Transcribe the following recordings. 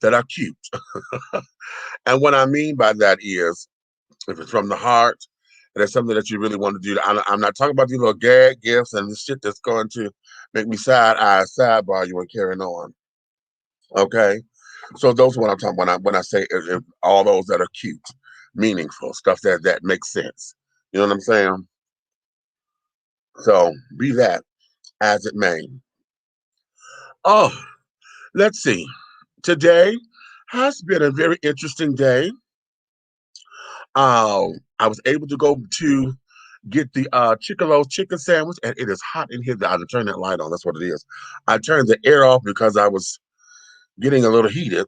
that are cute. And what I mean by that is, if it's from the heart, and it's something that you really want to do, I'm not talking about these little gag gifts and the shit that's going to make me sidebar you and carrying on. Okay? So those are what I'm talking about when I say if all those that are cute, meaningful, stuff that makes sense. You know what I'm saying? So be that as it may. Oh, let's see. Today has been a very interesting day. I was able to go to get the Chicolo's chicken sandwich, and it is hot in here. I had to turn that light on. That's what it is. I turned the air off because I was getting a little heated.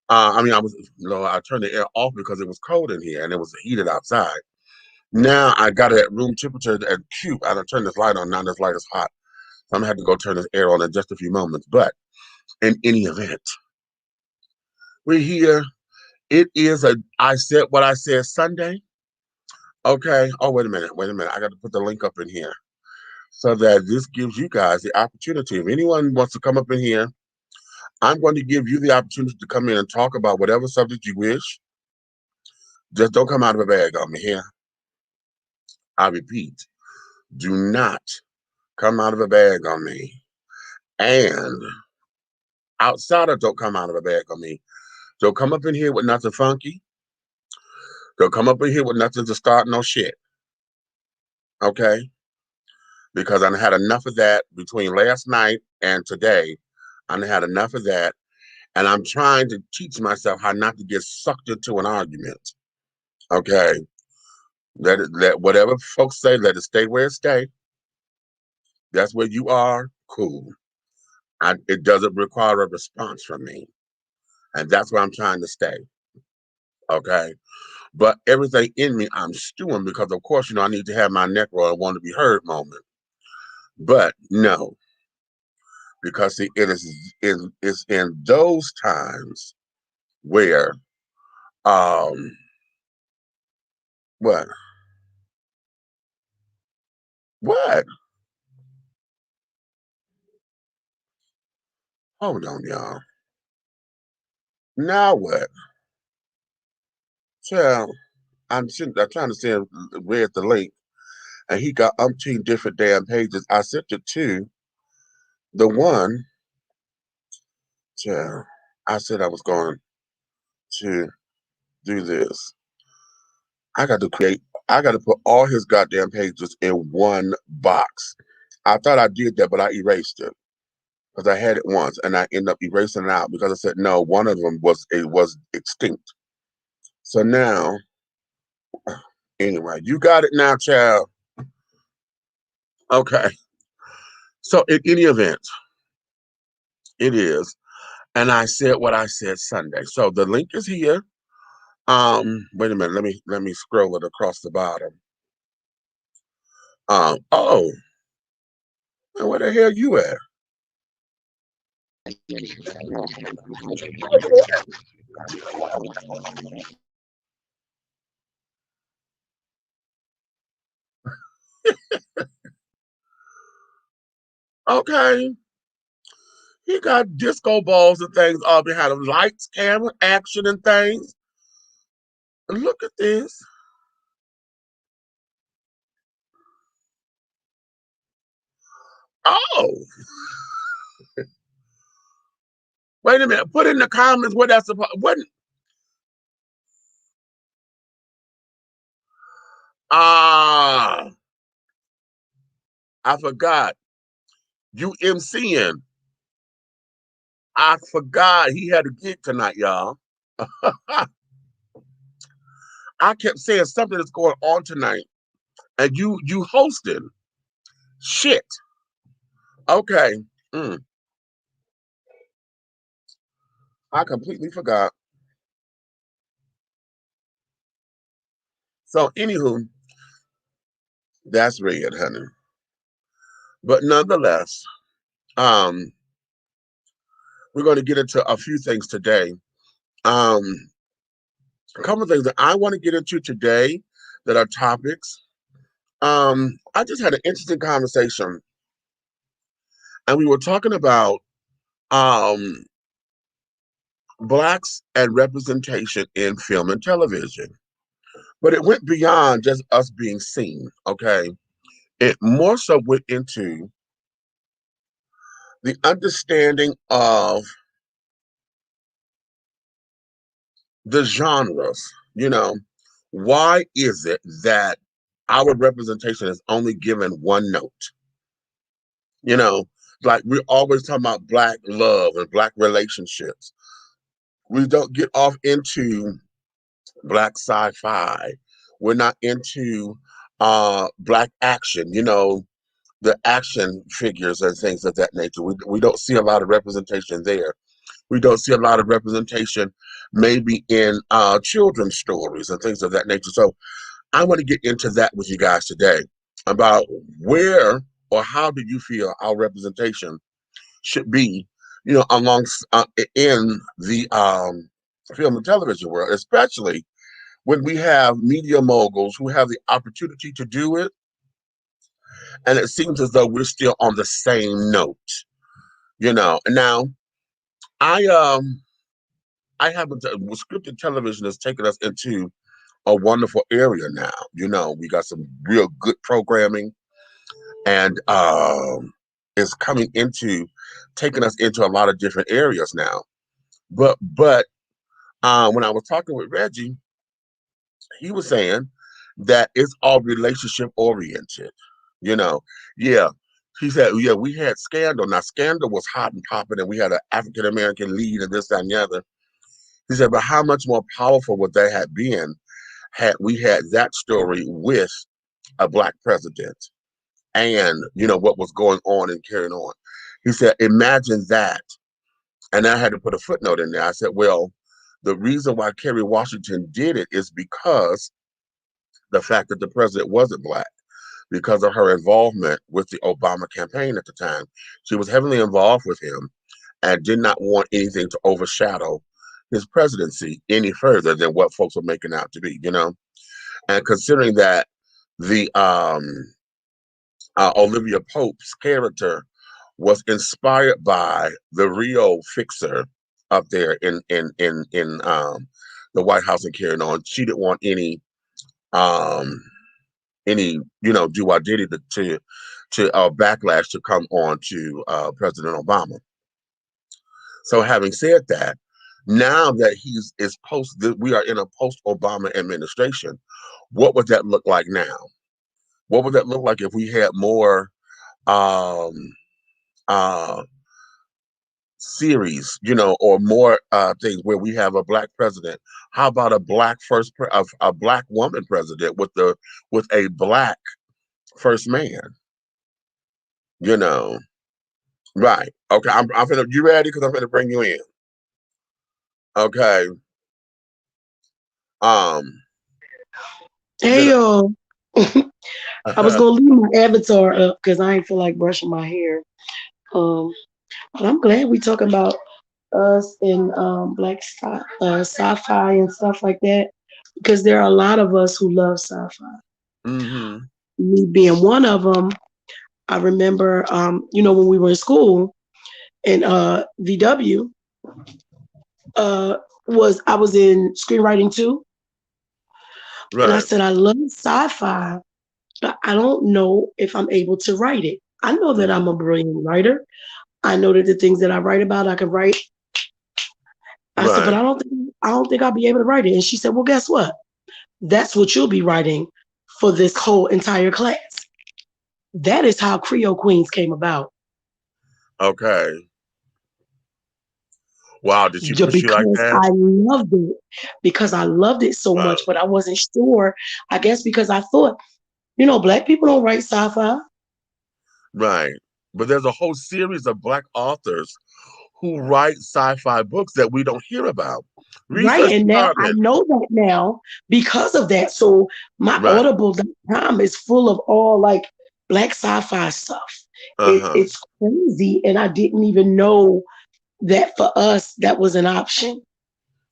I turned the air off because it was cold in here and it was heated outside. Now I got it at room temperature at cube. I turned this light on. Now this light is hot. So I'm gonna have to go turn this air on in just a few moments. But in any event, we're here. It is I said what I said Sunday. Okay. Oh, wait a minute. I got to put the link up in here so that this gives you guys the opportunity. If anyone wants to come up in here, I'm going to give you the opportunity to come in and talk about whatever subject you wish. Just don't come out of a bag on me here. I repeat, do not come out of a bag on me. And outside of don't come out of a bag on me, don't come up in here with nothing funky. Don't come up in here with nothing to start no shit. Okay? Because I had enough of that between last night and today. I had enough of that. And I'm trying to teach myself how not to get sucked into an argument. Okay? Let whatever folks say, let it stay where it stay. That's where you are, cool. It doesn't require a response from me. And that's where I'm trying to stay. Okay? But everything in me, I'm stewing because, of course, I need to have my neck roll and want to be heard moment. But no, because see, it's in those times where what hold on, y'all. Now what? So I'm trying to send Red the link, and he got umpteen different damn pages. I sent it to the one. So I said I was going to do this. I got to put all his goddamn pages in one box. I thought I did that, but I erased it because I had it once, and I ended up erasing it out because I said no. One of them was extinct. So now, anyway, you got it now, child. Okay. So in any event, it is, and I said what I said Sunday. So the link is here. Wait a minute. Let me scroll it across the bottom. Oh, where the hell you at? Okay. He got disco balls and things all behind him, lights, camera, action, and things. Look at this. Oh, wait a minute. Put in the comments what that's supposed. What? Ah, I forgot. You MCing. I forgot he had a gig tonight, y'all. I kept saying something that's going on tonight, and you hosting. Shit. Okay. I completely forgot. So, anywho, that's red, honey. But nonetheless, um, we're going to get into a few things today. A couple of things that I want to get into today that are topics. I just had an interesting conversation, and we were talking about Blacks and representation in film and television. But it went beyond just us being seen, okay? It more so went into the understanding of the genres. You know, why is it that our representation is only given one note? You know, like we're always talking about Black love and Black relationships. We don't get off into Black sci-fi. We're not into Black action, you know, the action figures and things of that nature. We don't see a lot of representation there. We don't see a lot of representation maybe in children's stories and things of that nature. So I want to get into that with you guys today about where or how do you feel our representation should be, you know, amongst in the film and television world, especially when we have media moguls who have the opportunity to do it, and it seems as though we're still on the same note, you know. Now, I haven't. Scripted television has taken us into a wonderful area now. You know, we got some real good programming, and it's coming into taking us into a lot of different areas now. But when I was talking with Reggie, he was saying that it's all relationship oriented. You know, yeah. He said, yeah, we had Scandal. Now, Scandal was hot and popping, and we had an African American lead and this, that, and the other. He said, but how much more powerful would that have been had we had that story with a Black president and, you know, what was going on and carrying on? He said, imagine that. And I had to put a footnote in there. I said, well, the reason why Kerry Washington did it is because the fact that the president wasn't Black, because of her involvement with the Obama campaign at the time. She was heavily involved with him and did not want anything to overshadow his presidency any further than what folks were making out to be, you know? And considering that the Olivia Pope's character was inspired by the Rio fixer up there in the White House and carrying on, she didn't want um, any, you know, do I did it to backlash to come on to President Obama. So having said that, now that we are in a post-Obama administration, what would that look like now? What would that look like if we had more um, uh, series, you know, or more things where we have a Black president? How about a Black a Black woman president with a Black first man? You know, right? Okay, I'm finna. You ready? Because I'm gonna bring you in. Okay. Um. Hey Then, y'all. I was gonna leave my avatar up because I ain't feel like brushing my hair. Um, but I'm glad we talking about us and sci-fi and stuff like that because there are a lot of us who love sci-fi. mm-hmm. Me being one of them. I remember, when we were in school and VW I was in screenwriting too, and I Right. said I love sci-fi, but I don't know if I'm able to write it. I know that I'm a brilliant writer. I know that the things that I write about, I can write. I said, but Right. I don't think I'll be able to write it. And she said, well, guess what? That's what you'll be writing for this whole entire class. That is how Creole Queens came about. Okay. Wow. Did she push you like Because that? I loved it. Because I loved it so Wow. much, but I wasn't sure. I guess because I thought, Black people don't write sci-fi. Right. But there's a whole series of Black authors who write sci-fi books that we don't hear about. Right. Research And now I department. know that now because of that. So my Right. audible.com is full of all like Black sci-fi stuff. Uh-huh. It's crazy. And I didn't even know that for us, that was an option.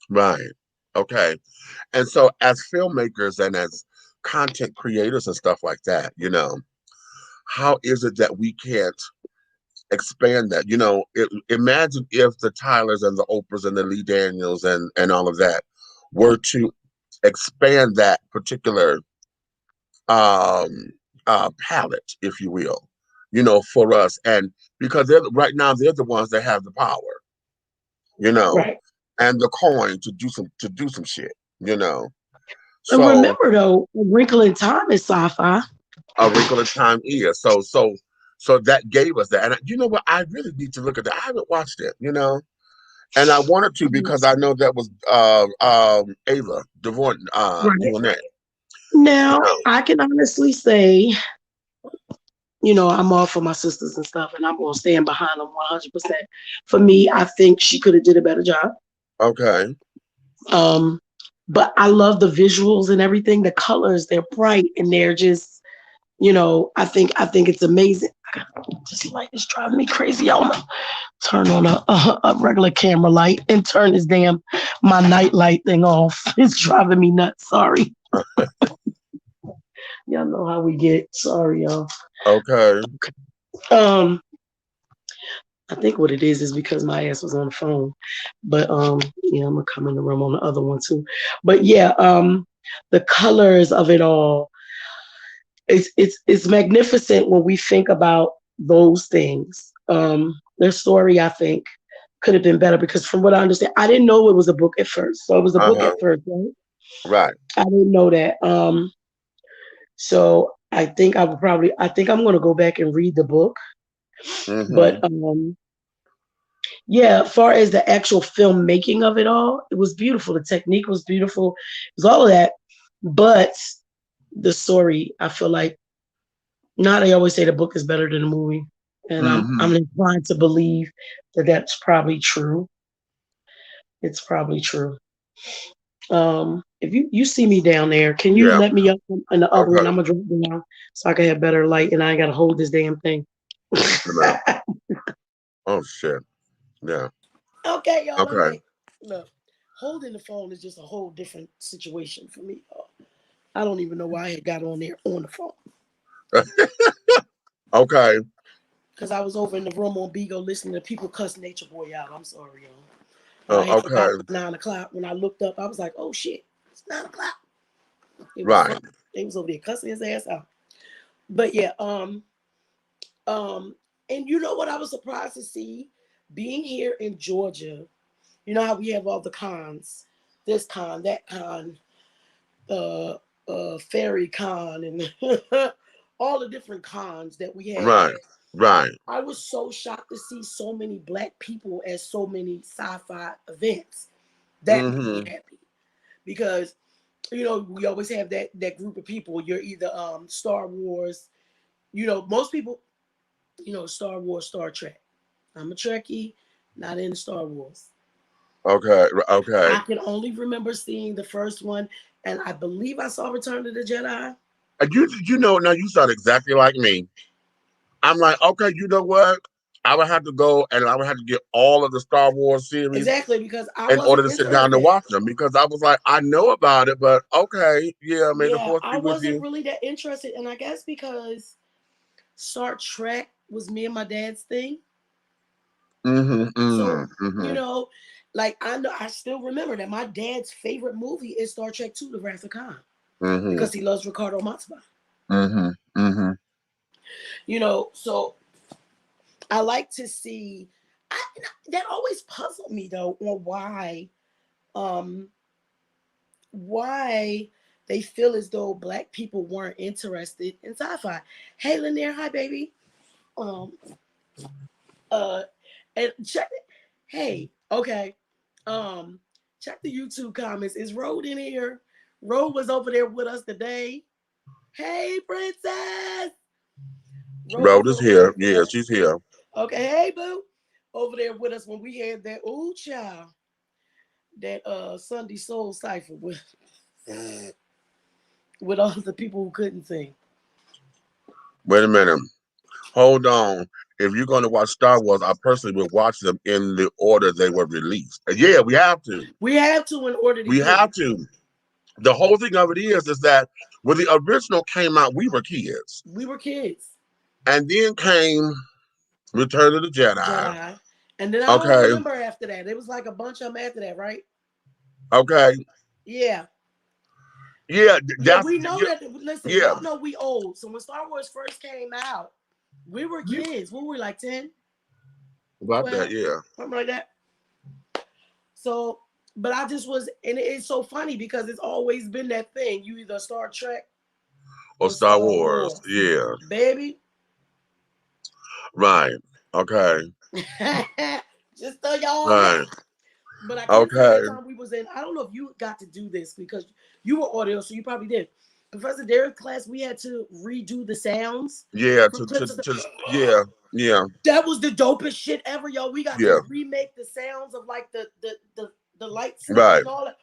Right. Okay. And so as filmmakers and as content creators and stuff like that, you know, how is it that we can't expand that. You know, imagine if the Tylers and the Oprahs and the Lee Daniels and all of that were to expand that particular palette, if you will, you know, for us. And because right now they're the ones that have the power, you know, Right. and the coin to do some shit, you know. And So remember though, A Wrinkle in Time is sci-fi. A Wrinkle in Time is so that gave us that. And you know what? I really need to look at that. I haven't watched it, you know, and I wanted to because I know that was Ava Right. DuVernay. You Now, know, I can honestly say, you know, I'm all for my sisters and stuff, and I'm gonna stand behind them 100%. For me, I think she could have did a better job. okay, Um, but I love the visuals and everything. The colors, they're bright and they're just, you know, I think it's amazing. This light is driving me crazy. I wanna turn on a regular camera light and turn this damn my night light thing off. It's driving me nuts. Sorry. Y'all know how we get. Sorry, y'all. okay, Um, I think what it is because my ass was on the phone. But yeah, I'm gonna come in the room on the other one too. But yeah, the colors of it all, it's magnificent when we think about those things. Their story, I think, could have been better because from what I understand, I didn't know it was a book at first. So it was a book uh-huh, at first, right? right, I didn't know that. So I think I think I'm gonna go back and read the book. mm-hmm, But yeah, as far as the actual filmmaking of it all, it was beautiful. The technique was beautiful. It was all of that. But the story, I feel like now they always say the book is better than the movie. And mm-hmm, I'm inclined to believe that that's probably true. It's probably true. If you see me down there, can you yeah, let me up in the other one? okay, I'm gonna drop down so I can have better light and I ain't gotta hold this damn thing. just a minute. Oh shit, yeah, Okay, y'all. Let okay, me look. Holding the phone is just a whole different situation for me. I don't even know why I had got on there on the phone okay, because I was over in the room on Bigo listening to people cuss Nature Boy out. I'm sorry, y'all. But I had okay, forgot it was 9 o'clock. When I looked up, I was like, "Oh shit, it's 9 o'clock." It was right, fun. They was over there cussing his ass out. But yeah, and you know what? I was surprised to see being here in Georgia. You know how we have all the cons, this con, that con, uh, fairy con, and all the different cons that we have. right, right, I was so shocked to see so many Black people at so many sci-fi events. That made me mm-hmm, happy because you know we always have that group of people. You're either Star Wars, you know, most people, you know, Star Wars, Star Trek. I'm a Trekkie, not into Star Wars. okay, okay. I can only remember seeing the first one, and I believe I saw Return of the Jedi. And you know now you sound exactly like me. I'm like, okay, you know what? I would have to go and I would have to get all of the Star Wars series Exactly, because I in order wasn't to sit into down and that. watch them because I was like, I know about it, but okay, yeah, may the Yeah, force I be with wasn't you. really that interested, and I guess because Star Trek was me and my dad's thing. Mm-hmm, So, mm-hmm, you mm-hmm, know, like I know I still remember that my dad's favorite movie is Star Trek II, The Wrath of Khan, mm-hmm, because he loves Ricardo Montalban. mm-hmm, mm-hmm. You know, so I like to see I, that always puzzled me though on um why they feel as though Black people weren't interested in sci-fi. Hey Lanier, hi baby. Um uh and check it. Hey, okay. Check the YouTube comments. Is Road in here? Road was over there with us today. Hey, princess. Road Road was is over there here. with Yeah, us. she's here. Okay, hey boo. Over there with us when we had that child, that Sunday Soul Cipher with all the people who couldn't sing. Wait a minute. Hold on. If you're going to watch Star Wars, I personally would watch them in the order they were released. And yeah, we have to. We have to in order to We get have it. to. The whole thing of it is that when the original came out, we were kids. We were kids. And then came Return of the Jedi. Jedi. And then I don't Okay. remember after that. It was like a bunch of them after that, right? Okay. Yeah. Yeah. Yeah, That's we know yeah. that. Listen, Yeah. y'all know we old. So when Star Wars first came out, we were kids. What were we, like 10? About 12? that, yeah. Something like that. So, but I just was, and it's so funny because it's always been that thing. You either Star Trek Or or Star Star Wars. Wars. Yeah. Baby. Right. Okay. Just so y'all know. Right. But I can say Okay. that time we was in, I don't know if you got to do this because you were audio, so you probably did. Professor Derek's class, we had to redo the sounds. Yeah. From clips of Yeah. Yeah. That was the dopest shit ever, yo. We got Yeah. to remake the sounds of like the light switch Right. and all that.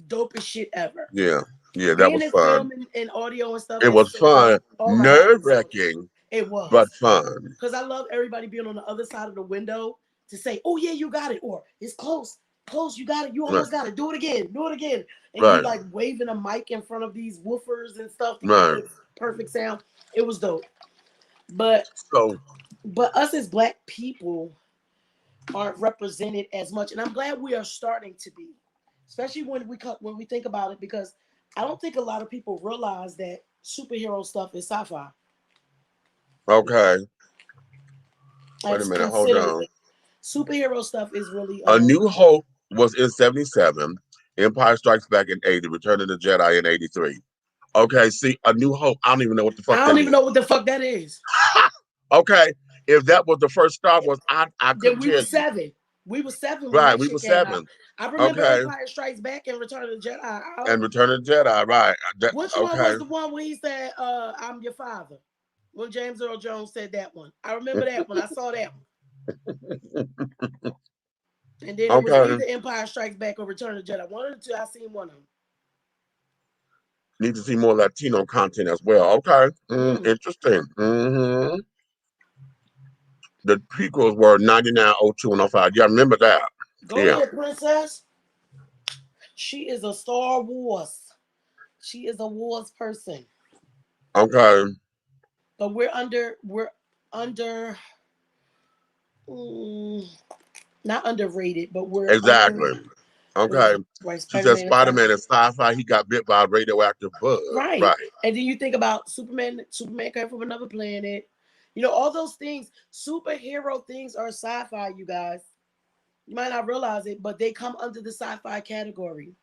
Dopest shit ever. Yeah. Yeah. That Being was in fun. film and audio and stuff It is was so fun. dope. Oh my God, it was so dope. Nerve-wracking, It was. but fun. Because I love everybody being on the other side of the window to say, oh yeah, you got it. Or it's close. Close, you got it. You almost got it. Do it again. Do it again. And you like waving a mic in front of these woofers and stuff to get the perfect sound. It was dope. But us as Black people aren't represented as much. And I'm glad we are starting to be. Especially when we think about it, because I don't think a lot of people realize that superhero stuff is sci-fi. Okay. Wait a That's minute. Hold on. Superhero stuff is really A New Hope was in 77. Empire Strikes Back in 80. Return of the Jedi in 83. Okay, see, A New Hope. I don't even know what the fuck that is. I don't even know what the fuck that is. Okay, if that was the first Star Wars, I Then couldn't we tell were you. 7. We were 7 when Right, that we shit were came 7. out. I remember Okay. Empire Strikes Back and Return of the Jedi. And Return of the Jedi, right. Which one was the one where he said, I'm your father? When James Earl Jones said that one. I remember that one. I saw that one. And then it was either Empire Strikes Back or Return of the Jedi. One of the two, I seen one of them. Need to see more Latino content as well. Okay. Interesting. Mm-hmm. The prequels were 99, 02, and 05. Yeah, I remember that. Go ahead, princess. She is a Star Wars. She is a Wars person. Okay. But we're under not underrated, but we're exactly. Okay. Right, She said Spider-Man is sci-fi. He got bit by a radioactive bug. Right. And then you think about Superman came from another planet. You know, all those things, superhero things are sci-fi, you guys. You might not realize it, but they come under the sci-fi category.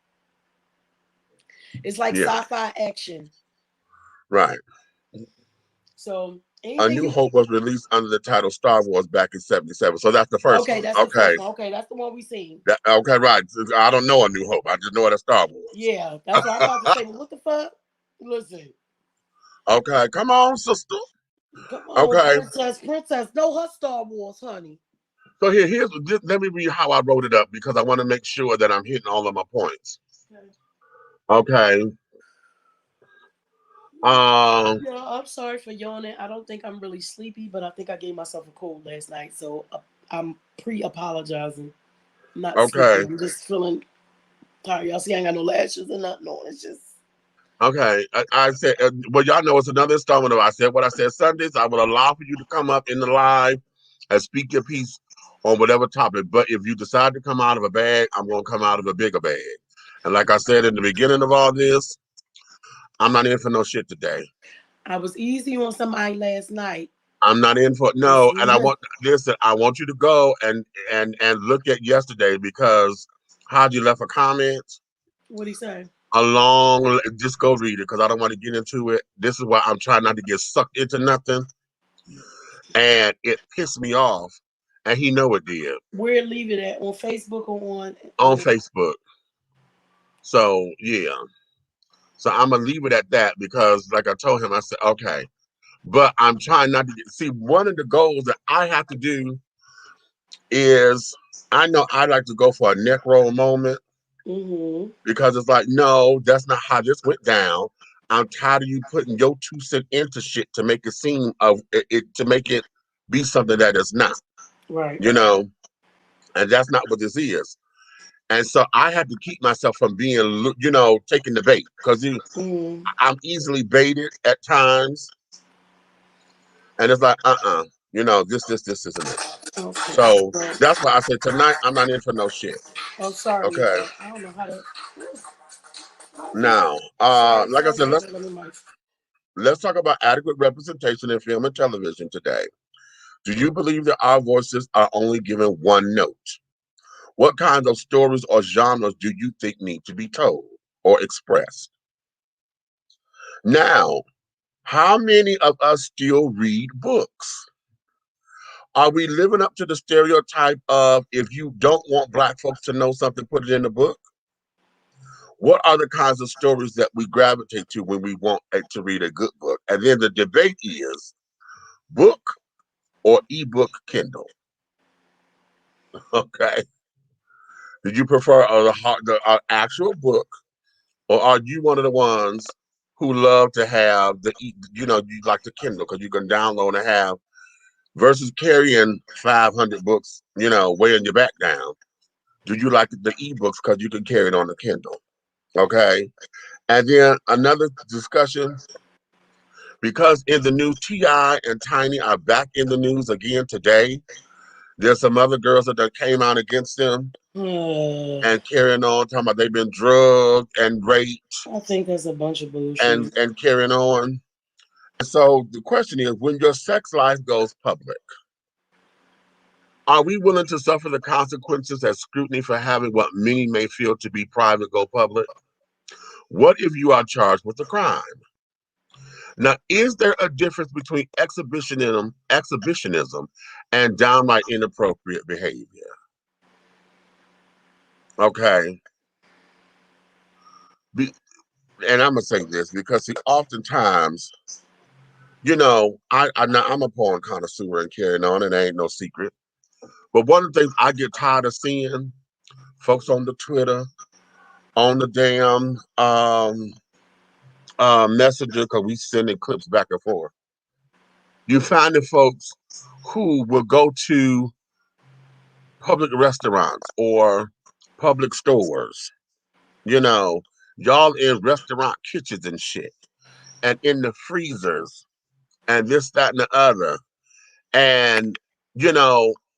It's like sci-fi action. Right. So A New Hope was released under the title Star Wars back in 77. So that's the first one. That's the first one. Okay, that's the one we seen. Okay, right. I don't know A New Hope. I just know it as Star Wars. Yeah, that's what I'm about to say. What the fuck? Listen. Okay, come on, sister. Come on, princess. Know her Star Wars, honey. So let me read how I wrote it up because I want to make sure that I'm hitting all of my points. Okay. Yeah, I'm sorry for yawning. I don't think I'm really sleepy, but I think I gave myself a cold last night, so I'm pre-apologizing. I'm not sleepy. I'm just feeling tired. Y'all see, I ain't got no lashes or nothing on. It's just. Okay, I said, well, y'all know it's another installment of I Said What I Said Sundays. I will allow for you to come up in the live and speak your piece on whatever topic. But if you decide to come out of a bag, I'm going to come out of a bigger bag. And like I said in the beginning of all this, I'm not in for no shit today. I was easy on somebody last night. I'm not in for and I want you to go and look at yesterday because how'd you left a comment? What'd he say? Just go read it because I don't want to get into it. This is why I'm trying not to get sucked into nothing. And it pissed me off. And he know it did. Where leave it at? On Facebook or on Facebook. So yeah. So I'm gonna leave it at that because like I told him, I said, okay. But I'm trying not to see one of the goals that I have to do is I know I like to go for a neck roll moment. Because it's like, no, that's not how this went down. I'm tired of you putting your 2 cents into shit to make it seem to make it be something that it's not. Right. You know, and that's not what this is. And so I had to keep myself from being, taking the bait because I'm easily baited at times. And it's like, You know, this, and this. Okay. So that's why I said tonight I'm not in for no shit. Oh, sorry. Okay. I don't know how to. Now, like I said, let's talk about adequate representation in film and television today. Do you believe that our voices are only given one note? What kinds of stories or genres do you think need to be told or expressed? Now, how many of us still read books? Are we living up to the stereotype of if you don't want Black folks to know something, put it in the book? What are the kinds of stories that we gravitate to when we want to read a good book? And then the debate is book or ebook Kindle. Okay. Do you prefer the actual book, or are you one of the ones who love to have you like the Kindle because you can download and have versus carrying 500 books, weighing your back down? Do you like the ebooks because you can carry it on the Kindle? Okay. And then another discussion, because in the news, T.I. and Tiny are back in the news again today. There's some other girls that came out against them and carrying on, talking about they've been drugged and raped. I think that's a bunch of bullshit. And carrying on. So the question is, when your sex life goes public, are we willing to suffer the consequences as scrutiny for having what many may feel to be private go public? What if you are charged with a crime? Now, is there a difference between exhibitionism and downright inappropriate behavior? Okay. And I'm gonna say this because see, oftentimes, I'm a porn connoisseur and carrying on, and it ain't no secret. But one of the things I get tired of seeing, folks on the Twitter, on the damn messenger, because we sending clips back and forth. You find the folks who will go to public restaurants or public stores, y'all in restaurant kitchens and shit, and in the freezers, and this, that, and the other. And,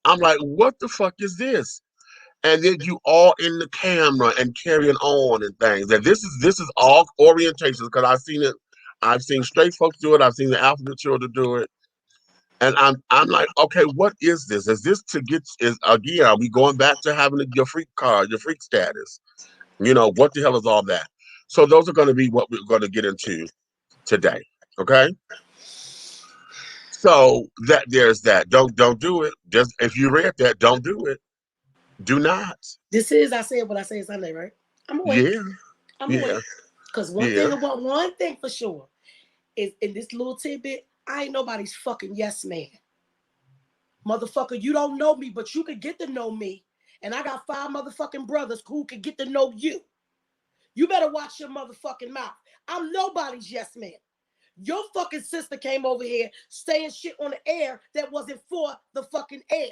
I'm like, what the fuck is this? And then you all in the camera and carrying on and things. And this is all orientations because I've seen straight folks do it, I've seen the alphabet children do it. And I'm like, okay, what is this? Is this again, are we going back to having your freak card, your freak status? What the hell is all that? So those are going to be what we're going to get into today. Okay. So there's that. Don't do it. Just if you read that, don't do it. Do not. I said what I said Sunday, right? I'm awake. Yeah. I'm awake. Because one thing for sure is in this little tidbit, I ain't nobody's fucking yes man. Motherfucker, you don't know me, but you can get to know me. And I got 5 motherfucking brothers who can get to know you. You better watch your motherfucking mouth. I'm nobody's yes man. Your fucking sister came over here saying shit on the air that wasn't for the fucking air.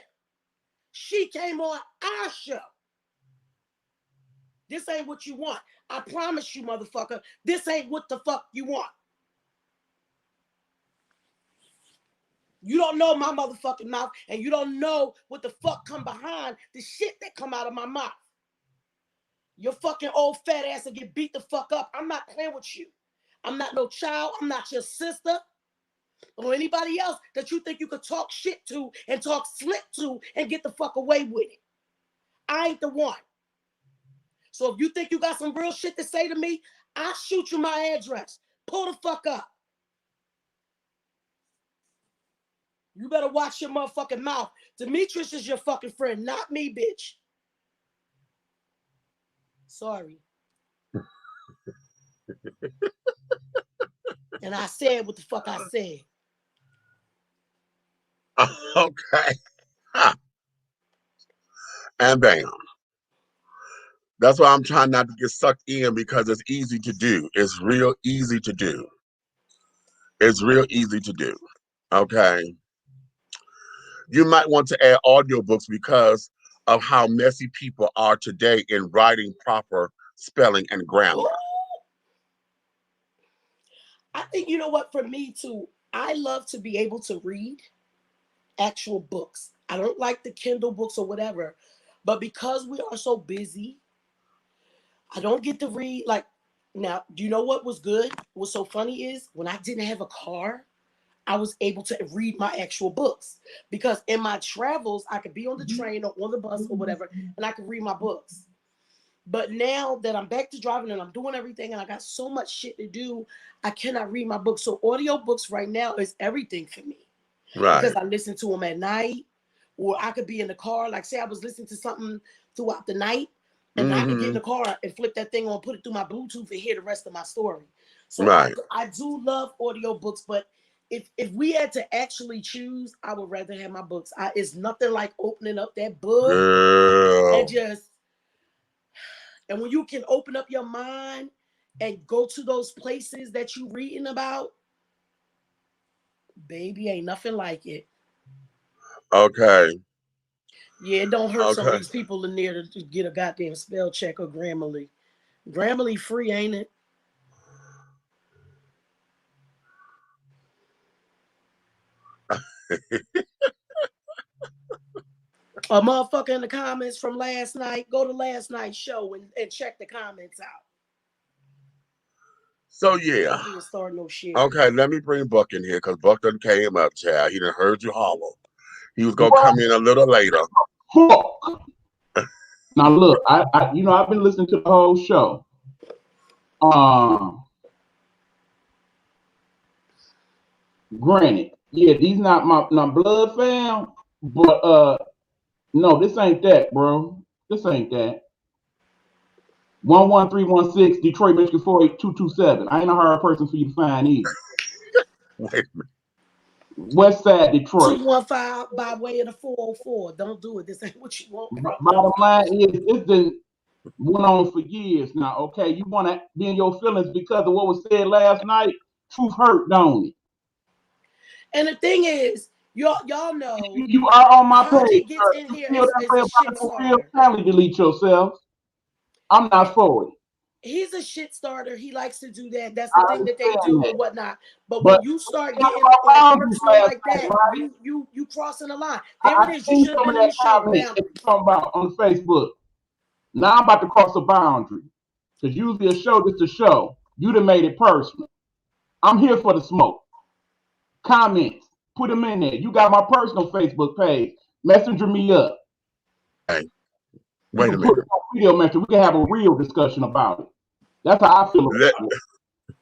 She came on our show. This ain't what you want. I promise you, motherfucker, this ain't what the fuck you want. You don't know my motherfucking mouth, and you don't know what the fuck come behind the shit that come out of my mouth. Your fucking old fat ass will get beat the fuck up. I'm not playing with you. I'm not no child. I'm not your sister or anybody else that you think you could talk shit to and talk slick to and get the fuck away with it. I ain't the one. So if you think you got some real shit to say to me, I'll shoot you my address. Pull the fuck up. You better watch your motherfucking mouth. Demetrius is your fucking friend, not me, bitch. Sorry. And I said what the fuck I said. Okay. And bam. That's why I'm trying not to get sucked in because it's easy to do. It's real easy to do. It's real easy to do. Okay. You might want to add audiobooks because of how messy people are today in writing proper spelling and grammar. I think, you know what, for me too, I love to be able to read actual books. I don't like the Kindle books or whatever, but because we are so busy, I don't get to read. Like, now, do you know what was good? What's so funny is when I didn't have a car, I was able to read my actual books, because in my travels, I could be on the train or on the bus or whatever, and I could read my books. But now that I'm back to driving and I'm doing everything and I got so much shit to do, I cannot read my books. So audiobooks right now is everything for me. Right. Because I listen to them at night, or I could be in the car. Like, say I was listening to something throughout the night, and I could get in the car and flip that thing on, put it through my Bluetooth, and hear the rest of my story. So Right. I do love audiobooks, but if we had to actually choose, I would rather have my books. It's nothing like opening up that book and when you can open up your mind and go to those places that you reading about, baby, ain't nothing like it. Okay. Yeah, it don't hurt some of these people in there to get a goddamn spell check or Grammarly. Grammarly free, ain't it? A motherfucker in the comments from last night, go to last night's show and check the comments out. So yeah. Start no shit. Okay, let me bring Buck in here, because Buck done came up, child. He done heard you holler. He was gonna come in a little later. Fuck. Now look, I you know, I've been listening to the whole show. Granted, yeah, these not my blood fam, but no, this ain't that, bro. This ain't that. 11316 Detroit, Michigan 48227. I ain't a hard person for you to find either. Wait a minute. West Side Detroit. 215 by way of the 404. Don't do it. This ain't what you want. Bottom line is, it's been went on for years now. Okay, you want to be in your feelings because of what was said last night. Truth hurt, don't it? And the thing is, y'all know you are on my page. Gets in here as a shit starter. Kindly delete yourself. I'm not for it. He's a shit starter. He likes to do that. That's the thing that they do and whatnot. But when you start getting personal like that, right? you crossing the line. There it is. You should have been in the show. Talking about on Facebook. Now I'm about to cross a boundary. Because usually a show just a show. You done made it personal. I'm here for the smoke. Comments. Put them in there. You got my personal Facebook page. Messenger me up. Hey, wait a minute. Put it on video message. We can have a real discussion about it. That's how I feel about it.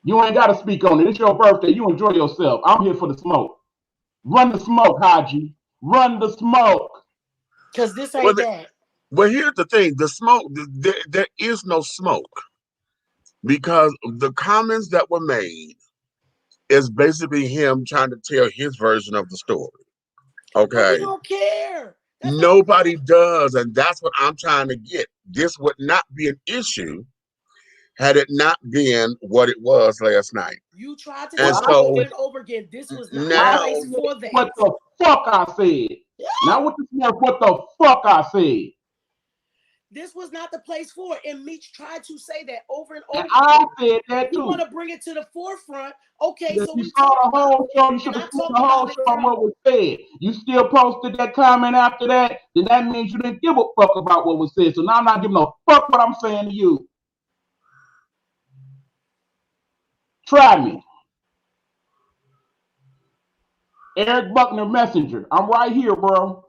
You ain't got to speak on it. It's your birthday. You enjoy yourself. I'm here for the smoke. Run the smoke, Haji. Run the smoke. Because this ain't that. Well, here's the thing. The smoke, there is no smoke. Because the comments that were made is basically him trying to tell his version of the story. Okay. But we don't care. Nobody does. And that's what I'm trying to get. This would not be an issue had it not been what it was last night. You tried to tell me over and over again. This was not the place for that. What the fuck I said. Now what the fuck I said. This was not the place for it. And Meech tried to say that over and over. And I said that too. You want to bring it to the forefront. Okay, so you saw the whole show. You should have seen the whole show on what was said. You still posted that comment after that, then that means you didn't give a fuck about what was said. So now I'm not giving a fuck what I'm saying to you. Try me. Eric Buckner Messenger. I'm right here, bro.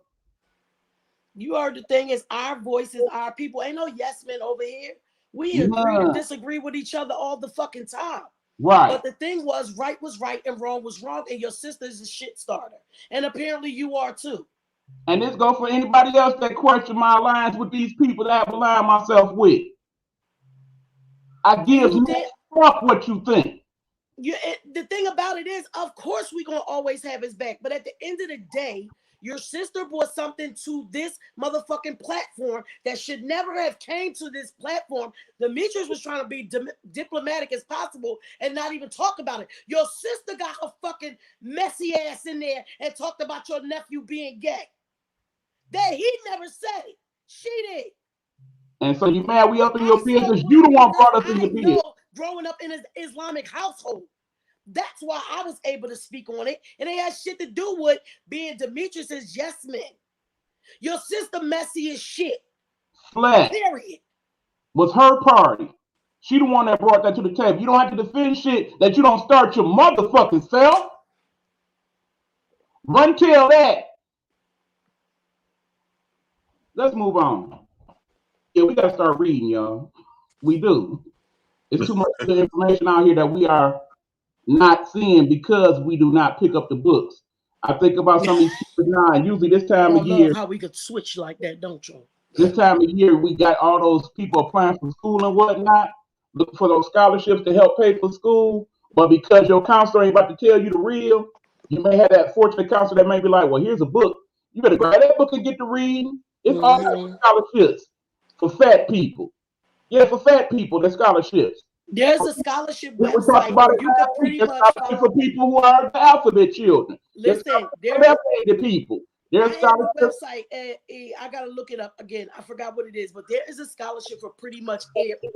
You heard the thing is our voices, our people. Ain't no yes men over here. We agree and disagree with each other all the fucking time. Right. But the thing was right and wrong was wrong, and your sister is a shit starter. And apparently you are too. And this goes for anybody else that question my alliance with these people that I've aligned myself with. I give no fuck what you think. The thing about it is, of course, we're going to always have his back. But at the end of the day, your sister brought something to this motherfucking platform that should never have came to this platform. Demetrius was trying to be diplomatic as possible and not even talk about it. Your sister got her fucking messy ass in there and talked about your nephew being gay. That he never said it. She did. And so you mad we up in your business? You the one brought us in the business. Growing up in an Islamic household, That's why I was able to speak on it. And it has shit to do with being Demetrius's yes man. Your sister messy as shit. Flat. Period. Was her party. She the one that brought that to the table. You don't have to defend shit that you don't start your motherfucking self. Run till that. Let's move on. Yeah, we gotta start reading, y'all. We do. It's too much information out here that we are not seeing because we do not pick up the books. I think about some of these people now, and usually this time of year. Love how we could switch like that, don't you? This time of year, we got all those people applying for school and whatnot, looking for those scholarships to help pay for school. But because your counselor ain't about to tell you the real, you may have that fortunate counselor that may be like, well, here's a book. You better grab that book and get to read. It's all types of scholarships for fat people. Yeah, for fat people, there's scholarships. There's a scholarship We website talked about it. you can pretty much for people who are the alphabet children. Listen, there's the people. There's scholarships. Website. I gotta look it up again. I forgot what it is, but there is a scholarship for pretty much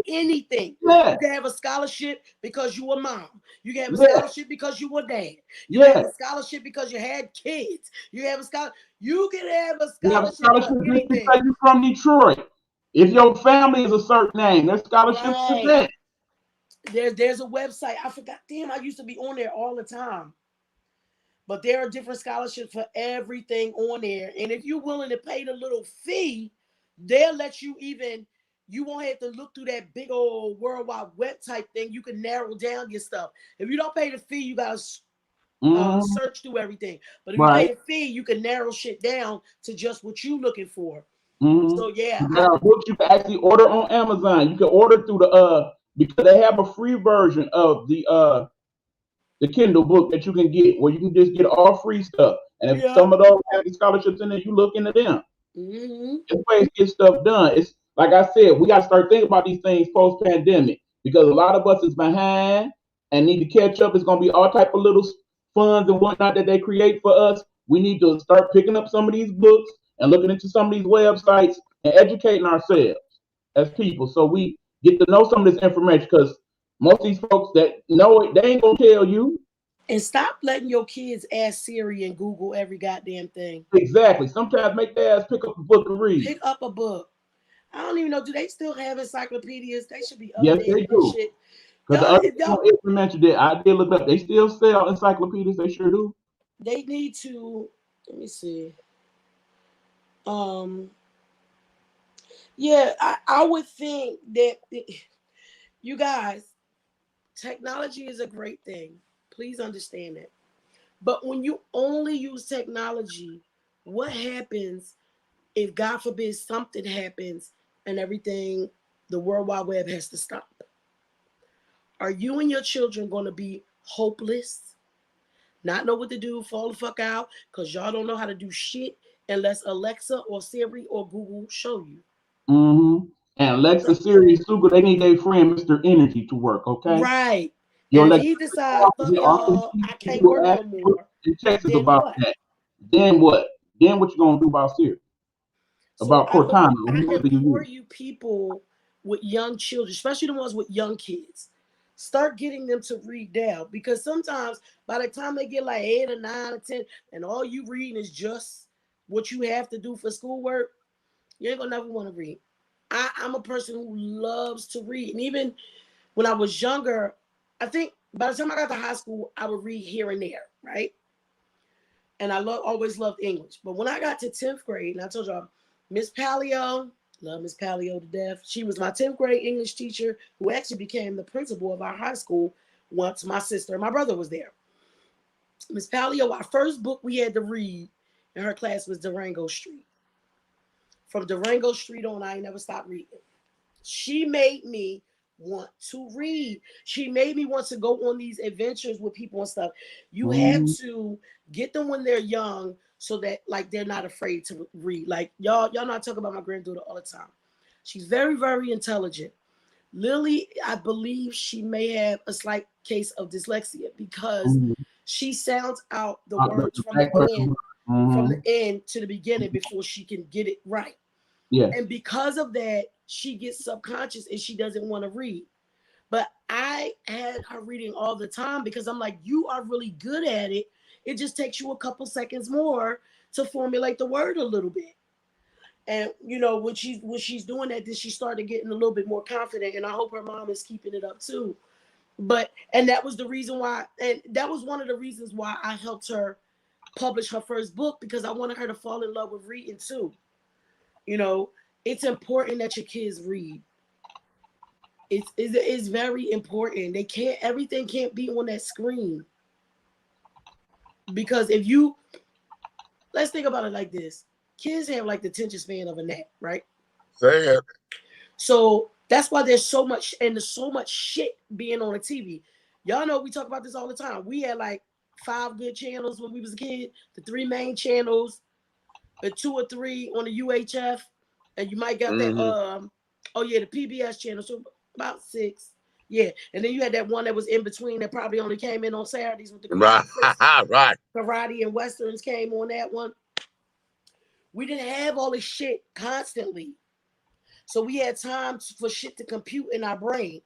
anything. Yeah. You can have a scholarship because you were mom. You can have a scholarship because you were dad. You can have a scholarship because you had kids. You have a scholarship. You can have a scholarship for anything. Because you're from Detroit. If your family is a certain name, there's scholarships for that. There's a website. I forgot. Damn, I used to be on there all the time. But there are different scholarships for everything on there. And if you're willing to pay the little fee, they'll let you you won't have to look through that big old World Wide Web type thing. You can narrow down your stuff. If you don't pay the fee, you got to search through everything. But if you pay the fee, you can narrow shit down to just what you're looking for. So, yeah. Books you can actually order on Amazon. You can order through because they have a free version of the Kindle book that you can get where you can just get all free stuff. And if some of those have the scholarships in there, you look into them. It's ways to get stuff done. It's like I said, we got to start thinking about these things post-pandemic because a lot of us is behind and need to catch up. It's going to be all type of little funds and whatnot that they create for us. We need to start picking up some of these books and looking into some of these websites and educating ourselves as people so we get to know some of this information because most of these folks that know it, they ain't gonna tell you. And stop letting your kids ask Siri and Google every goddamn thing. Exactly. Sometimes make their ass pick up a book and read. Pick up a book. I don't even know. Do they still have encyclopedias? They should be updated. Yes, they do. Because the other people mentioned it, I did look up. They still sell encyclopedias. They sure do. They need to. Let me see. Yeah, I would think that you guys. Technology is a great thing. Please understand that. But when you only use technology, what happens if, God forbid, something happens and everything, the World Wide Web has to stop? Are you and your children going to be hopeless? Not know what to do, fall the fuck out, because y'all don't know how to do shit unless Alexa or Siri or Google show you. And Alexa, Siri, Google, they need their friend Mr. Energy to work, okay? Right. And if he decides, fuck y'all, I can't work no more. Then about that. Then what? Then what you gonna do about Siri? About Cortana? I implore you people with young children, especially the ones with young kids, start getting them to read now, because sometimes by the time they get like 8 or 9 or 10, and all you reading is just what you have to do for schoolwork, you ain't gonna never want to read. I'm a person who loves to read. And even when I was younger, I think by the time I got to high school, I would read here and there, right? And I always loved English. But when I got to 10th grade, and I told y'all, Miss Palio, love Miss Palio to death. She was my 10th grade English teacher who actually became the principal of our high school once my sister and my brother was there. Miss Palio, our first book we had to read in her class was Durango Street. From Durango Street on, I never stopped reading. She made me want to read. She made me want to go on these adventures with people and stuff. You have to get them when they're young so that like they're not afraid to read. Like y'all know I talk about my granddaughter all the time. She's very, very intelligent. Lily, I believe she may have a slight case of dyslexia because she sounds out the words from the end to the beginning before she can get it right. Yeah. And because of that, she gets subconscious and she doesn't want to read. But I had her reading all the time because I'm like, you are really good at it. It just takes you a couple seconds more to formulate the word a little bit. And you know, when she's doing that, then she started getting a little bit more confident. And I hope her mom is keeping it up too. And that was the reason why, and that was one of the reasons why I helped her publish her first book, because I wanted her to fall in love with reading too. You know, it's important that your kids read. It's very important. Everything can't be on that screen. Because let's think about it like this. Kids have like the attention span of a gnat, right? Say it. So that's why there's so much shit being on the TV. Y'all know we talk about this all the time. We had like 5 good channels when we was a kid, the 3 main channels, the 2 or 3 on the UHF, and you might got that the PBS channel, so about 6. Yeah, and then you had that one that was in between that probably only came in on Saturdays with the right. karate and westerns came on that one. We didn't have all this shit constantly. So we had time for shit to compute in our brain.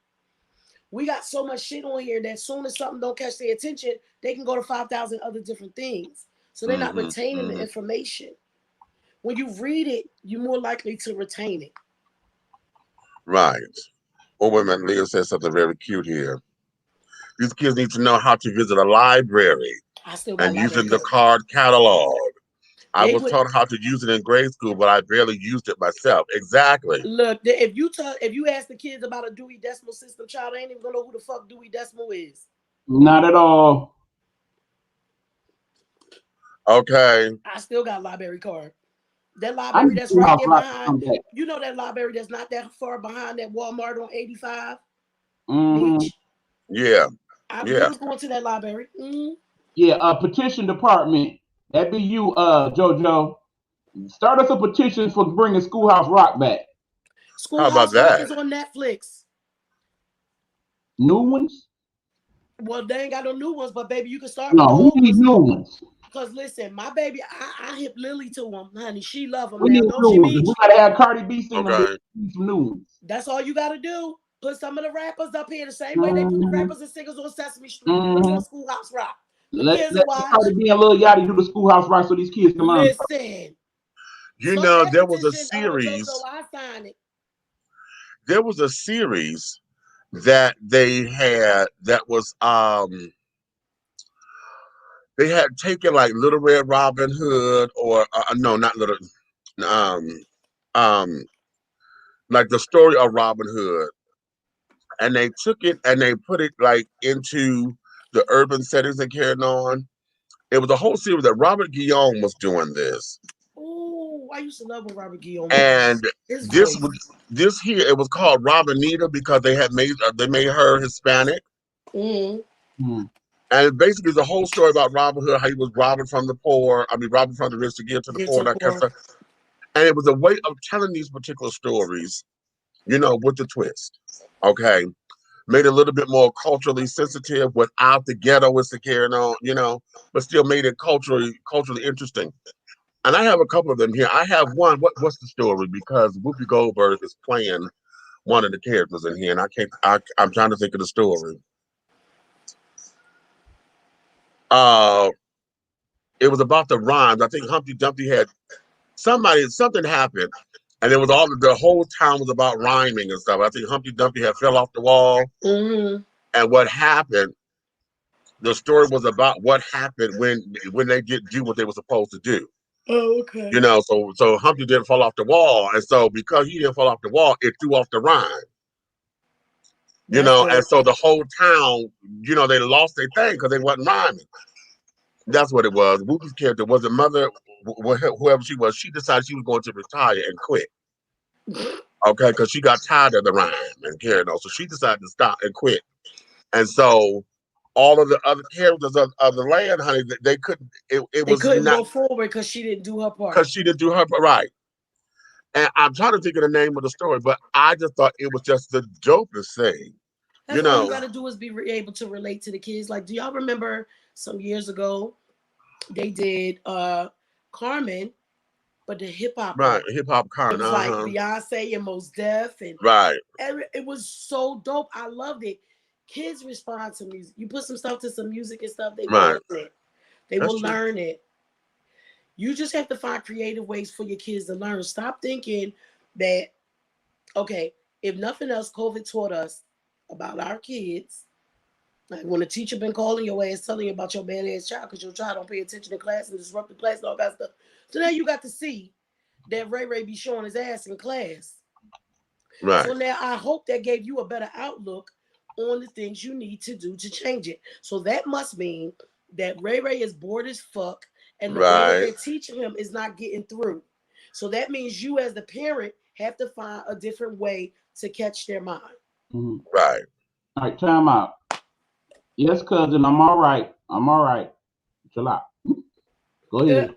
We got so much shit on here that as soon as something don't catch their attention, they can go to 5,000 other different things. So they're not retaining the information. When you read it, you're more likely to retain it. Right. Oh, wait a minute. Leah said something very cute here. These kids need to know how to visit a library and using the card catalog. I was taught how to use it in grade school, but I barely used it myself. Exactly. Look, if you ask the kids about a Dewey Decimal System, child, they ain't even gonna know who the fuck Dewey Decimal is. Not at all. Okay. I still got a library card. That library that's right there behind. You know that library that's not that far behind that Walmart on 85? Yeah. I was going to that library. Yeah, petition department. That be you, JoJo. Start us a petition for bringing Schoolhouse Rock back. Schoolhouse Rock is on Netflix. New ones? Well, they ain't got no new ones, but baby, you can start. No, we need new ones. Because listen, my baby, I hip Lily to them, honey. She love them. We need new ones. We gotta have Cardi B sing them. Some new ones. That's all you gotta do. Put some of the rappers up here the same way they put the rappers and singers on Sesame Street. Put them on Schoolhouse Rock. Let Cardi B and Lil Yachty do the Schoolhouse Rock so these kids can learn. Listen. You know, there was a series. There was a series that they had that was they had taken like Little Red Robin Hood or no, not Little like the story of Robin Hood, and they took it and they put it like into the urban settings and carried on. It was a whole series that Robert Guillaume was doing this. Oh, I used to love when Robert Guillaume. And this here, it was called Robinita because they made her Hispanic. And basically the whole story about Robin Hood, how he was robbing from the poor. I mean, robbing from the rich to give to the poor, that kind of stuff. And it was a way of telling these particular stories, you know, with the twist. Okay. Made it a little bit more culturally sensitive without the ghetto is to carry on, you know, but still made it culturally interesting. And I have a couple of them here. I have one. What's the story? Because Whoopi Goldberg is playing one of the characters in here, and I'm trying to think of the story. It was about the rhymes. I think Humpty Dumpty had something happened, and it was the whole town was about rhyming and stuff. I think Humpty Dumpty had fell off the wall, and what happened? The story was about what happened when they didn't do what they were supposed to do. Oh, okay. You know, so Humpty didn't fall off the wall, and so because he didn't fall off the wall, it threw off the rhyme. You know, and so the whole town, you know, they lost their thing because they wasn't rhyming. That's what it was. Whoopi's character was a mother, whoever she was. She decided she was going to retire and quit. Okay, because she got tired of the rhyme and carrying on, so she decided to stop and quit. And so all of the other characters of the land, honey, they couldn't. They couldn't go forward because she didn't do her part. Because she didn't do her part, right. And I'm trying to think of the name of the story, but I just thought it was just the dopest thing. That's all you got to do is be able to relate to the kids. Like, do y'all remember some years ago they did Carmen, but the hip hop, right? Hip hop Carmen. It was like Beyonce and Mos Def, and right. it was so dope. I loved it. Kids respond to music. You put some stuff to some music and stuff, they will Right. learn it. They That's will true. learn it. You just have to find creative ways for your kids to learn. Stop thinking that, okay, if nothing else, COVID taught us about our kids. Like when a teacher been calling your ass, telling you about your bad ass child because your child don't pay attention in class and disrupt the class and all that stuff. So now you got to see that Ray be showing his ass in class. Right. So now I hope that gave you a better outlook on the things you need to do to change it. So that must mean that Ray is bored as fuck and the way that Right. they're teaching him is not getting through. So that means you as the parent have to find a different way to catch their mind. Mhm. Right. All right, time out. Yes, cousin, I'm all right. I'm all right. Chill out. Go ahead.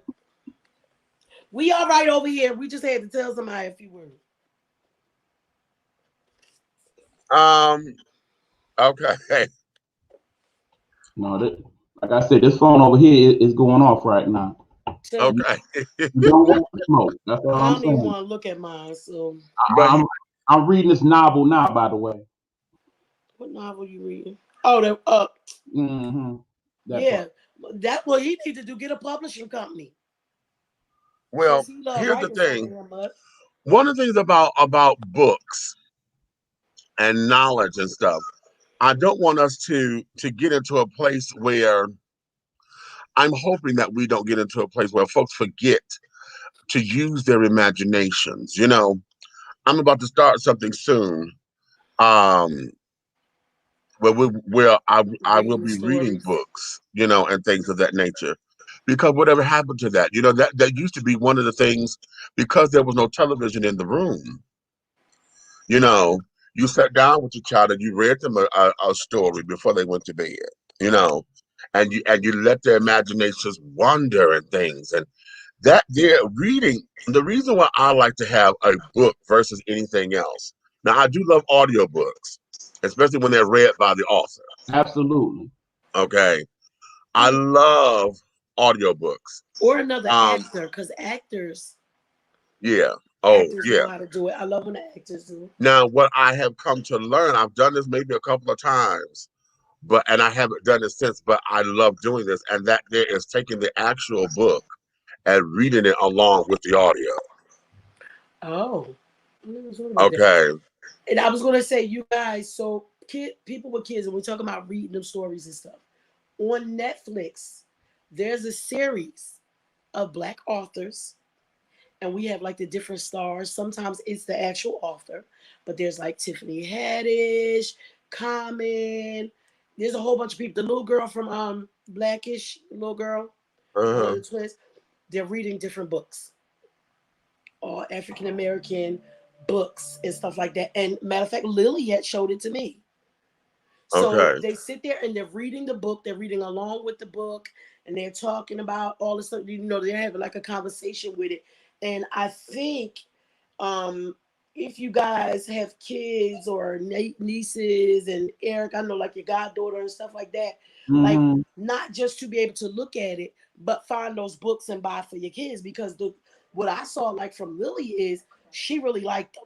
We all right over here. We just had to tell somebody a few words. Okay. No, like I said, this phone over here is going off right now. So Okay. You don't want to smoke. That's all I I'm don't even saying. want to look at mine. So But I'm reading this novel now, by the way. what novel you reading? Oh, the Mm-hmm. yeah. That's what he needs to do. Get a publishing company. well, Since he love here's the writing so thing. damn much. One of the things about books and knowledge and stuff, I don't want us to get into a place where I'm hoping that we don't get into a place where folks forget to use their imaginations. You know, I'm about to start something soon. Where I will Reading be reading stories. books, you know, and things of that nature. Because whatever happened to that, you know, that used to be one of the things, because there was no television in the room, you know, you sat down with your child and you read them a story before they went to bed, you know, and you let their imaginations wander and things. And that they're reading, the reason why I like to have a book versus anything else. Now I do love audiobooks, especially when they're read by the author. Absolutely. Okay. I love audiobooks. Or another Um, actor, because actors yeah. Oh, know yeah. how to do it. I love when the actors do. Now, what I have come to learn, I've done this maybe a couple of times, and I haven't done it since, but I love doing this, and that there is taking the actual book and reading it along with the audio. Oh. I never thought about that. Okay. And I was gonna say, you guys, so people with kids, and we're talking about reading them stories and stuff. On Netflix, there's a series of Black authors, and we have like the different stars. Sometimes it's the actual author, but there's like Tiffany Haddish, Common. There's a whole bunch of people. The little girl from Blackish, little girl, one of Uh-huh. the twins. They're reading different books, or African American books and stuff like that. And matter of fact, Lily had showed it to me. So Okay. they sit there and they're reading the book, they're reading along with the book, and they're talking about all the stuff, you know, they're having like a conversation with it. And I think if you guys have kids or nieces and Eric, I know like your goddaughter and stuff like that, like Mm-hmm. not just to be able to look at it, but find those books and buy for your kids, because what I saw like from Lily is she really liked them.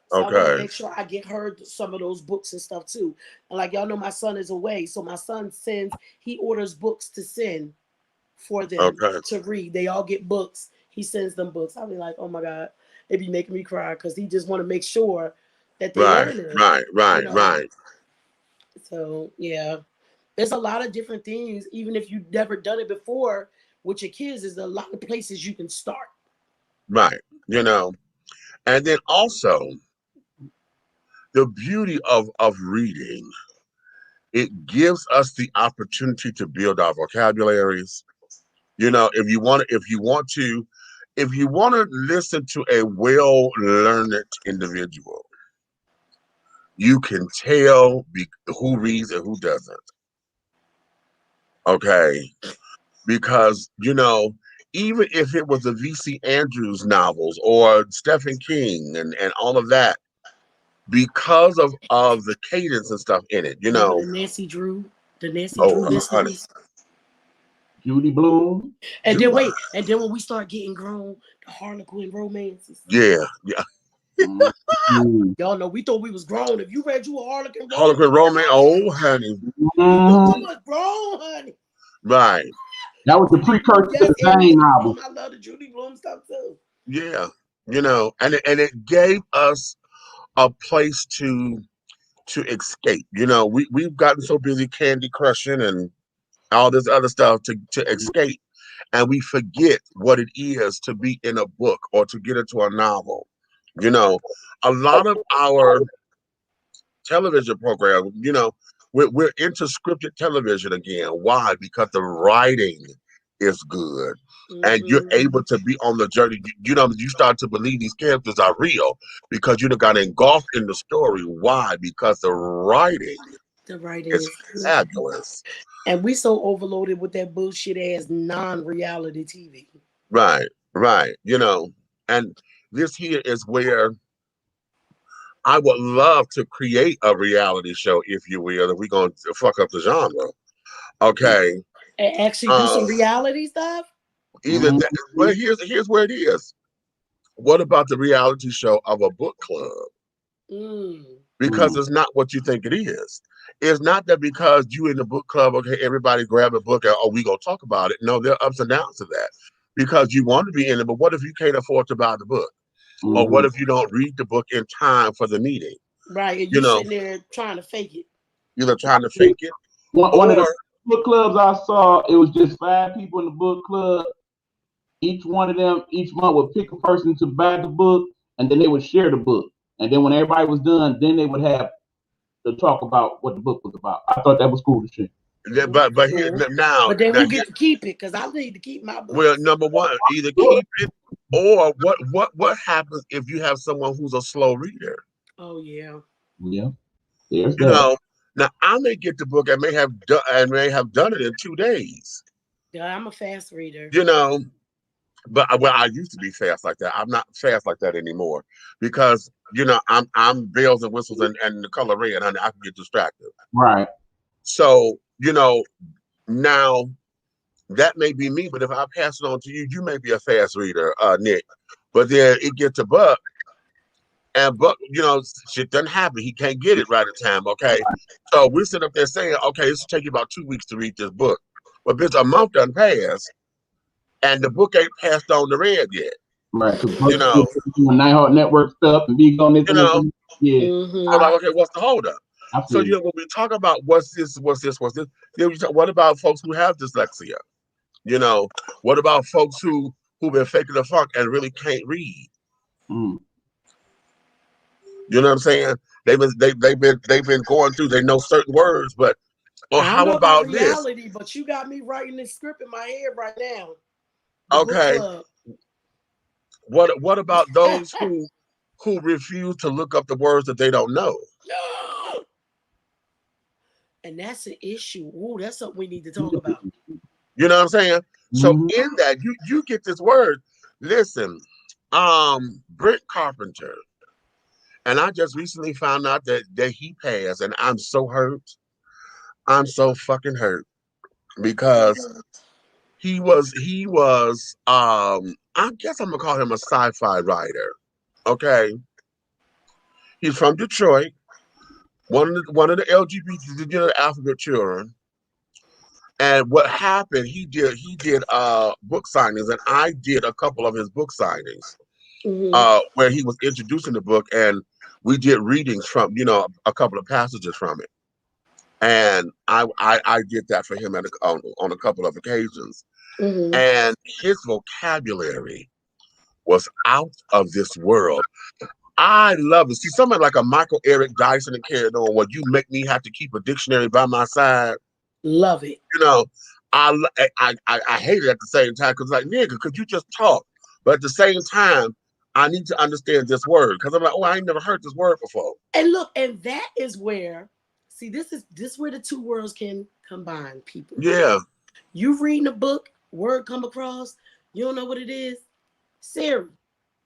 So I want to Okay. make sure I get her some of those books and stuff too. And like y'all know, my son is away, so my son he orders books to send for them Okay. to read. They all get books. He sends them books. I'll be like, oh my God, it be making me cry because he just want to make sure that they Right. learn it. Right. You Right. know. Right. So yeah, there's a lot of different things. Even if you've never done it before with your kids, there's a lot of places you can start. Right. You know, and then also the beauty of reading, it gives us the opportunity to build our vocabularies. You know, if you want to listen to a well-learned individual, you can tell who reads and who doesn't. Okay, because you know, even if it was the V.C. Andrews novels or Stephen King and all of that, because of the cadence and stuff in it, you Remember know. the Nancy Drew Oh, honey, mysteries? Judy Bloom. And do then I? wait, and then when we start getting grown, the Harlequin romances. Yeah, yeah. Mm-hmm. Y'all know we thought we was grown. If you read you a Harlequin Romance, oh honey. You was grown, honey. Right. That was the precursor to the Yes, Zane album. I love the Judy Blume stuff too. Yeah. You know, and it gave us a place to escape. You know, we've gotten so busy candy crushing and all this other stuff to escape. And we forget what it is to be in a book or to get into a novel. You know, a lot of our television programs, you know, we're into scripted television again. Why? Because the writing is good. And you're able to be on the journey. You know, you start to believe these characters are real because you got engulfed in the story. Why? Because the writing is fabulous. And we so overloaded with that bullshit ass non-reality TV. Right. You know, and this here is where I would love to create a reality show, if you will, if we're going to fuck up the genre. Okay. And actually do some reality stuff? Either that, but here's where it is. What about the reality show of a book club? Because it's not what you think it is. It's not that because you in the book club, okay, everybody grab a book and we gonna talk about it. No, there are ups and downs to that. Because you want to be in it, but what if you can't afford to buy the book? Or what if you don't read the book in time for the meeting? Right, and you sitting there trying to fake it. Either trying to fake it. One of the book clubs I saw, it was just 5 people in the book club. Each one of them, each month would pick a person to buy the book, and then they would share the book. And then when everybody was done, then they would have to talk about what the book was about. I thought that was cool to share. Yeah, but here now. But then who get to keep it? Because I need to keep my book. Well, number one, either keep it, or what happens if you have someone who's a slow reader? Oh yeah. Yeah. You know, now I may get the book. I may have done it in 2 days. Yeah, I'm a fast reader. You know, but I used to be fast like that. I'm not fast like that anymore because you know I'm bells and whistles and the color red, honey. I can get distracted. Right. So you know now that may be me, but if I pass it on to you, you may be a fast reader, Nick. But then it gets to Buck, and Buck, you know, shit doesn't happen. He can't get it right at time. Okay, so we sit up there saying, okay, this will take you about 2 weeks to read this book, but bitch, a month done passed. And the book ain't passed on the red yet. Right. You know, Nighthawk Network stuff and be on this. You know, yeah. So like, okay, what's the holdup? So you know, when we talk about what's this, then we talk, what about folks who have dyslexia? You know, what about folks who've been faking the funk and really can't read? You know what I'm saying? They've been going through. They know certain words, but how about reality? This? But you got me writing this script in my head right now. Okay. What about those who refuse to look up the words that they don't know? And that's an issue. Ooh, that's something we need to talk about. You know what I'm saying? So in that, you get this word. Listen, Brent Carpenter, and I just recently found out that he passed, and I'm so hurt. I'm so fucking hurt because he was I guess I'm gonna call him a sci-fi writer. Okay. He's from Detroit. One of the LGBT, you know, alphabet children. And what happened, he did book signings, and I did a couple of his book signings where he was introducing the book, and we did readings from, you know, a couple of passages from it. And I did that for him on a couple of occasions. And his vocabulary was out of this world. I love it. See, somebody like a Michael Eric Dyson and carried on where you make me have to keep a dictionary by my side. Love it. You know, I hate it at the same time because like, nigga, could you just talk? But at the same time, I need to understand this word because I'm like, oh, I ain't never heard this word before. And look, and that is where, see, this is where the two worlds can combine, people. Yeah. You reading a book, word come across, you don't know what it is. Siri,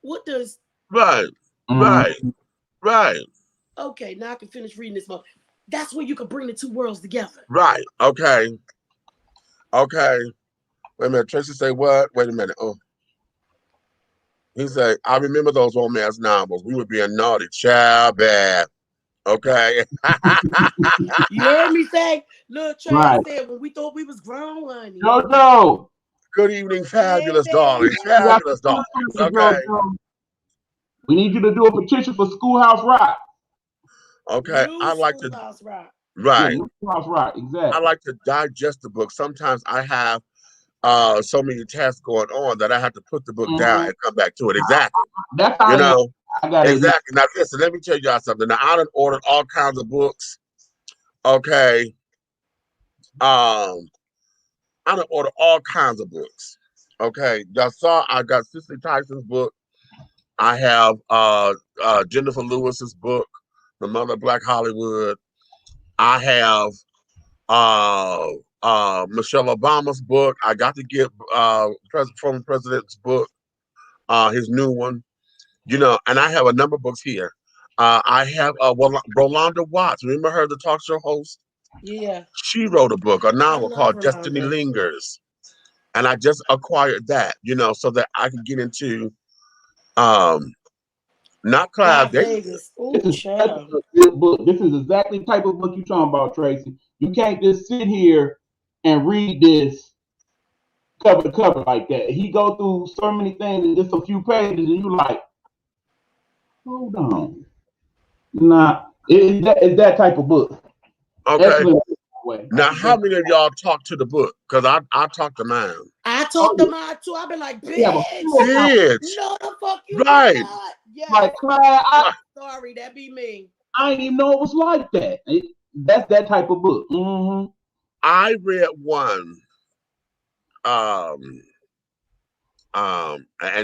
what does... Right. Okay, now I can finish reading this one. That's where you can bring the two worlds together. Right. Okay. Wait a minute. Tracy say what? Wait a minute. Oh. He said, I remember those romance novels. We were being naughty, child bad. Okay. You heard me say, little Trey Right. said when we thought we was grown, honey. JoJo. Good evening, fabulous Hey, darling. baby. Fabulous darlings. Okay. We need you to do a petition for Schoolhouse Rock. Okay. New I like to, Schoolhouse Rock. right. Yeah, Schoolhouse Rock, exactly. I like to digest the book. Sometimes I have so many tasks going on that I have to put the book down and come back to it. Exactly. That's how You know, I got it. exactly. Now, listen, let me tell y'all something. Now, I done ordered all kinds of books. Okay. I done ordered all kinds of books. Okay. Y'all saw I got Cicely Tyson's book. I have Jennifer Lewis's book, The Mother of Black Hollywood. I have Michelle Obama's book. I got to get former president's book, his new one. You know, and I have a number of books here. I have Rolanda Watts. Remember her, the talk show host? Yeah. She wrote a book, a novel called Rolanda. Destiny Lingers. And I just acquired that, you know, so that I can get into not Clive Davis. Ooh, child. This is exactly the type of book you're talking about, Tracy. You can't just sit here and read this cover to cover like that. He go through so many things in just a few pages, and you like, hold on. Nah, it's that type of book. Okay. Excellent. Now, how many of y'all talk to the book? Because I talk to mine. I talk to mine too. I've been like, bitch. Bitch. No, the fuck you Right. not. Yes. Like, Sorry, that be me. I didn't even know it was like that. That's that type of book. Mm-hmm. I read one, and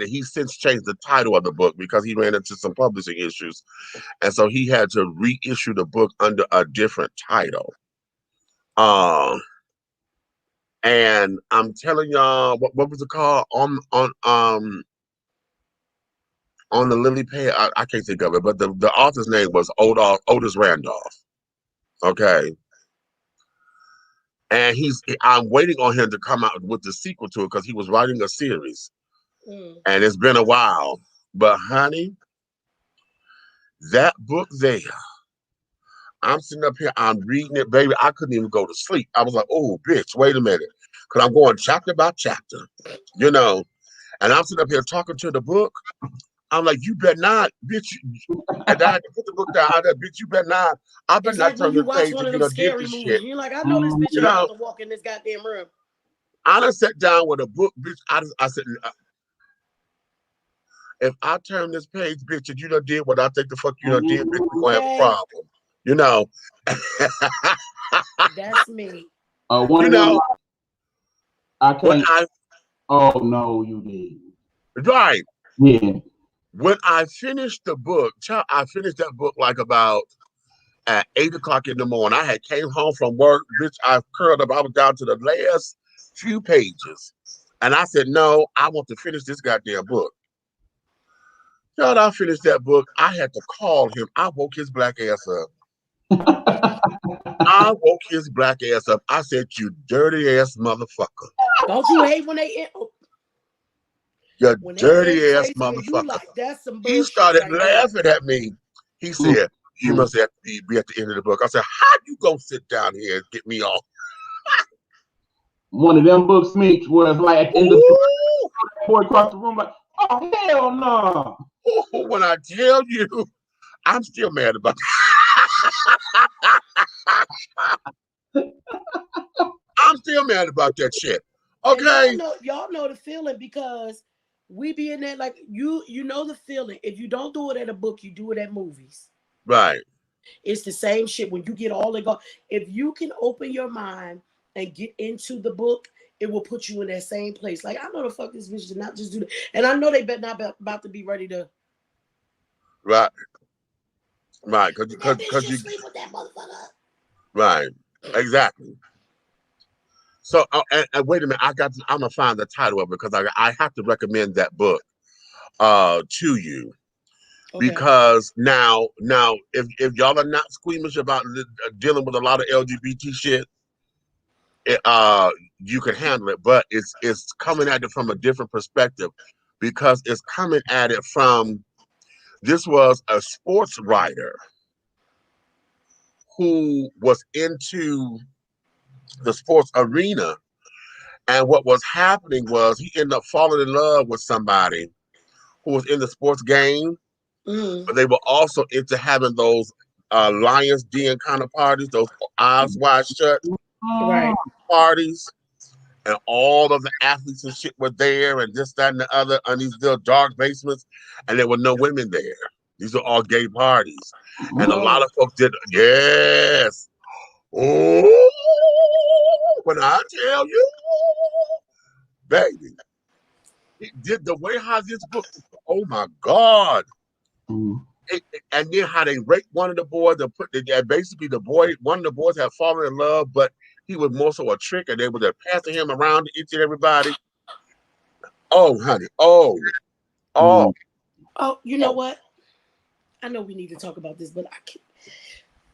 he since changed the title of the book because he ran into some publishing issues, and so he had to reissue the book under a different title. And I'm telling y'all, what was it called on the Lily page? I can't think of it, but the author's name was Otis Randolph. Okay. And I'm waiting on him to come out with the sequel to it because he was writing a series. And it's been a while. But honey, that book there, I'm sitting up here, I'm reading it, baby. I couldn't even go to sleep. I was like, oh, bitch, wait a minute. Because I'm going chapter by chapter, you know. And I'm sitting up here talking to the book. I'm like, you better not, bitch. And I had to put the book down. I said, bitch, you better not. I better not turn the page and you know, did this shit. You're like, I know this bitch ain't about to walk in this goddamn room. I done sat down with a book, bitch. I said, if I turn this page, bitch, and you done did what I think the fuck you done did, bitch, we're gonna have a problem. You know. That's me. You know. I can't. Oh no, you did. Right. Yeah. When I finished the book, I finished that book like about at 8 o'clock in the morning. I had came home from work, bitch. I curled up. I was down to the last few pages. And I said, no, I want to finish this goddamn book. Y'all, I finished that book. I had to call him. I woke his black ass up. I woke his black ass up. I said, you dirty ass motherfucker. Don't you hate when they... You dirty ass motherfucker. Like, that's some he started laughing at me. He said, you must have to be at the end of the book. I said, how you gonna sit down here and get me off? One of them books, Meeks, was like at the end of the boy across the room, like, oh, hell no. When I tell you, I'm still mad about it. I'm still mad about that shit. Okay. Y'all know the feeling because we be in there like you know the feeling. If you don't do it at a book, you do it at movies. Right. It's the same shit when you get all it go. If you can open your mind and get into the book, it will put you in that same place. Like, I know the fuck this bitch did not just do that. And I know they better not about to be ready to. Right. Right. Because you sleep with that motherfucker. Right. Exactly. So, and wait a minute, I'm gonna find the title of it because I have to recommend that book to you. Okay. Because now if y'all are not squeamish about dealing with a lot of LGBT shit, you can handle it, but it's coming at it from a different perspective because it's coming at it from, this was a sports writer who was into the sports arena. And what was happening was he ended up falling in love with somebody who was in the sports game, but they were also into having those Lions Den kind of parties, those eyes wide shut Right. parties. And all of the athletes and shit were there, and this, that, and the other, on these little dark basements, and there were no women there. These are all gay parties. And a lot of folks did, yes. Oh, when I tell you, baby, it did the way how this book, oh my God. And then how they raped one of the boys, and basically one of the boys had fallen in love, but he was more so a trick, and they were just passing him around to each and everybody. Oh, honey. Oh. Oh, you know what? I know we need to talk about this, but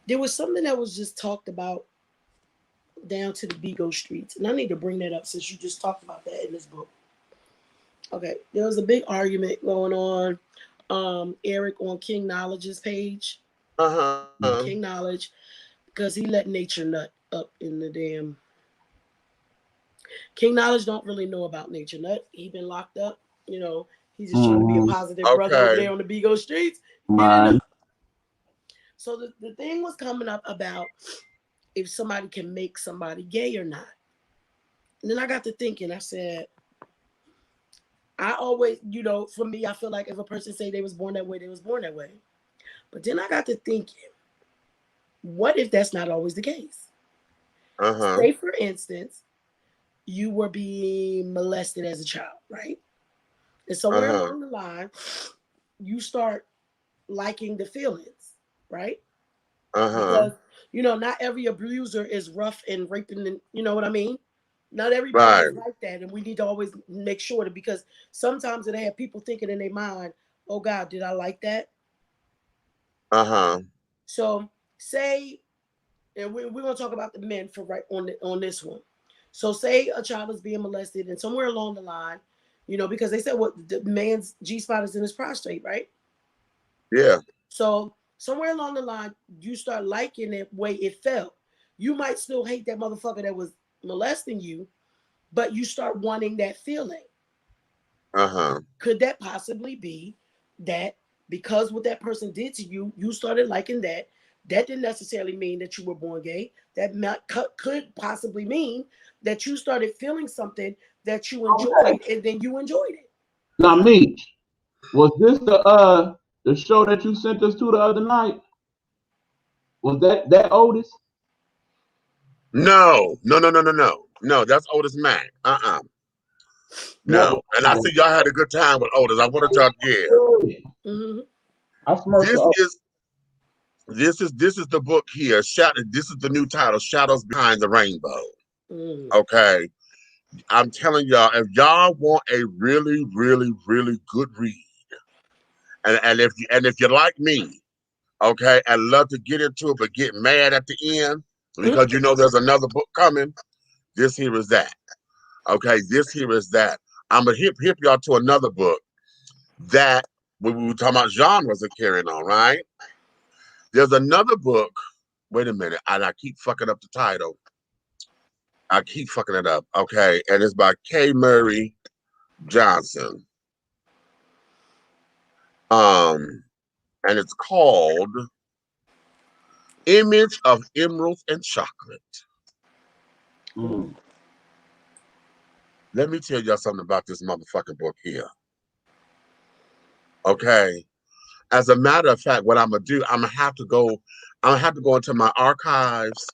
there was something that was just talked about down to the Bigo streets, and I need to bring that up since you just talked about that in this book. Okay, there was a big argument going on. Eric on King Knowledge's page. King Knowledge, because he let Nature Nut up in the damn. King Knowledge don't really know about Nature Nut. He been locked up. You know, he's just trying to be a positive brother over there on the Bigo streets. He didn't know. So the thing was coming up about if somebody can make somebody gay or not. And then I got to thinking, I said, I always, you know, for me, I feel like if a person say they was born that way, they was born that way. But then I got to thinking, what if that's not always the case? Say, for instance, you were being molested as a child, right? And somewhere along the line, you start liking the feelings, right? Because, you know, not every abuser is rough and raping, and you know what I mean? Not everybody is like that, and we need to always make sure that, because sometimes they have people thinking in their mind, "Oh God, did I like that?" So say, and we're gonna talk about the men for right on this one. So say a child is being molested, and somewhere along the line, you know, because they said what the man's G-spot is in his prostate, right? Yeah. So somewhere along the line, you start liking the way it felt. You might still hate that motherfucker that was molesting you, but you start wanting that feeling. Could that possibly be that because what that person did to you, you started liking that? That didn't necessarily mean that you were born gay. That could possibly mean that you started feeling something that you enjoyed, and then you enjoyed it. Now, Meech, was this the show that you sent us to the other night? Was that Otis? No, that's Otis Mac. No. And I see y'all had a good time with Otis. I wanted y'all, This is the book here. This is the new title, Shadows Behind the Rainbow. Okay. I'm telling y'all, if y'all want a really, really, really good read, and if you're like me, okay, and love to get into it but get mad at the end because you know there's another book coming, this here is that. Okay, this here is that. I'm gonna hip y'all to another book that when we were talking about genres and carrying on, right? There's another book. Wait a minute, and I keep fucking up the title. I keep fucking it up. Okay, and it's by K. Murray Johnson. And it's called Image of Emeralds and Chocolate. Let me tell y'all something about this motherfucking book here. Okay. As a matter of fact, what I'm gonna do, I'm gonna have to go into my archives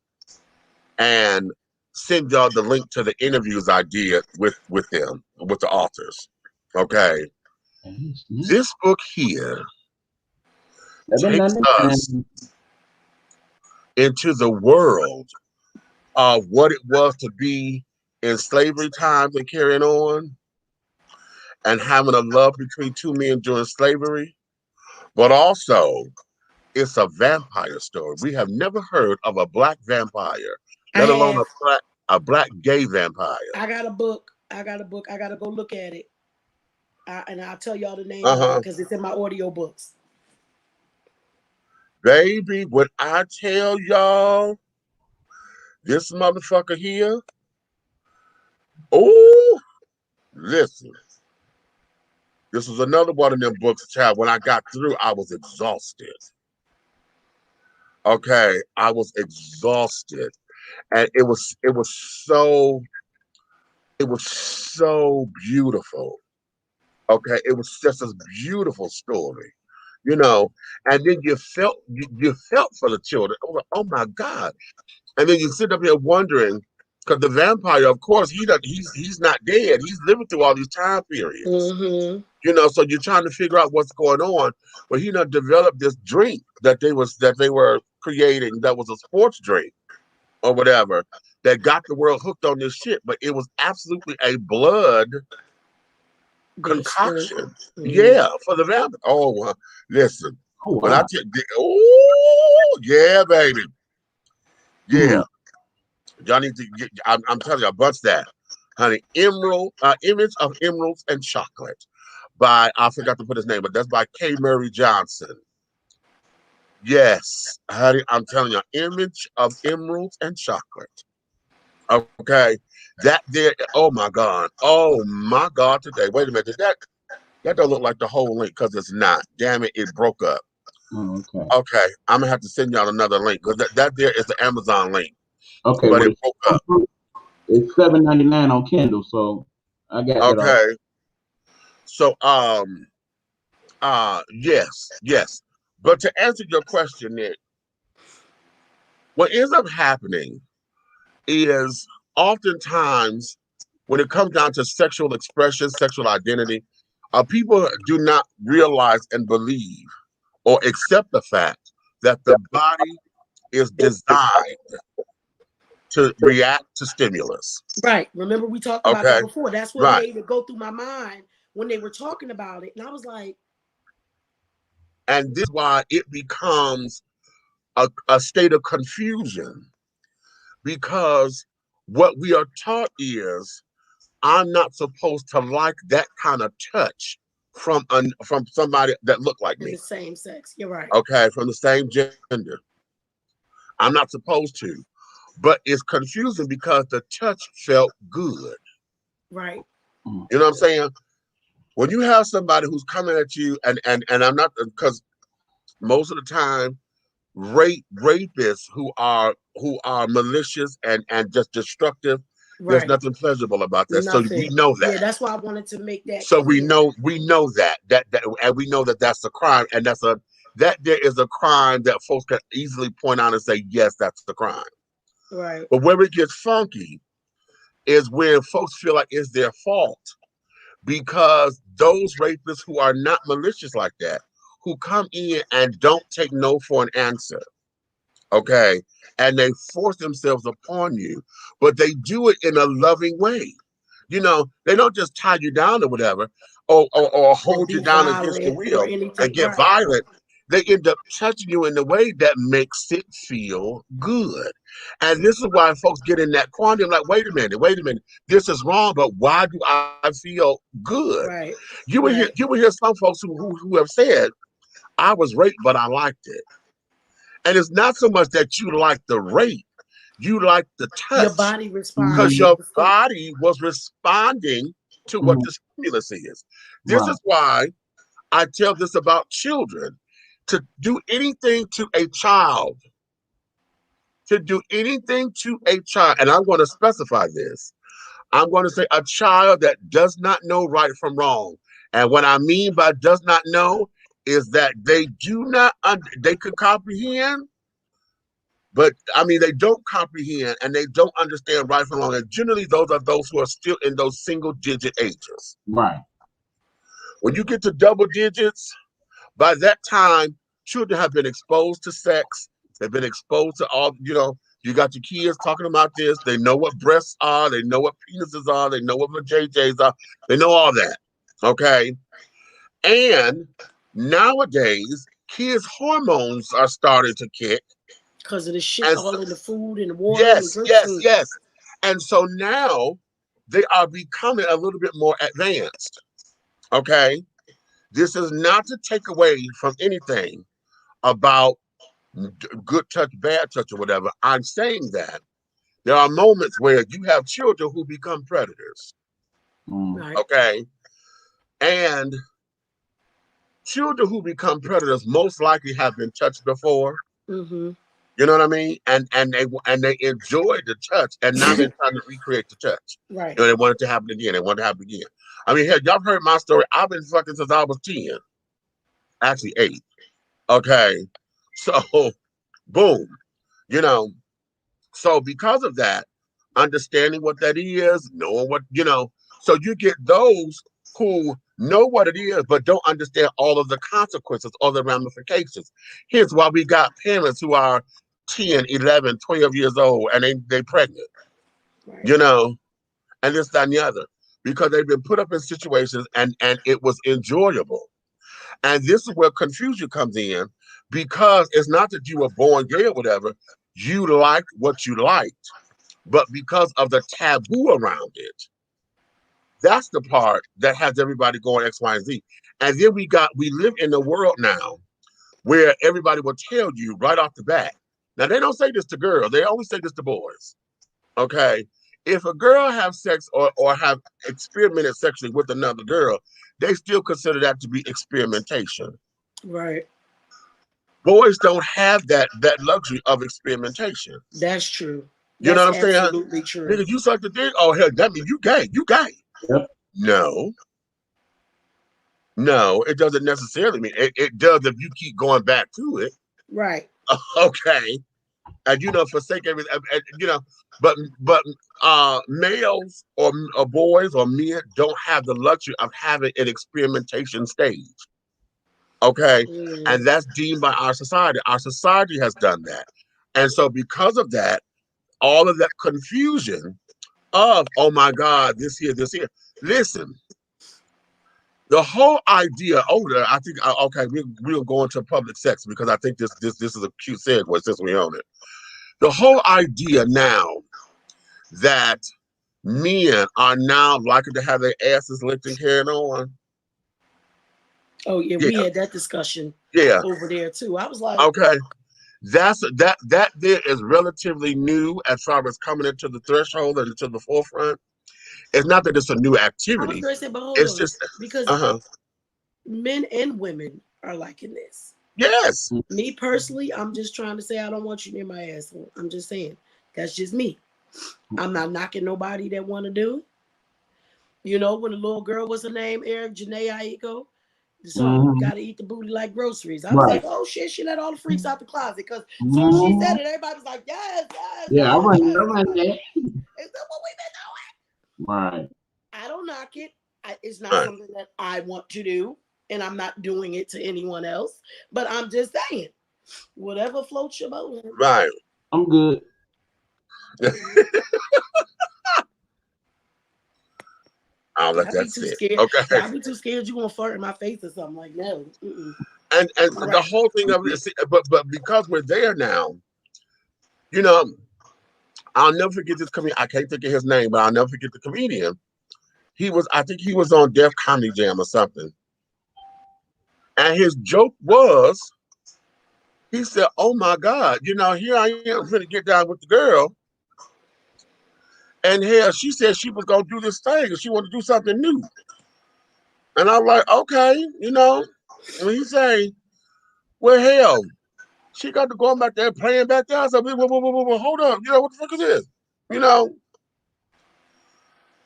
and send y'all the link to the interviews I did with them, with the authors. Okay. This book here takes us into the world of what it was to be in slavery times and carrying on, and having a love between two men during slavery. But also, it's a vampire story. We have never heard of a black vampire, let alone a black gay vampire. I got a book. I gotta go look at it. And I'll tell y'all the name of it because it's in my audiobooks. Baby, when I tell y'all this motherfucker here, oh, listen. This was another one of them books, child. When I got through, I was exhausted. Okay, I was exhausted. And it was so beautiful. Okay, it was just a beautiful story, you know. And then you felt for the children. I was like, oh my God. And then you sit up here wondering, because the vampire, of course, he's not dead. He's living through all these time periods. Mm-hmm. You know, so you're trying to figure out what's going on. But he done developed this drink that they were creating that was a sports drink or whatever that got the world hooked on this shit. But it was absolutely a blood concoction. Mm-hmm. Yeah, for the vampire. Oh, listen. Oh, wow. When I oh yeah, baby. Yeah. Y'all need to get, I'm telling you, bust that. Honey, Image of Emeralds and Chocolate by, I forgot to put his name, but that's by K. Murray Johnson. Yes, honey, I'm telling you, Image of Emeralds and Chocolate. Okay, that there, oh my God, today. Wait a minute, that don't look like the whole link because it's not. Damn it, it broke up. Okay, I'm gonna have to send y'all another link because that there is the Amazon link. Okay, but it broke up. It's $7.99 on Kindle, so I got that. Okay. So yes. But to answer your question, Nick, what ends up happening is oftentimes when it comes down to sexual expression, sexual identity, people do not realize and believe or accept the fact that the body is designed to react to stimulus. Right. Remember we talked about that before. That's what made it go through my mind when they were talking about it. And I was like. And this is why it becomes a state of confusion. Because what we are taught is I'm not supposed to like that kind of touch from somebody that look like me. The same sex. You're right. Okay, from the same gender. I'm not supposed to. But it's confusing because the touch felt good. Right. You know what I'm saying? When you have somebody who's coming at you, and I'm not, because most of the time, rapists who are malicious and just destructive, there's nothing pleasurable about that. Nothing. So we know that. Yeah, that's why I wanted to make that. So clear. we know that, and we know that that's a crime, and that there is a crime that folks can easily point out and say, yes, that's the crime. Right. But where it gets funky is when folks feel like it's their fault because those rapists who are not malicious like that, who come in and don't take no for an answer, okay, and they force themselves upon you, but they do it in a loving way. You know, they don't just tie you down or whatever, or hold you down against the wheel and get violent. They end up touching you in a way that makes it feel good. And this is why folks get in that quandary, like, wait a minute, this is wrong, but why do I feel good? Right. You will hear some folks who have said, I was raped, but I liked it. And it's not so much that you like the rape, you like the touch. Your body responds. Because your body was responding to what the stimulus is. This is why I tell this about children. To do anything to a child, and I want to specify this. I'm going to say a child that does not know right from wrong. And what I mean by does not know is that they could comprehend, but I mean, they don't comprehend and they don't understand right from wrong. And generally, those are those who are still in those single digit ages. Right. When you get to double digits, by that time, children have been exposed to sex. They've been exposed to all, you got your kids talking about this. They know what breasts are. They know what penises are. They know what JJs are. They know all that. Okay. And nowadays, kids' hormones are starting to kick. Because of the shit all in the food and the water. Yes. And so now they are becoming a little bit more advanced. Okay? This is not to take away from anything about good touch, bad touch, or whatever. I'm saying that there are moments where you have children who become predators. Right. Okay? And children who become predators most likely have been touched before. Mm-hmm. You know what I mean? And they enjoyed the touch, and now they're trying to recreate the touch. Right. You know, they want it to happen again. They want it to happen again. I mean, hell, y'all heard my story. I've been fucking since I was 10, actually 8. Okay, so boom, you know. So because of that, understanding what that is, knowing what so you get those who know what it is but don't understand all of the consequences or the ramifications. Here's why we got parents who are 10, 11, 12 years old and they pregnant, Right. and this, that, and the other, because they've been put up in situations and it was enjoyable. And this is where confusion comes in, because it's not that you were born gay or whatever, you liked what you liked, but because of the taboo around it, that's the part that has everybody going X, Y, and Z. And then we live in a world now where everybody will tell you right off the bat. Now, they don't say this to girls. They only say this to boys. Okay? If a girl have sex or have experimented sexually with another girl, they still consider that to be experimentation. Right. Boys don't have that luxury of experimentation. That's true. You know That's what I'm saying? absolutely true. Nigga, you suck the dick. Oh, hell, that means you gay. You gay. Yep. No, it doesn't necessarily mean it does if you keep going back to it. Right. Okay. And forsake everything. But males or boys or men don't have the luxury of having an experimentation stage. Okay. And that's deemed by our society. Our society has done that. And so because of that, all of that confusion of, oh my God, this here. Listen, the whole idea I think, okay, we'll go into public sex because I think this is a cute segue since we own it. The whole idea now that men are now likely to have their asses licked and carried on. Oh yeah, we had that discussion over there too. I was like, okay, that there is relatively new as far as coming into the threshold and into the forefront. It's not that it's a new activity. I was going to say, but hold it's on, just because men and women are liking this. Yes. Me personally, I'm just trying to say I don't want you near my asshole. I'm just saying that's just me. I'm not knocking nobody that want to do it. When the little girl, what's her name, Eric Janae Aiko, the song "Gotta Eat the Booty Like Groceries." I was like, oh shit, she let all the freaks out the closet, because as soon as she said it, everybody was like, yes. Yeah, I run that. Is that what we've been doing? Right. I don't knock it. It's not something that I want to do, and I'm not doing it to anyone else. But I'm just saying, whatever floats your boat. Right. I'm good. I'll let that sit. Okay. I'll be too scared you're gonna fart in my face or something. Like, no. And the whole thing of it, but because we're there now, I'll never forget this comedian. I can't think of his name, but I'll never forget the comedian. I think he was on Def Comedy Jam or something. And his joke was, he said, oh my God, here I am going to get down with the girl. And hell, she said she was going to do this thing and she wanted to do something new. And I'm like, okay, and he say, well, hell, she got to go back there playing back there. I said, hold up, what the fuck is this?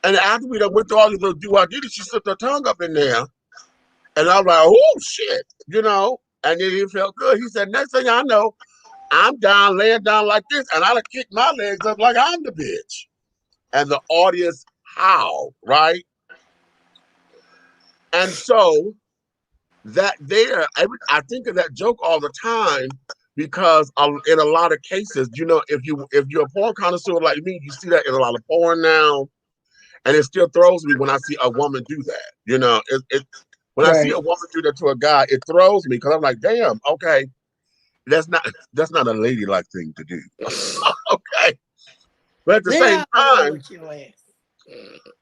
And after we done went through all these little do-I-did, she slipped her tongue up in there. And I was like, oh, shit, And then it felt good. He said, next thing I know, I'm down, laying down like this, and I done kicked my legs up like I'm the bitch. And the audience howled, right? And so that there, I think of that joke all the time because in a lot of cases, if you're a porn connoisseur like me, you see that in a lot of porn now. And it still throws me when I see a woman do that. When I see a woman do that to a guy, it throws me because I'm like, damn, okay, that's not a ladylike thing to do. Okay, but at the same time,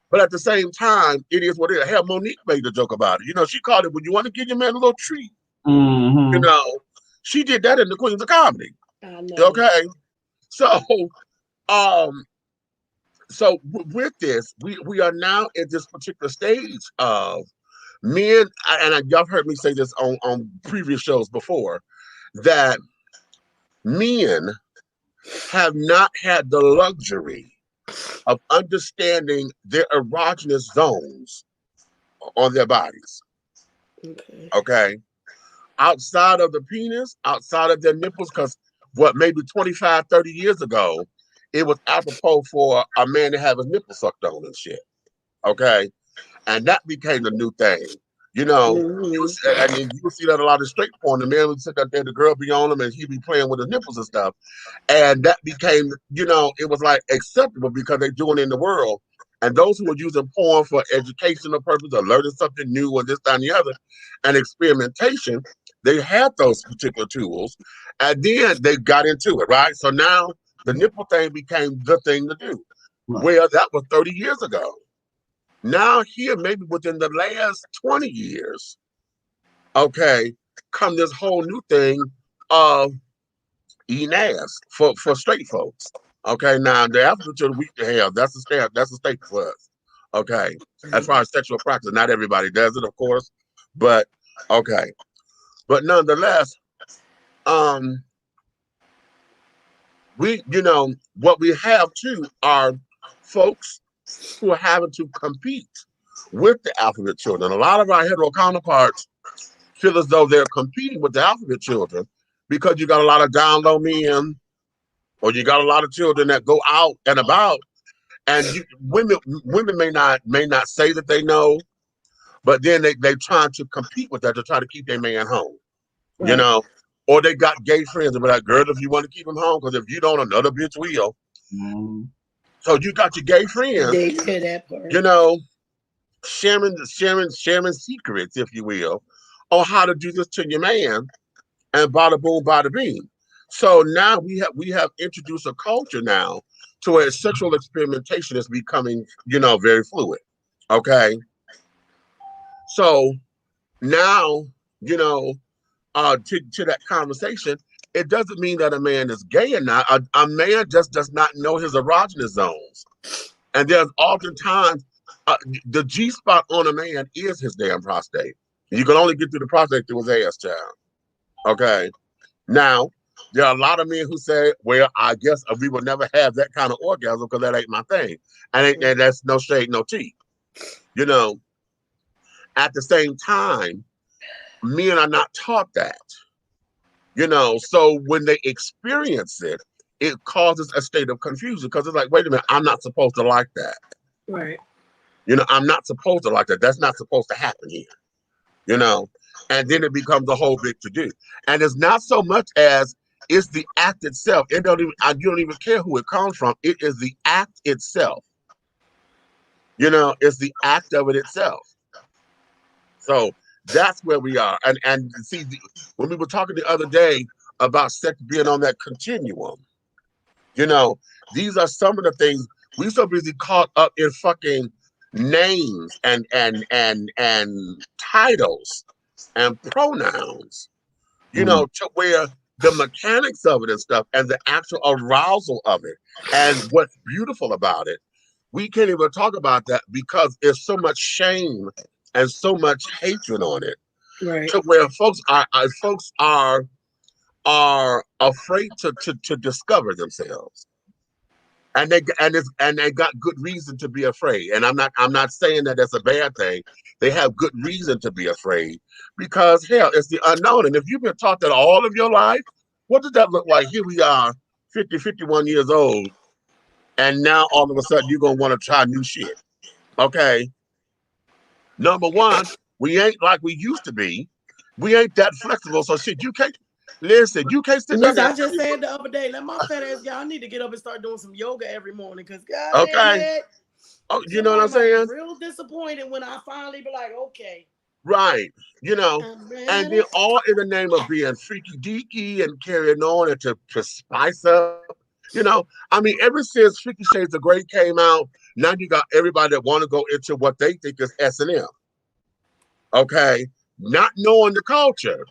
But at the same time, it is what it is. Hell, Monique made a joke about it. You know, she called it when you want to give your man a little treat. You know, she did that in the Queens of Comedy. I know. Okay, so with this, we are now at this particular stage of men, and y'all heard me say this on previous shows before, that men have not had the luxury of understanding their erogenous zones on their bodies. Okay. Outside of the penis, outside of their nipples, because maybe 25, 30 years ago, it was apropos for a man to have his nipples sucked on and shit. Okay. And that became the new thing. You know, you see that a lot of straight porn. The man would sit out there, the girl be on him, and he'd be playing with his nipples and stuff. And that became, you know, it was like acceptable because they're doing it in the world. And those who were using porn for educational purposes or learning something new or this, that, and the other, and experimentation, they had those particular tools. And then they got into it, right? So now the nipple thing became the thing to do. Right. Well, that was 30 years ago. Now here, maybe within the last 20 years, okay, come this whole new thing of eating ass for straight folks. Okay, now the African children weak to hell. That's a staple for us. Okay, as far as sexual practice, not everybody does it, of course, but okay. But nonetheless, we, you know, what we have too are folks who are having to compete with the alphabet children. A lot of our hetero counterparts feel as though they're competing with the alphabet children because you got a lot of down low men, or you got a lot of children that go out and about, and women may not say that they know, but then they trying to compete with that to try to keep their man home, right. You know, or they got gay friends and be like, girl, if you want to keep him home, because if you don't, another bitch will. Mm-hmm. So you got your gay friends, they hear that part. You know, sharing secrets, if you will, on how to do this to your man, and bada boom, bada beam. So now we have introduced a culture now to where sexual experimentation is becoming, you know, very fluid. Okay. So now, you know, to that conversation, it doesn't mean that a man is gay or not. A man just does not know his erogenous zones. And there's oftentimes the G spot on a man is his damn prostate. You can only get through the prostate through his ass, child. Okay. Now, there are a lot of men who say, well, I guess we will never have that kind of orgasm because that ain't my thing. And that's no shade, no tea. You know, at the same time, men are not taught that. You know, so when they experience it, it causes a state of confusion because it's like, wait a minute, I'm not supposed to like that. Right. You know, I'm not supposed to like that. That's not supposed to happen here. You know, and then it becomes a whole big to-do. And it's not so much as it's the act itself. You don't even care who it comes from. It is the act itself. You know, it's the act of it itself. So that's where we are. And see, when we were talking the other day about sex being on that continuum, you know, these are some of the things we so busy caught up in fucking names and titles and pronouns, you know, to where the mechanics of it and stuff and the actual arousal of it and what's beautiful about it, we can't even talk about that because there's so much shame and so much hatred on it. Right. To where folks are afraid to discover themselves. And they got good reason to be afraid. And I'm not saying that that's a bad thing. They have good reason to be afraid because hell, it's the unknown. And if you've been taught that all of your life, what does that look like? Here we are, 50, 51 years old, and now all of a sudden you're gonna want to try new shit. Okay. Number one, we ain't like we used to be. We ain't that flexible. So shit, you can't listen. You can't sit there. I just said the other day, let my fat ass y'all need to get up and start doing some yoga every morning. Cause God, okay. Oh, you know what I'm saying? Real disappointed when I finally be like, okay. Right. You know, and then all in the name of being freaky deaky and carrying on and to spice up You know, I mean, ever since 50 Shades of Grey came out, now you got everybody that want to go into what they think is S&M. Okay, not knowing the culture,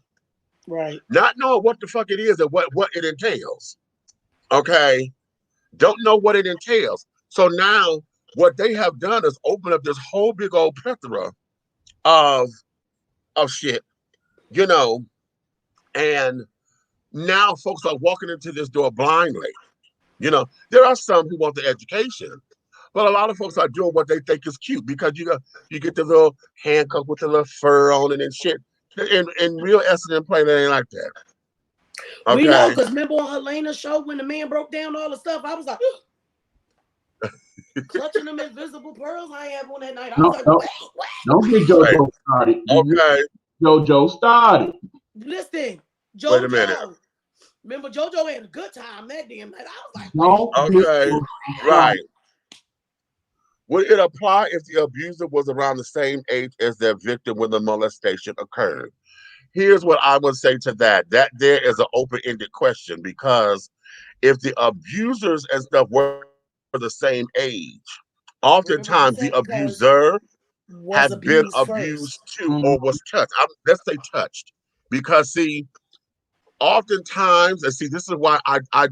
Right. not knowing what the fuck it is and what it entails. Okay, don't know what it entails. So now what they have done is open up this whole big old plethora of shit, you know, and now folks are walking into this door blindly. You know, there are some who want the education, but a lot of folks are doing what they think is cute because you get the little handcuff with the little fur on it and shit. In real S&M play, that ain't like that. We know, Okay. because remember on Helena's show when the man broke down all the stuff, I was like, clutching them invisible pearls I had one that night. I was like, wait. Don't get JoJo started. Okay. JoJo started. Listen, Wait a minute. JoJo. Remember, JoJo had a good time that damn night. I was like, okay, right. Would it apply if the abuser was around the same age as their victim when the molestation occurred? Here's what I would say to that. That there is an open-ended question, because if the abusers and stuff were the same age, oftentimes the abuser has been abused too, or was touched. Let's say touched, because see, oftentimes, and see, this is why I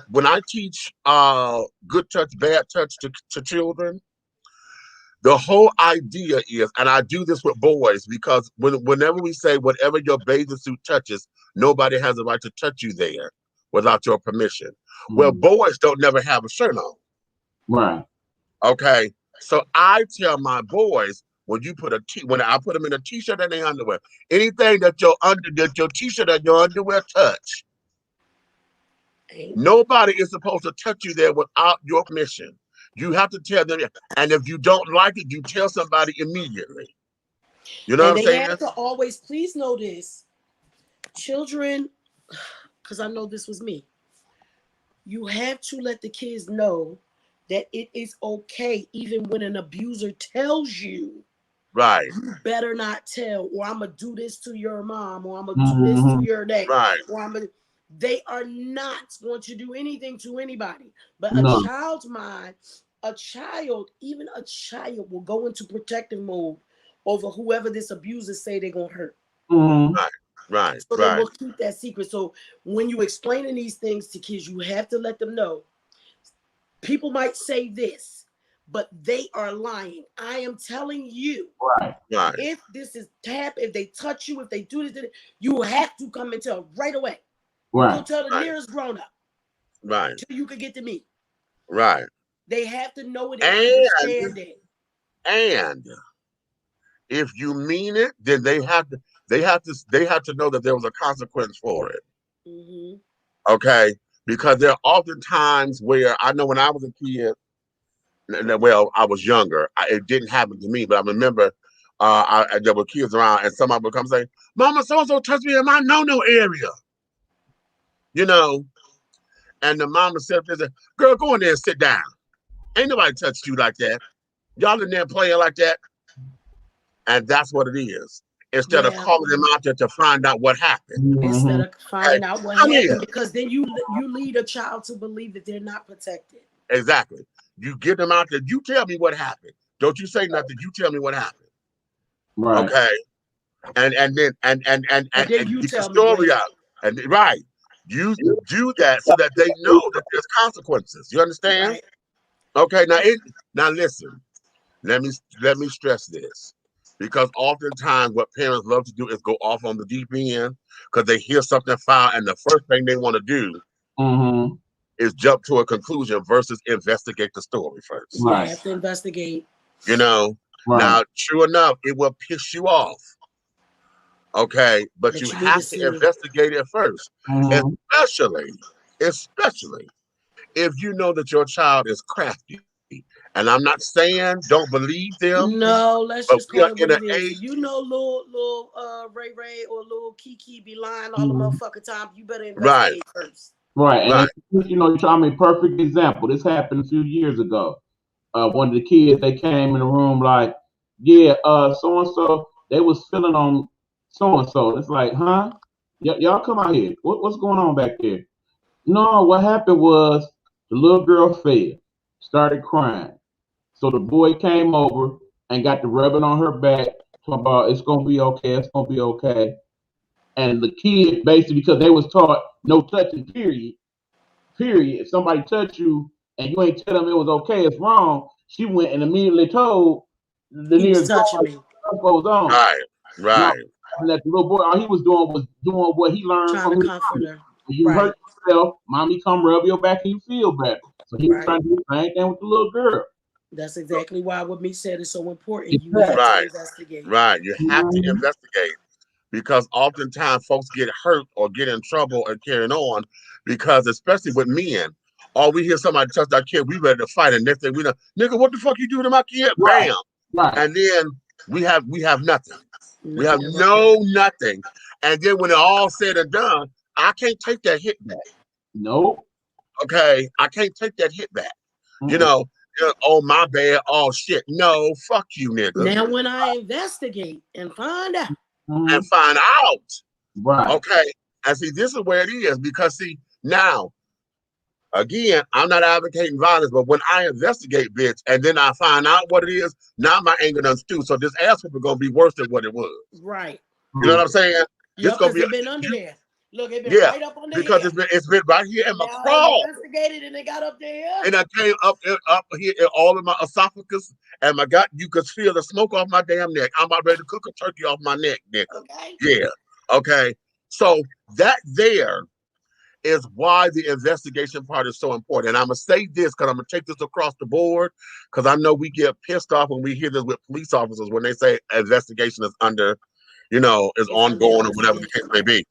when I teach good touch, bad touch to children, the whole idea is, and I do this with boys, because whenever we say whatever your bathing suit touches, nobody has a right to touch you there without your permission. Well, boys don't never have a shirt on. Right. Okay. So I tell my boys, when I put them in a t-shirt and their underwear, anything that your t-shirt and your underwear touch, nobody is supposed to touch you there without your permission. You have to tell them, and if you don't like it, you tell somebody immediately. You know what I'm saying? They have to always, please know this, children, because I know this was me. You have to let the kids know that it is okay, even when an abuser tells you, right, you better not tell, or I'm gonna do this to your mom, or I'm gonna do this to your dad, right, or they are not going to do anything to anybody. But No. a child's mind, even a child will go into protective mode over whoever this abuser say they're gonna hurt. Right. So they will keep that secret. So when you explaining these things to kids, you have to let them know. People might say this, but they are lying. I am telling you, right. If this is if they touch you, if they do this, you have to come and tell right away. Right. Don't tell the nearest grown up. Right. Till you can get to me. Right. They have to know it and understand it. And if you mean it, then they have to know that there was a consequence for it. Okay. Because there are often times where I know when I was a kid, well, I was younger. It didn't happen to me, but I remember there were kids around, and somebody would come say, "Mama, so-and-so touched me in my no-no area." You know, and the mama said, "Girl, go in there and sit down. Ain't nobody touched you like that. Y'all in there playing like that." And that's what it is. Instead of calling them out there to find out what happened. Instead of finding out what happened, because then you lead a child to believe that they're not protected. Exactly. You get them out there. You tell me what happened. Don't you say nothing. You tell me what happened. Right. Okay. And then you get the story out. And right. You do that so that they know that there's consequences. You understand? Right. Okay. Now listen. Let me stress this. Because oftentimes what parents love to do is go off on the deep end because they hear something foul, and the first thing they want to do is jump to a conclusion versus investigate the story first. Right. You have to investigate. You know, now, true enough, it will piss you off. Okay, but you have to investigate it first, especially if you know that your child is crafty. And I'm not saying don't believe them. No, let's just call it what it is. You know, little Ray Ray or little Kiki be lying all the motherfucking time. You better investigate first. Right, and you know, perfect example. This happened a few years ago. One of the kids, they came in the room like, yeah, so and so, they was feeling on so and so. It's like, huh? Y'all come out here. What's going on back there? No, what happened was The little girl fell, started crying. So the boy came over and got the rubbing on her back, talking about it's gonna be okay, it's gonna be okay. And the kid basically, because they was taught no touching, period. If somebody touched you and you ain't tell them it was okay, it's wrong. She went and immediately told the He was nearest touching me. what goes on. Right. Now, and that the little boy, all he was doing what he learned Trying from to his comfort mommy. her. When you hurt yourself, mommy come rub your back and you feel better. So he was trying to do the same thing with the little girl. That's exactly why what me said is so important. You have to investigate. Right. You have to investigate, because oftentimes folks get hurt or get in trouble and carrying on because, especially with men, or we hear somebody touch our kid, we ready to fight, and next thing we know, nigga, what the fuck you doing to my kid? Bam. And then we have nothing. We have nothing. And then when it all said and done, I can't take that hit back. No. Okay, I can't take that hit back. You know, oh my bad, oh shit. No, fuck you, nigga. Now when I investigate and find out. Right. Okay. And see, this is where it is, because see, now, again, I'm not advocating violence, but when I investigate, bitch, and then I find out what it is, now my anger done stew. So this ass whooping gonna be worse than what it was. Right. You know what I'm saying? It's gonna be been under there. Look, it been right up on the because it's been right here in my crawl. Investigated and it got up there. And I came up here in all of my esophagus, and my gut, you could feel the smoke off my damn neck. I'm about ready to cook a turkey off my neck, nigga. Okay. Yeah. Okay. So that there is why the investigation part is so important. And I'm gonna say this because I'm gonna take this across the board, because I know we get pissed off when we hear this with police officers when they say investigation is under, is ongoing or whatever the case may be.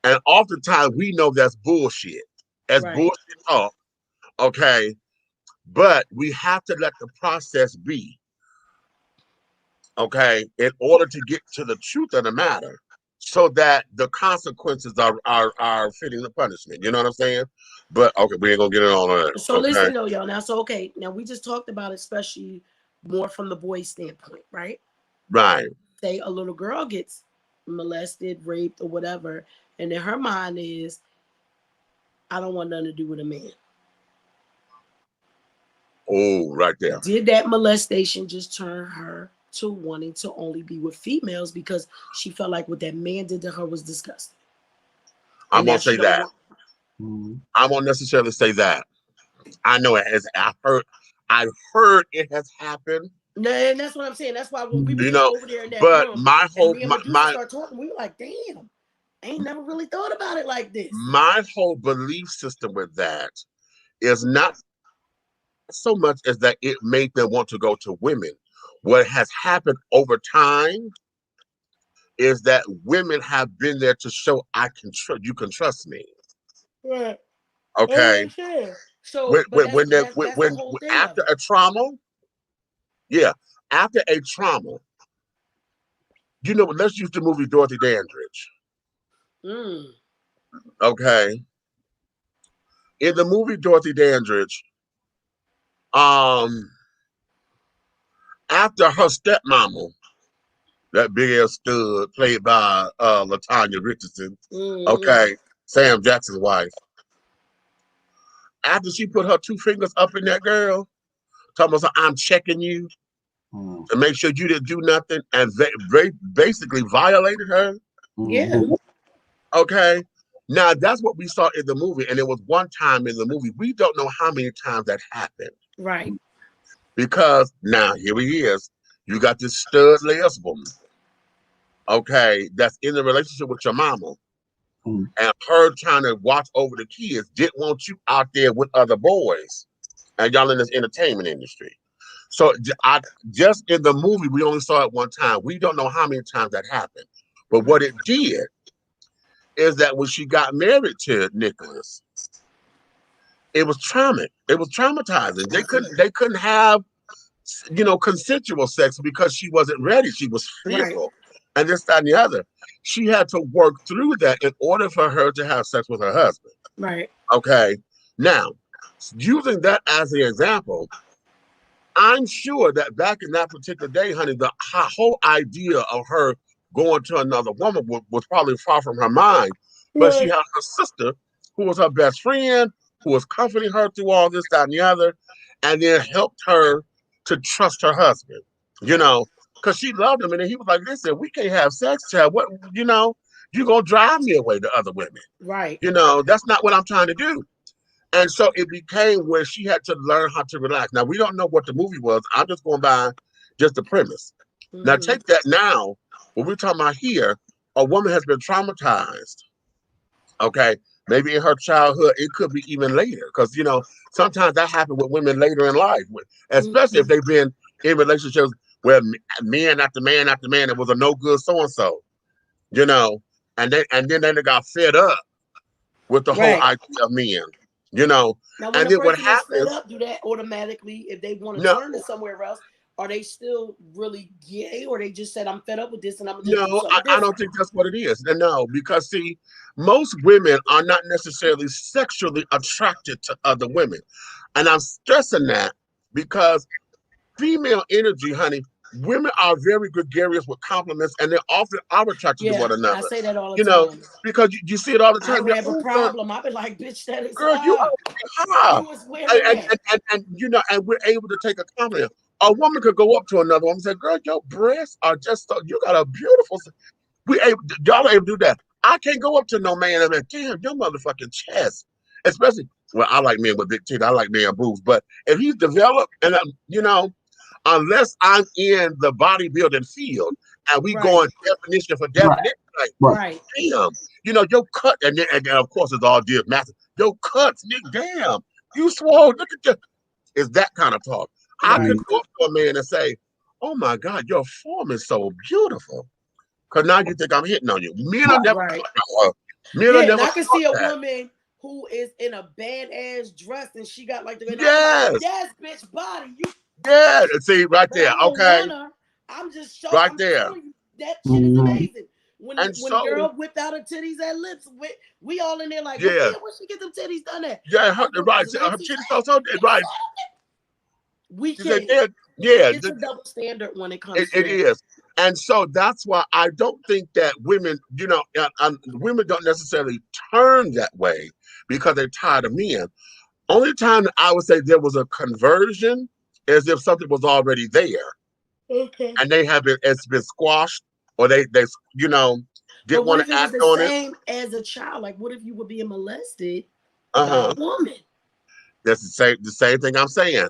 And oftentimes we know that's bullshit. That's bullshit talk. Okay. But we have to let the process be. Okay. In order to get to the truth of the matter, so that the consequences are fitting the punishment. You know what I'm saying? But okay, we ain't gonna get it on that. So listen though, y'all. Now, so okay, now we just talked about it, especially more from the boy's standpoint, right? Right. Say a little girl gets molested, raped, or whatever, and then her mind is, I don't want nothing to do with a man. Oh, right there. Did that molestation just turn her to wanting to only be with females because she felt like what that man did to her was disgusting? I won't say that. I won't necessarily say that. I know it has. I've heard it has happened. No, and that's what I'm saying. That's why when we were over there in that room, my whole start talking, we were like, damn, I ain't never really thought about it like this. My whole belief system with that is not so much as that it made them want to go to women. What has happened over time is that women have been there to show you can trust me. Right. Okay. So when after a trauma, after a trauma, let's use the movie Dorothy Dandridge. Okay. In the movie Dorothy Dandridge, after her stepmama, that big ass stud played by LaTanya Richardson, okay, Sam Jackson's wife. After she put her 2 fingers up in that girl, talking about, I'm checking you to make sure you didn't do nothing, and basically violated her. Yeah. Okay. Now that's what we saw in the movie, and it was one time in the movie. We don't know how many times that happened. Right. Because now here he is. You got this stud lesbian, okay, that's in the relationship with your mama, and her trying to watch over the kids, didn't want you out there with other boys, and y'all in this entertainment industry. So I just in the movie, we only saw it one time. We don't know how many times that happened. But what it did is that when she got married to Nicholas, it was traumatic. It was traumatizing. They couldn't have, consensual sex because she wasn't ready. She was fearful. And this, that, and the other. She had to work through that in order for her to have sex with her husband. Right. Okay. Now, using that as an example, I'm sure that back in that particular day, honey, the whole idea of her going to another woman was probably far from her mind. But she had her sister, who was her best friend, who was comforting her through all this, that, and the other, and then helped her to trust her husband, you know, because she loved him. And then he was like, listen, we can't have sex, child. What, you know, you're going to drive me away to other women. Right. You know, that's not what I'm trying to do. And so it became where she had to learn how to relax. Now, we don't know what the movie was. I'm just going by just the premise. Now, take that now. When we're talking about here, a woman has been traumatized. Okay. Maybe in her childhood, it could be even later. Because, you know, sometimes that happens with women later in life, especially if they've been in relationships where man after man after man, it was a no good so-and-so, you know, and then they got fed up with the whole idea of men, you know. Now, when and a then what person is fed happens, up, do that automatically, if they want to no, turn to somewhere else, are they still really gay, or they just said, I'm fed up with this and I'm gonna just do no, something I don't think that's what it is. No, because see, most women are not necessarily sexually attracted to other women. And I'm stressing that because female energy, honey, women are very gregarious with compliments and they often are attracted to one I another. say that all the You know, time. because you see it all the I time. don't have a problem. I be like, bitch, that is Girl, you are high. You was wearing that. And you know, and we're able to take a compliment. A woman could go up to another woman and say, girl, your breasts are just so, you got a beautiful, y'all are able to do that. I can't go up to no man and be like, damn, your motherfucking chest. Especially, well, I like men with big teeth. I like men boobs. But if he's developed, and you know, unless I'm in the bodybuilding field and we going definition for definition, like, damn, you know, your cut, and then and of course it's all dear massive. Your cuts, damn, you swole. Look at you. It's that kind of talk. I could go up to a man and say, oh my God, your form is so beautiful. Because now you think I'm hitting on you. Men are never men are never I can see a that. woman who is in a badass dress and she got like the yes, bitch body. See right there. Okay, I'm just showing. Right there. You, that shit is amazing. When so, girl whipped out her titties and lips, we all in there like, yeah, where she get them titties done at? Yeah, her titties so right. We can't. It's a double standard when it comes to it is. And so that's why I don't think that women, you know, women don't necessarily turn that way because they're tired of men. Only time that I would say there was a conversion is if something was already there. Okay. And it's been squashed, or they you know, didn't want to act on it. Same as a child. Like, what if you were being molested by a woman? That's the same thing I'm saying.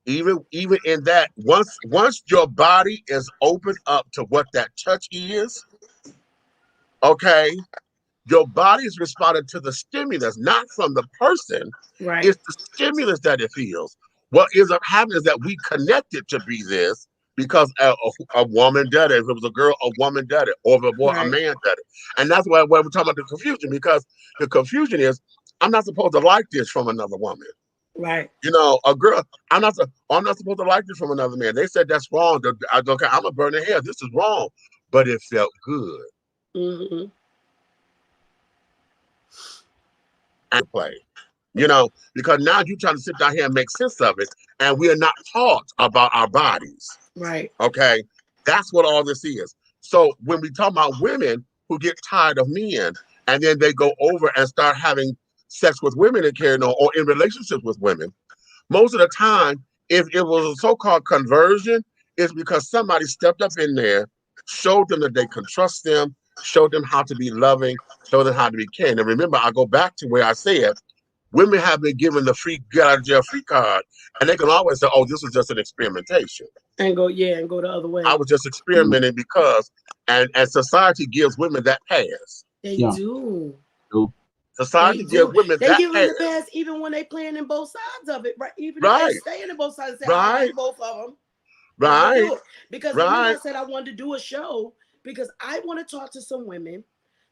Even in that, once your body is opened up to what that touch is, okay, your body is responding to the stimulus, not from the person. Right. It's the stimulus that it feels. What ends up happening is that we connected to be this because a woman did it. If it was a girl, a woman did it. Or if a boy, a man did it. And that's why we're talking about the confusion, because the confusion is, I'm not supposed to like this from another woman. Right. You know, a girl, I'm not supposed to like this from another man. They said that's wrong. Okay, I'm a burn in hell. This is wrong. But it felt good. Mm-hmm. And play. You know, because now you're trying to sit down here and make sense of it, and we are not taught about our bodies. Right. Okay. That's what all this is. So when we talk about women who get tired of men and then they go over and start having sex with women and carrying on, or in relationships with women, most of the time, if it was a so-called conversion, it's because somebody stepped up in there, showed them that they can trust them, showed them how to be loving, showed them how to be caring. And remember, I go back to where I said, women have been given the free get out of jail free card, and they can always say, oh, this was just an experimentation. And go the other way. I was just experimenting because, and society gives women that pass. They do. Society gives women that pass. They give them the pass even when they playing in both sides of it, right? Even if they staying in both sides, say, I like both of them. Right. Because remember I said I wanted to do a show because I want to talk to some women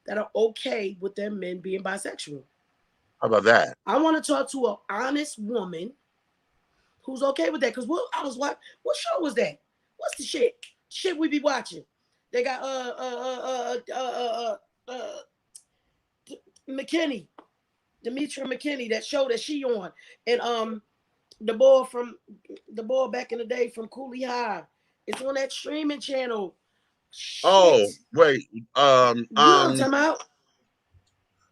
that are okay with their men being bisexual. How about that? I want to talk to an honest woman who's okay with that. Because what show was that? What's the shit? Shit we be watching. They got McKinney, Demetria McKinney, that show that she on, and the boy back in the day from Cooley High. It's on that streaming channel. Shit. Oh wait, you know what I'm talking about?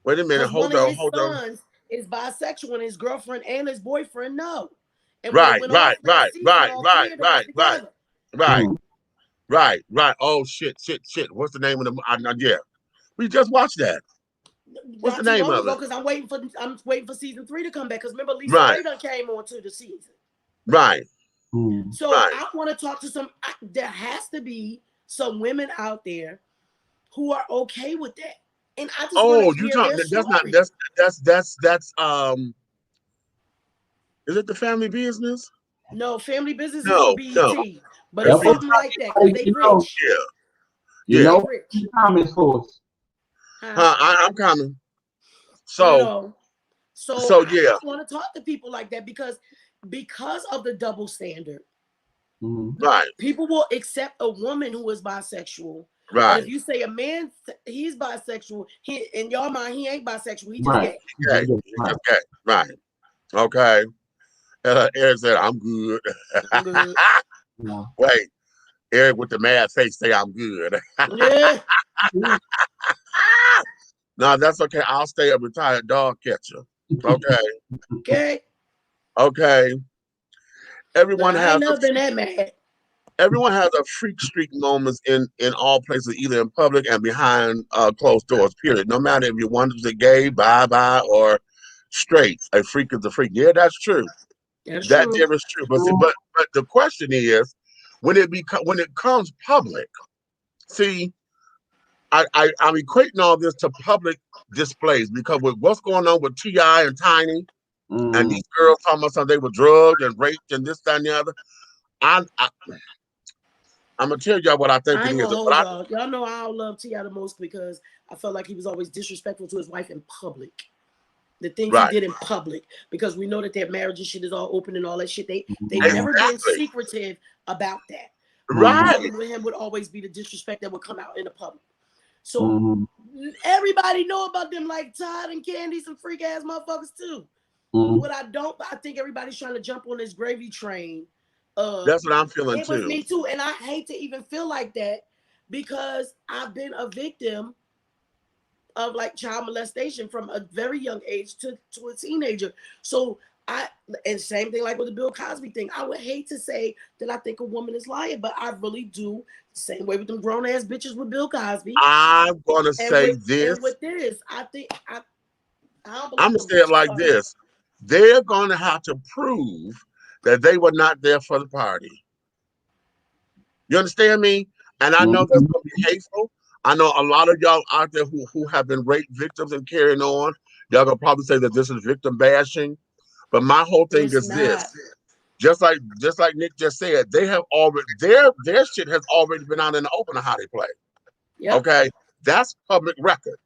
Wait a minute, hold on. is bisexual, and his girlfriend and his boyfriend know. And when Right, they went right, off that right, season, right, all right, three of them right, got right, together. right. Oh shit. What's the name of the? Yeah, we just watched that. What's Not the too name long of ago, it? because I'm waiting for season 3 to come back. Because remember, Lisa Right, Ray done came on to the season. right, So right. I want to talk to some. There has to be some women out there who are okay with that, and I just want Oh, to you hear talking? their That's not. story. That's. Is it the Family Business? No, Family Business is on No, no. BET, but It's it's That's what something like that because they rich. you Yeah. They know. rich. Comments for us. Huh? I'm coming. You So, know. So so I yeah, want to talk to people like that because of the double standard. right, People will accept a woman who is bisexual, but right. if you say a man he's bisexual, he in your mind he ain't bisexual, he just Right. gay. Okay, okay, right. Okay. Eric said, "I'm good." Good. Yeah. Wait, Eric with the mad face say, "I'm good." Yeah. No, that's okay. I'll stay a retired dog catcher. Okay, Okay. okay. Look, Everyone I ain't has a never been that mad. freak streak moments in all places, either in public and behind closed doors. Period. No matter if you're one who's a gay, bi, or straight, a freak is a freak. Yeah, that's true. That's That true. there is true. But see, but the question is, when it comes public, see, I'm equating all this to public displays because with what's going on with T.I. and Tiny and these girls talking about something they were drugged and raped and this, that, and the other. I'm gonna tell y'all what I think I it ain't is. gonna hold But y'all. Y'all know I don't love T.I. the most because I felt like he was always disrespectful to his wife in public. The things right, he did in public, because we know that their marriage and shit is all open and all that shit. They've never been exactly, secretive about that. right, My problem with him would always be the disrespect that would come out in the public. So everybody know about them like Todd and Candy, some freak ass motherfuckers too. What I think everybody's trying to jump on this gravy train. That's what I'm feeling It was too. me too, and I hate to even feel like that because I've been a victim of like child molestation from a very young age to a teenager. So and same thing like with the Bill Cosby thing. I would hate to say that I think a woman is lying, but I really do. Same way with them grown ass bitches with Bill Cosby. I'm gonna say this. And with this, I think I don't believe I'm gonna say it like this. They're gonna have to prove that they were not there for the party. You understand me? And I know that's gonna be hateful. I know a lot of y'all out there who have been rape victims and carrying on. Y'all gonna probably say that this is victim bashing. But my whole thing is this. Just like Nick just said, they have already their shit has already been out in the open of how they play. Yep. Okay. That's public record.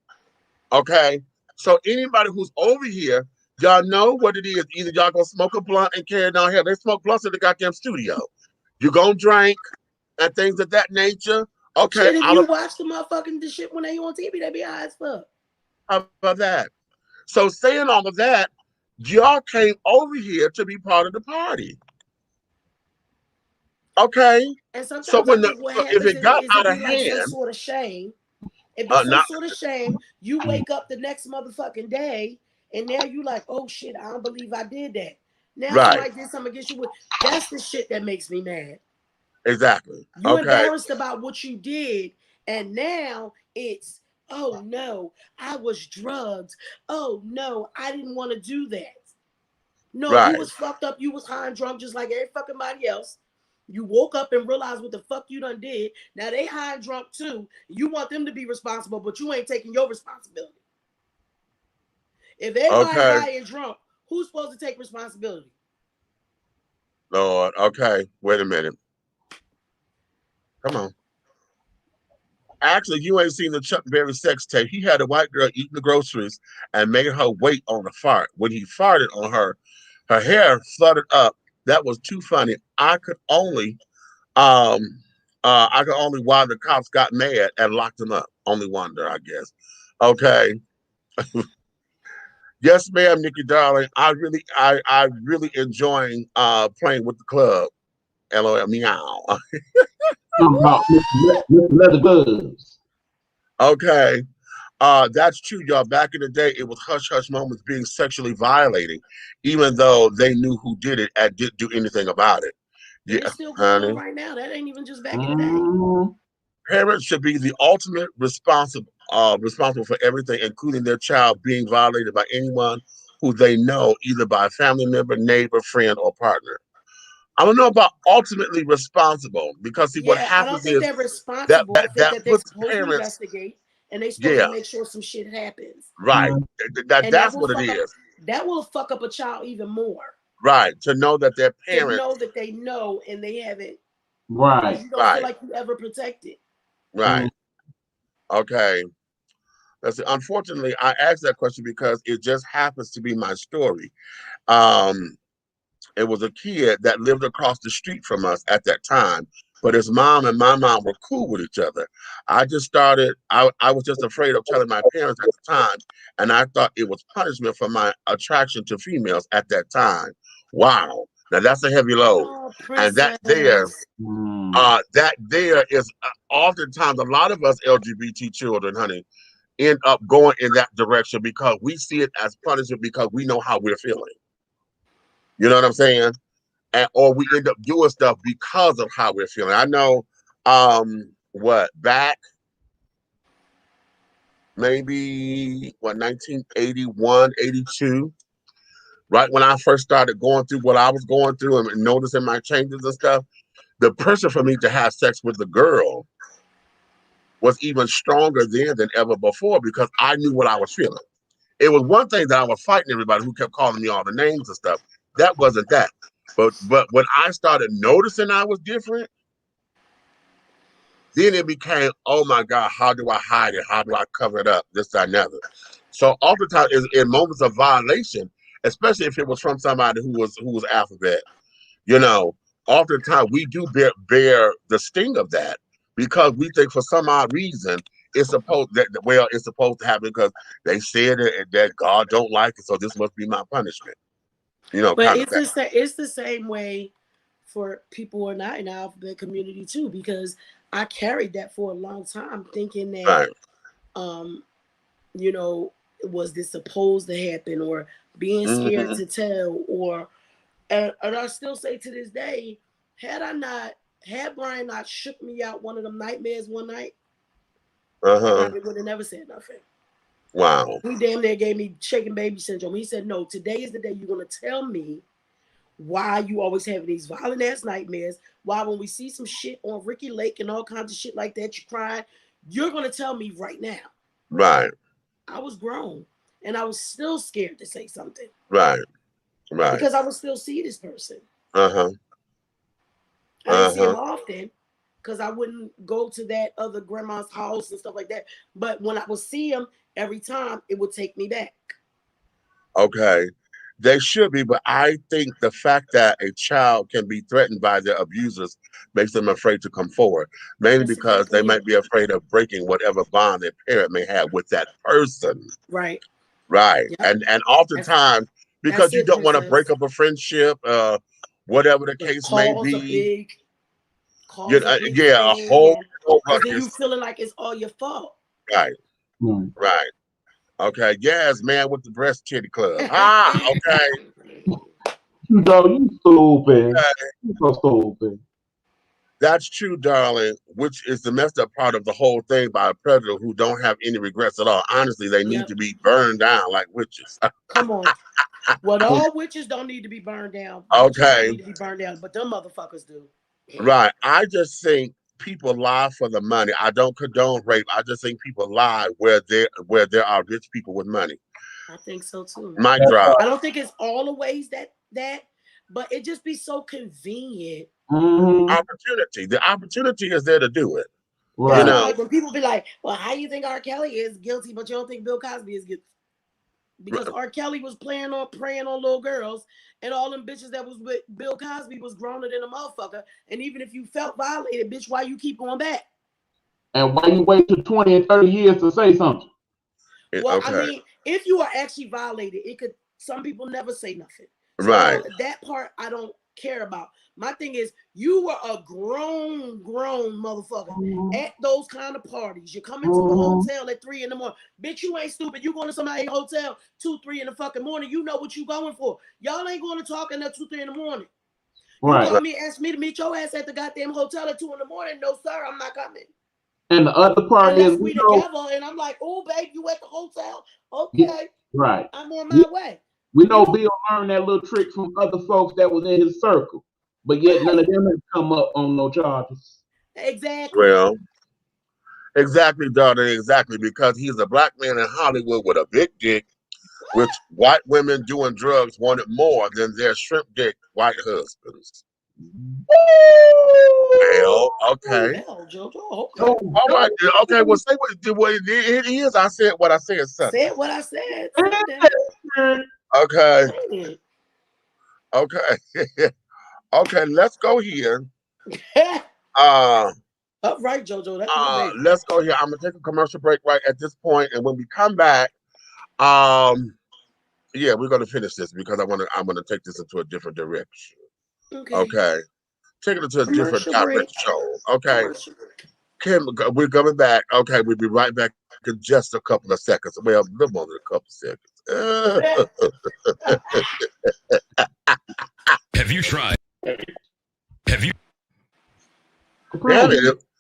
Okay. So anybody who's over here, y'all know what it is. Either y'all gonna smoke a blunt and carry down here. They smoke blunts in the goddamn studio. You're gonna drink and things of that nature. Okay. Shit, if you watch the motherfucking shit when they on TV, they be high as fuck. How about that? So saying all of that, y'all came over here to be part of the party. Okay. And sometimes So when I think what happens if it got out of be like hand, some sort of shame. It be some sort of shame. You wake up the next motherfucking day, and now you like, oh shit, I don't believe I did that. Now somebody did something against you. That's the shit that makes me mad. Exactly. You embarrassed about what you did, and now it's, oh no, I was drugged. Oh no, I didn't want to do that. No, you was fucked up. You was high and drunk just like every fucking body else. You woke up and realized what the fuck you done did. Now they high and drunk too. You want them to be responsible, but you ain't taking your responsibility. If everybody high and drunk, who's supposed to take responsibility? Lord, okay. Wait a minute. Come on. Actually, you ain't seen the Chuck Berry sex tape. He had a white girl eating the groceries and made her wait on the fart. When he farted on her, her hair fluttered up. That was too funny. I could only why the cops got mad and locked him up. Only wonder, I guess. Okay. Yes, ma'am, Nikki darling. I really enjoying playing with the club. LOL meow. About Mr. Leather Gloves. Okay. That's true, y'all. Back in the day, it was hush hush moments being sexually violating, even though they knew who did it and didn't do anything about it. And Yeah, it's still going on honey. right now. That ain't even just back in the day. Parents should be the ultimate responsible for everything, including their child being violated by anyone who they know, either by a family member, neighbor, friend, or partner. I don't know about ultimately responsible, because see, what Yeah, I don't happens think is they're responsible. I think that that they're puts supposed to parents, investigate and they're supposed to yeah, make sure some shit happens. right. And That's what it is. that will fuck up a child even more. Right. To know that their To parents, know that they know and they haven't, Right. because you don't feel right, like you ever protected. right. Okay. Let's see. Unfortunately, I asked that question because it just happens to be my story. Um, it was a kid that lived across the street from us at that time, but his mom and my mom were cool with each other. I was just afraid of telling my parents at the time, and I thought it was punishment for my attraction to females at that time. Wow. Now that's a heavy load. Oh, And princess. that there is oftentimes a lot of us LGBT children, honey, end up going in that direction because we see it as punishment because we know how we're feeling. You know what I'm saying? Or we end up doing stuff because of how we're feeling. I know back maybe 1981, 82, right when I first started going through what I was going through and noticing my changes and stuff, the pressure for me to have sex with the girl was even stronger then than ever before because I knew what I was feeling. It was one thing that I was fighting everybody who kept calling me all the names and stuff. That wasn't that. But when I started noticing I was different, then it became, oh my God, how do I hide it? How do I cover it up? This, that, and other. So oftentimes in moments of violation, especially if it was from somebody who was alphabet, you know, oftentimes we do bear the sting of that because we think for some odd reason it's supposed to happen because they said it that God don't like it, so this must be my punishment. You know, But kind of thing. it's the same way for people who are not in the alphabet community too, because I carried that for a long time, thinking that Right. you know, was this supposed to happen, or being scared to tell, or and I still say to this day, had Brian not shook me out one of them nightmares one night, I probably would have never said nothing. Wow. He damn near gave me shaking baby syndrome. He said, no, today is the day you're gonna tell me why you always having these violent ass nightmares. Why when we see some shit on Ricky Lake and all kinds of shit like that, you crying. You're gonna tell me right now. Right. I was grown and I was still scared to say something. Right. Right. Because I would still see this person. I didn't see him often because I wouldn't go to that other grandma's house and stuff like that. But when I would see him every time, it would take me back. Okay. They should be, but I think the fact that a child can be threatened by their abusers makes them afraid to come forward, mainly That's because exactly they might be afraid of breaking whatever bond their parent may have with that person. Right. Right. Yep. And oftentimes, because you don't want to break up a friendship, whatever the case may be. A whole because then you feeling like it's all your fault. Right. Right. Okay. Yes, man with the breast titty club. Okay. You stupid. Okay. You so stupid. That's true, darling, which is the messed up part of the whole thing by a predator who don't have any regrets at all. Honestly, they need to be burned down like witches. Come on. Well, all witches don't need to be burned down. Okay. Need to be burned down, but them motherfuckers do. Right. I just think people lie for the money. I don't condone rape. I just think people lie where there are rich people with money. I think so too. Mic drop. I don't think it's all the ways that, but it just be so convenient. Opportunity. The opportunity is there to do it. Right. You know, like when people be like, "Well, how you think R. Kelly is guilty, but you don't think Bill Cosby is guilty?" Because R. Kelly was preying on little girls, and all them bitches that was with Bill Cosby was growner than a motherfucker. And even if you felt violated, bitch, why you keep going back? And why you wait till 20 and 30 years to say something? Well, I mean, if you are actually violated, some people never say nothing. So right. That part I don't care about. My thing is, you were a grown motherfucker at those kind of parties. You're coming to the hotel at 3 in the morning. Bitch, you ain't stupid. You going to somebody's hotel 2, 3 in the fucking morning. You know what you going for. Y'all ain't going to talk until 2, 3 in the morning. Right. You call me, ask me to meet your ass at the goddamn hotel at 2 in the morning. No, sir, I'm not coming. And the other part Unless is we together, and I'm like, oh, babe, you at the hotel? Okay. Right. I'm on my way. We know Bill learned that little trick from other folks that was in his circle, but yet none of them have come up on no charges. Exactly. Well, exactly, daughter, exactly, because he's a black man in Hollywood with a big dick, which white women doing drugs wanted more than their shrimp dick white husbands. Well, okay. Hell, JoJo, okay. All right. Okay, well, say what it is. I said what I said, son. Said what I said. Okay. Okay. Okay, let's go here. All right, JoJo. That's my baby. Let's go here. I'm gonna take a commercial break right at this point, and when we come back, yeah, we're gonna finish this because I'm gonna take this into a different direction. Okay. Take it into a different direction. Okay. Kim, we're coming back. Okay, we'll be right back in just a couple of seconds. Well, no more than a couple of seconds. Have you tried? Have you?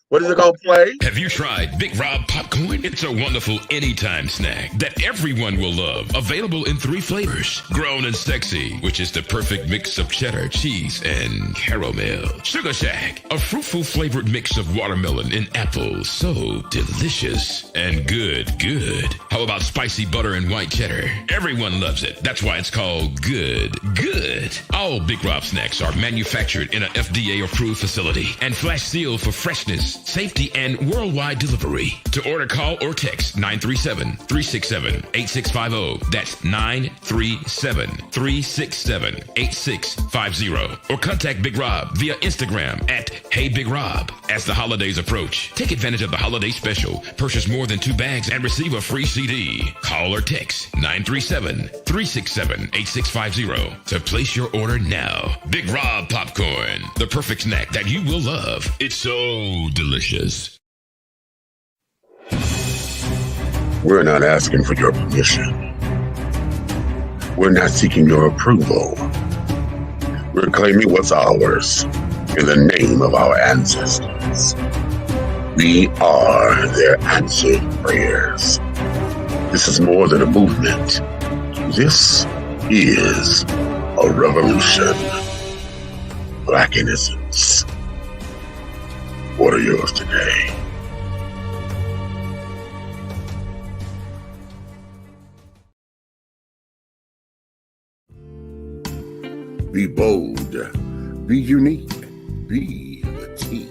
What is it gonna play? Have you tried Big Rob popcorn? It's a wonderful anytime snack that everyone will love. Available in 3 flavors. Grown and sexy, which is the perfect mix of cheddar, cheese, and caramel. Sugar Shack, a fruitful flavored mix of watermelon and apple. So delicious and good. How about spicy butter and white cheddar? Everyone loves it. That's why it's called good. All Big Rob snacks are manufactured in an FDA approved facility and flash sealed for freshness, safety, and worldwide delivery. To order, call or text 937-367-8650. That's 937-367-8650. Or contact Big Rob via Instagram at HeyBigRob. As the holidays approach, take advantage of the holiday special. Purchase more than 2 bags and receive a free CD. Call or text 937-367-8650 to place your order now. Big Rob popcorn, the perfect snack that you will love. It's so delicious. We're not asking for your permission. We're not seeking your approval. We're claiming what's ours in the name of our ancestors. We are their answered prayers. This is more than a movement. This is a revolution. Black innocence. What are yours today? Be bold, be unique, be the tea,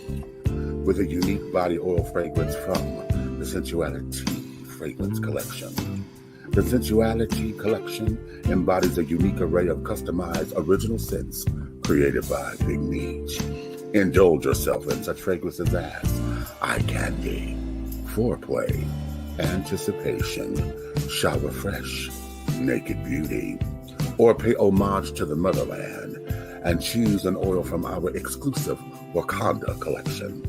with a unique body oil fragrance from the Sensuality Fragrance Collection. The Sensuality Collection embodies a unique array of customized original scents created by Big Meech. Indulge yourself in such fragrances as eye candy, foreplay, anticipation, shower fresh, naked beauty, or pay homage to the motherland and choose an oil from our exclusive Wakanda collection.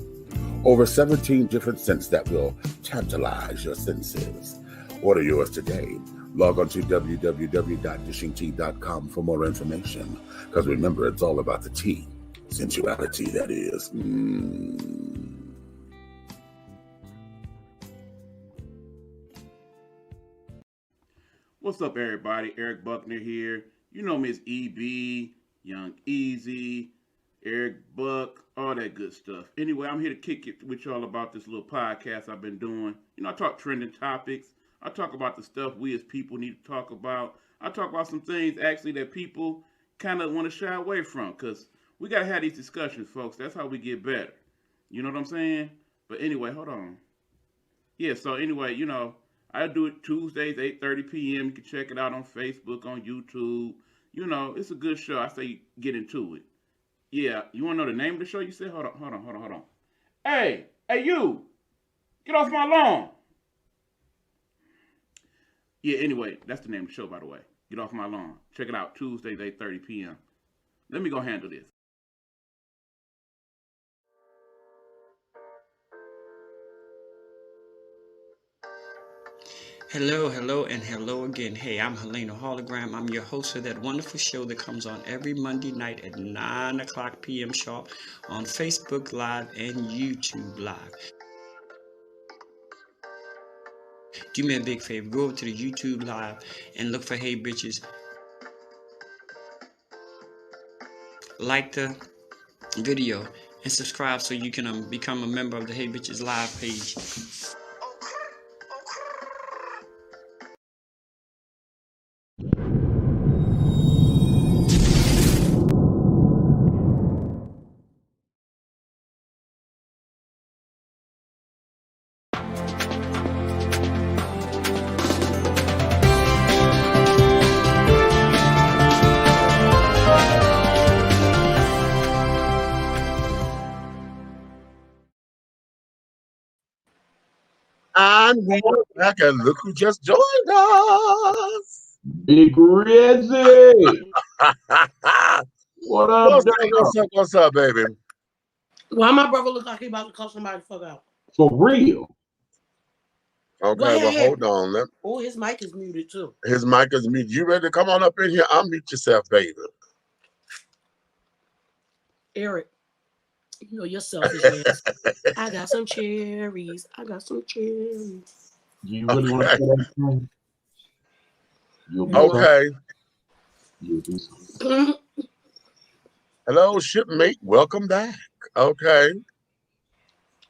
Over 17 different scents that will tantalize your senses. Order yours today. Log on to www.dishingtea.com for more information. Because remember, it's all about the tea. Sensuality, that is. What's up, everybody? Eric Buckner here. You know Miss EB, Young Easy, Eric Buck, all that good stuff. Anyway, I'm here to kick it with y'all about this little podcast I've been doing. You know, I talk trending topics. I talk about the stuff we as people need to talk about. I talk about some things, actually, that people kind of want to shy away from. Because we got to have these discussions, folks. That's how we get better. You know what I'm saying? But anyway, hold on. Yeah, so anyway, you know, I do it Tuesdays, 8:30 p.m. You can check it out on Facebook, on YouTube. You know, it's a good show. I say get into it. Yeah, you want to know the name of the show? You said, hold on. Hey, you, get off my lawn. Yeah, anyway, that's the name of the show, by the way. Get off my lawn. Check it out Tuesdays, 8:30 p.m. Let me go handle this. Hello, hello, and hello again. Hey, I'm Helena Hologram. I'm your host of that wonderful show that comes on every Monday night at 9 o'clock p.m. sharp on Facebook Live and YouTube Live. Do me a big favor, go over to the YouTube Live and look for Hey Bitches. Like the video and subscribe so you can become a member of the Hey Bitches Live page. And we are back, and look who just joined us. Big Rizzy. What up, What's up, baby? Why my brother look like he about to cuss somebody the fuck out? For real. Okay, well, hold on. Oh, his mic is muted too. His mic is muted. You ready to come on up in here? Unmute yourself, baby. Eric, you know your selfish ass. I got some cherries. I got some cherries. Do you really want to say that thing? Okay. You'll do something. Hello, shipmate. Welcome back. Okay.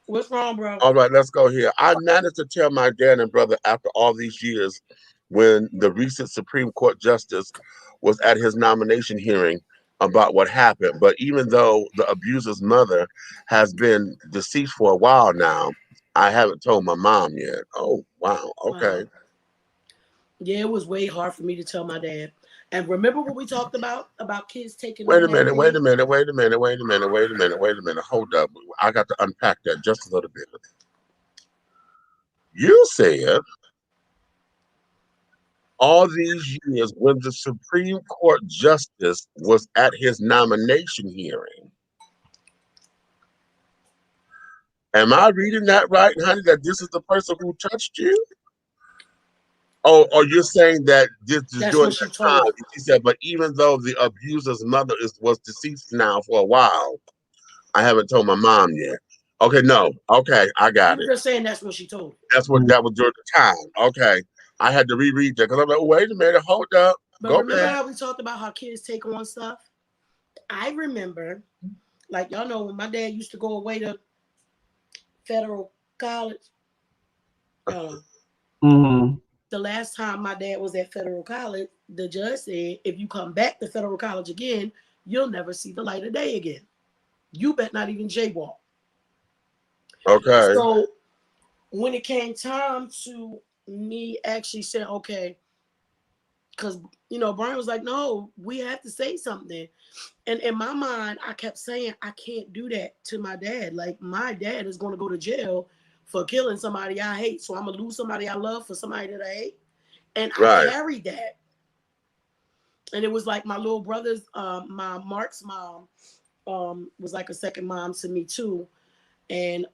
What's wrong, bro? All right, let's go here. I managed to tell my dad and brother after all these years, when the recent Supreme Court Justice was at his nomination hearing, about what happened. But even though the abuser's mother has been deceased for a while now, I haven't told my mom yet. Oh, wow. Okay. Wow. Yeah, it was way hard for me to tell my dad. And remember what we talked about kids taking. Wait a minute. Hold up. I got to unpack that just a little bit. You said all these years when the Supreme Court Justice was at his nomination hearing. Am I reading that right, honey, that this is the person who touched you? Oh, or you're saying that this is during the time. She said, but even though the abuser's mother was deceased now for a while, I haven't told my mom yet. Okay, no. Okay, I got it. You're saying that's what she told. That was during the time. Okay. I had to reread that because I'm like, wait a minute, hold up. But remember how we talked about how kids take on stuff? I remember, like y'all know, when my dad used to go away to federal college. The last time my dad was at federal college, the judge said, if you come back to federal college again, you'll never see the light of day again. You bet not even jaywalk. Okay. So when it came time to me actually saying, okay, because, Brian was like, no, we have to say something. And in my mind, I kept saying, I can't do that to my dad. Like, my dad is going to go to jail for killing somebody I hate. So I'm going to lose somebody I love for somebody that I hate. And I carried that. And it was like my little brother's, Mark's mom was like a second mom to me too. And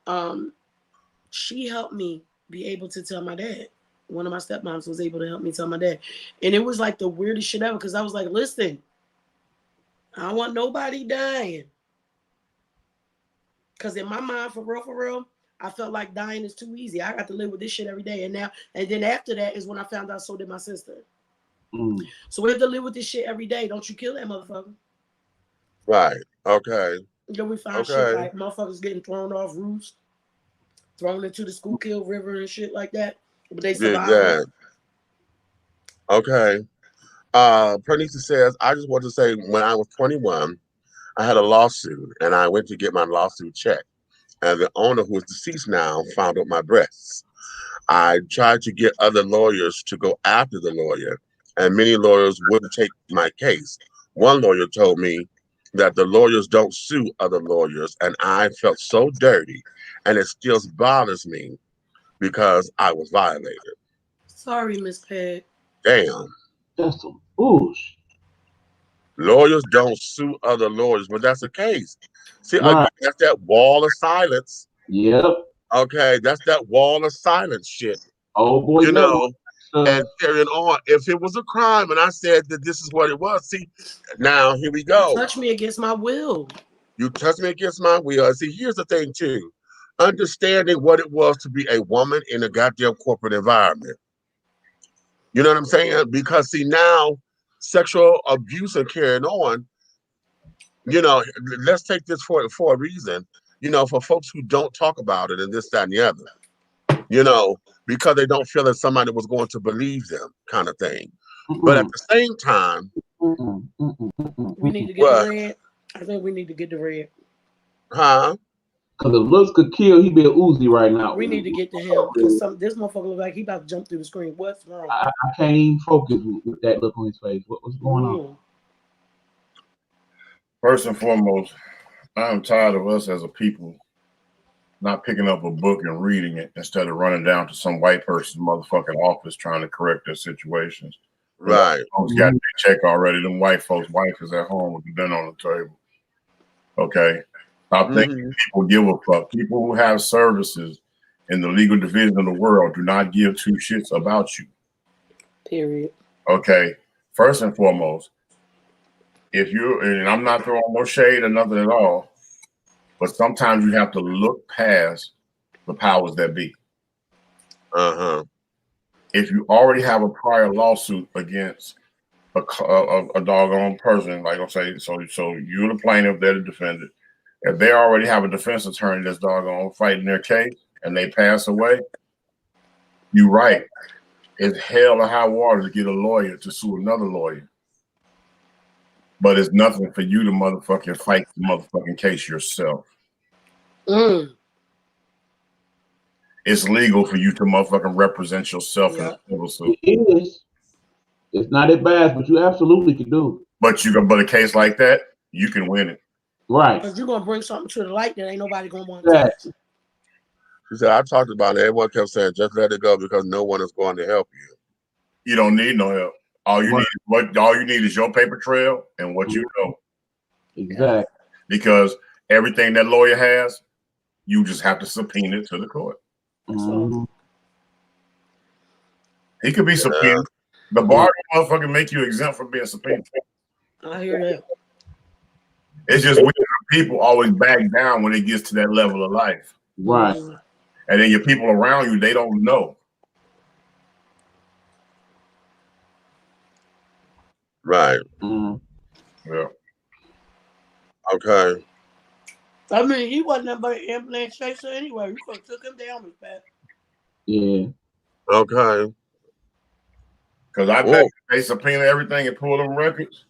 she helped me be able to tell my dad. One of my stepmoms was able to help me tell my dad. And it was like the weirdest shit ever because I was like, listen, I don't want nobody dying. Because in my mind, for real, I felt like dying is too easy. I got to live with this shit every day. And then after that is when I found out so did my sister. So we have to live with this shit every day. Don't you kill that motherfucker. Right. Okay. Then we found shit like motherfuckers getting thrown off roofs, thrown into the Schuylkill River and shit like that. But they survived. Yeah. Okay. Pernisa says, I just want to say when I was 21, I had a lawsuit and I went to get my lawsuit checked. And the owner, who is deceased now, found out my breasts. I tried to get other lawyers to go after the lawyer, and many lawyers wouldn't take my case. One lawyer told me that the lawyers don't sue other lawyers, and I felt so dirty, and it still bothers me because I was violated. Sorry, Miss Peg. Damn. That's some bullshit. Lawyers don't sue other lawyers, but that's the case. See, again, that's that wall of silence. Yep. Okay, that's that wall of silence shit. Oh boy, and carrying on. If it was a crime and I said that this is what it was, see, now here we go. Touch me against my will. You touch me against my will. See, here's the thing too. Understanding what it was to be a woman in a goddamn corporate environment. You know what I'm saying? Because see, now sexual abuse and carrying on, you know, let's take this for a reason, you know, for folks who don't talk about it and this, that, and the other, you know, because they don't feel that somebody was going to believe them kind of thing. But at the same time, we need to get the red. I think we need to get the red. Huh? Because if looks could kill, he'd be a Uzi right now. We need to get to him because this motherfucker look like he about to jump through the screen. What's wrong? I can't even focus with that look on his face. What's going on? First and foremost, I'm tired of us as a people not picking up a book and reading it instead of running down to some white person's motherfucking office trying to correct their situations. Right. Folks got their check already. Them white folks' wife is at home with the dinner on the table. Okay. Stop thinking people give a fuck. People who have services in the legal division of the world do not give two shits about you. Period. Okay. First and foremost, if you, and I'm not throwing no shade or nothing at all, but sometimes you have to look past the powers that be. If you already have a prior lawsuit against a doggone person, like I'm saying, so you're the plaintiff, they're the defendant. If they already have a defense attorney that's doggone fighting their case and they pass away, you're right. It's hell or high water to get a lawyer to sue another lawyer. But it's nothing for you to motherfucking fight the motherfucking case yourself. It's legal for you to motherfucking represent yourself in a civil suit. It is. It's not as bad, but you absolutely can do it. But a case like that, you can win it. Right. Because you're gonna bring something to the light that ain't nobody gonna want to touch. She said, I talked about it. Everyone kept saying, just let it go because no one is going to help you. You don't need no help. All you need is your paper trail and what you know. Exactly. Because everything that lawyer has, you just have to subpoena it to the court. He could be subpoenaed. The bar motherfucking make you exempt from being subpoenaed. I hear that. It's just we people always back down when it gets to that level of life. Right. And then your people around you, they don't know. Right. Yeah. Okay. I mean, he wasn't nothing but an ambulance chaser anyway. We could have took him down with that. Yeah. Okay. Because I bet they subpoena everything and pull them records.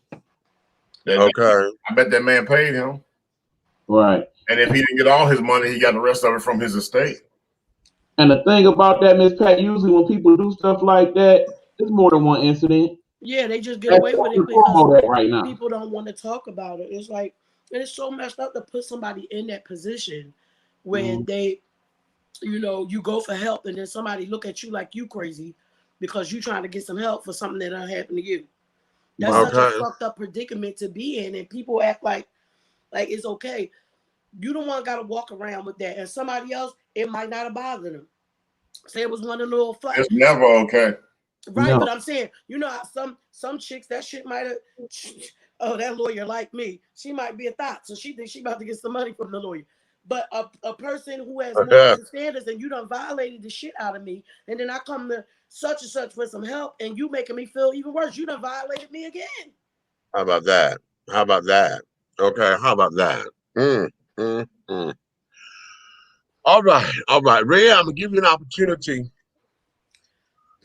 I bet that man paid him. Right. And if he didn't get all his money, he got the rest of it from his estate. And the thing about that, Miss Pat, usually when people do stuff like that, there's more than one incident. Yeah, they just get away with it because people don't want to talk about it. It's like, it's so messed up to put somebody in that position when they, you know, you go for help and then somebody look at you like you crazy because you trying to get some help for something that don't happen to you. That's such a fucked up predicament to be in, and people act like it's okay. You don't want got to walk around with that, and somebody else, it might not have bothered them. Say it was one of the little flights. It's never okay. Right, no. But I'm saying, you know, some chicks, that shit might have, oh, that lawyer like me. She might be a thought, so she thinks she about to get some money from the lawyer. But a person who has more standards and you done violated the shit out of me, and then I come to such and such for some help, and you making me feel even worse. You done violated me again. How about that? How about that? Okay, how about that? All right. Ray, I'm gonna give you an opportunity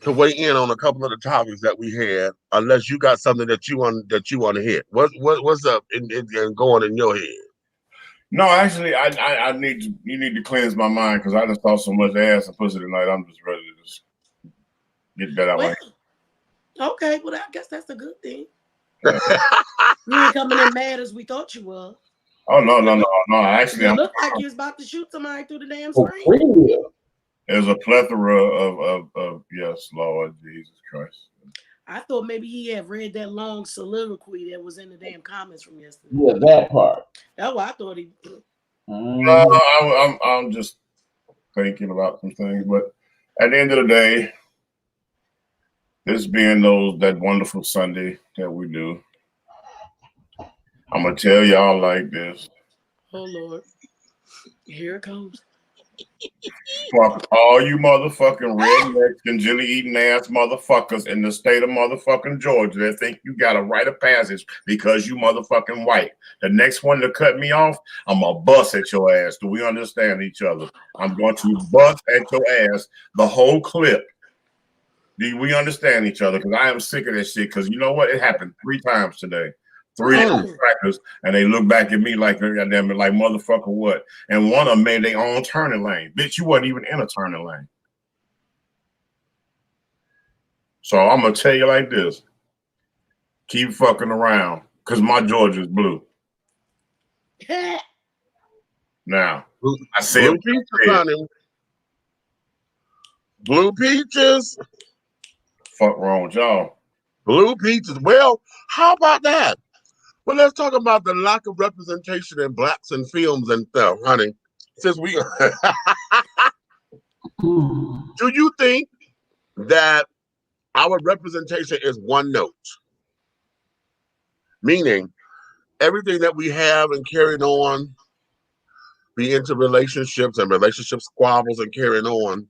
to weigh in on a couple of the topics that we had, unless you got something that you want to hit. What's up and going in your head? No, actually, you need to cleanse my mind because I just thought so much ass and pussy tonight. I'm just ready to just get that out. Okay, well, I guess that's a good thing. You ain't coming in mad as we thought you were. Oh no! Actually, it looked like you was about to shoot somebody through the damn screen. There's a plethora of yes, Lord Jesus Christ. I thought maybe he had read that long soliloquy that was in the damn comments from yesterday. Yeah, that part. That's what I thought he. No, I'm just thinking about some things, but at the end of the day, This being that wonderful Sunday that we do, I'm gonna tell y'all like this. Oh Lord, here it comes. Fuck all you motherfucking rednecks and jelly eating ass motherfuckers in the state of motherfucking Georgia that think you got a rite of passage because you motherfucking white. The next one to cut me off, I'm gonna bust at your ass. Do we understand each other? I'm going to bust at your ass the whole clip. Do we understand each other? Because I am sick of that shit. Because you know what? It happened 3 times today. 3 crackers, and they look back at me like, goddamn it, like motherfucker what? And one of them made their own turning lane. Bitch, you wasn't even in a turning lane. So I'm gonna tell you like this: keep fucking around, cause my Georgia's blue. Now, I said blue peaches, honey. Blue peaches. Fuck wrong with y'all? Blue peaches. Well, how about that? Well, let's talk about the lack of representation in blacks in films and stuff, honey. Since we do you think that our representation is one note? Meaning everything that we have and carrying on, be into relationships and relationship squabbles and carrying on,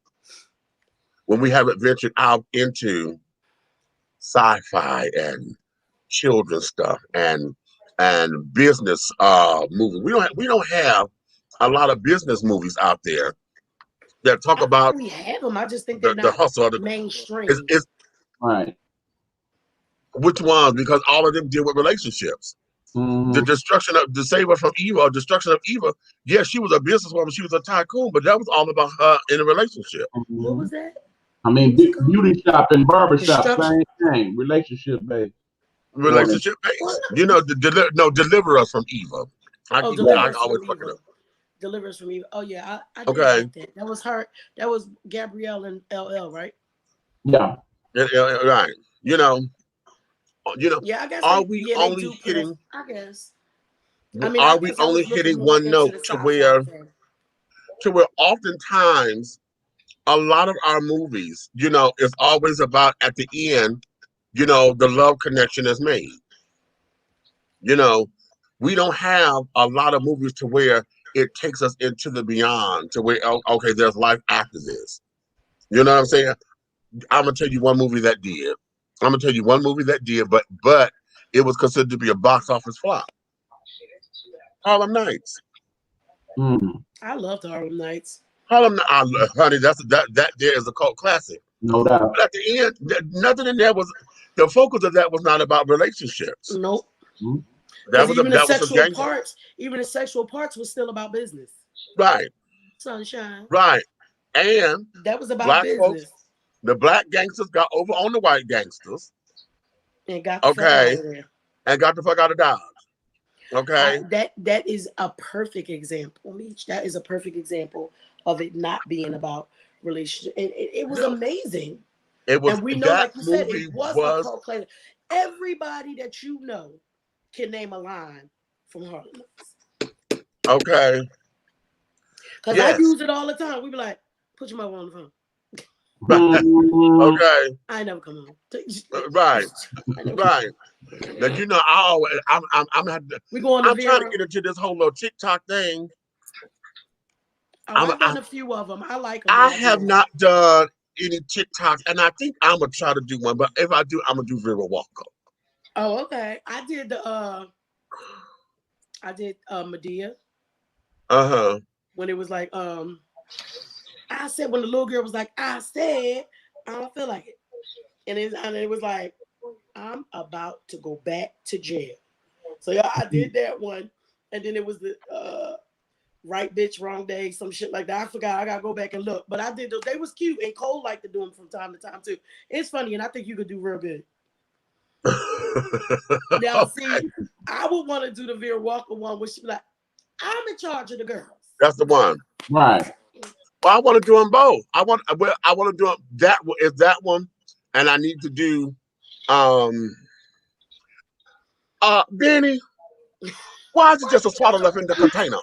when we haven't ventured out into sci-fi and children's stuff and business movies. We don't have a lot of business movies out there that talk about. We have them. I just think they're the not hustle of the mainstream. It's Right. which ones? Because all of them deal with relationships. The destruction of the Savior from Eva, or destruction of Eva. Yes, she was a businesswoman, she was a tycoon, but that was all about her in a relationship. What was that? I mean, beauty shop and barber shop, same thing. Relationship based. Relationship based. You know, deliver us from Eva. I always fucking up. Deliver us from Eva. Oh yeah, I did Okay. like that. That was her. That was Gabrielle and LL, right? Yeah. Right. You know. Yeah, I guess. Are we only hitting? I guess. Are we only hitting one note to where oftentimes a lot of our movies, you know, it's always about at the end, you know, the love connection is made. You know, we don't have a lot of movies to where it takes us into the beyond, to where, okay, there's life after this. You know what I'm saying? I'm gonna tell you one movie that did. But it was considered to be a box office flop. Harlem Nights. I loved Harlem Nights. Honey, that there is a cult classic. No doubt. But at the end, nothing in there was. The focus of that was not about relationships. Nope. That was even the sexual parts was still about business. Right. Sunshine. Right. And that was about black business. Folks, the black gangsters got over on the white gangsters. And got the fuck out of there. And got the fuck out of Dodge. Okay. That is a perfect example, Meech. That is a perfect example of it not being about relationship. It was amazing. It was. And we know, like you said, it was a cult classic. Everybody that you know can name a line from Harlem Nights. Okay. Because I use it all the time. We be like, put your mother on the phone. Okay. I never come home. Right. Right. Now you know I'm trying to get into this whole little TikTok thing. I've done a few of them. I like them. I have not done any TikToks, and I think I'm gonna try to do one. But if I do, I'm gonna do Vera Walker. Oh, okay. I did Medea. When it was like I said, when the little girl was like, I said, I don't feel like it. And it was like, I'm about to go back to jail. So yeah, I did that one. And then it was the right bitch, wrong day, some shit like that. I forgot. I gotta go back and look. But I did those. They was cute, and Cole liked to do them from time to time too. It's funny, and I think you could do real good. Now, see, I would want to do the Vera Walker one where she be like, I'm in charge of the girls. That's the one. Right. Well, I want to do them both. I want to do them. That is that one, and I need to do Benny. Why is it just a swallow left in the container?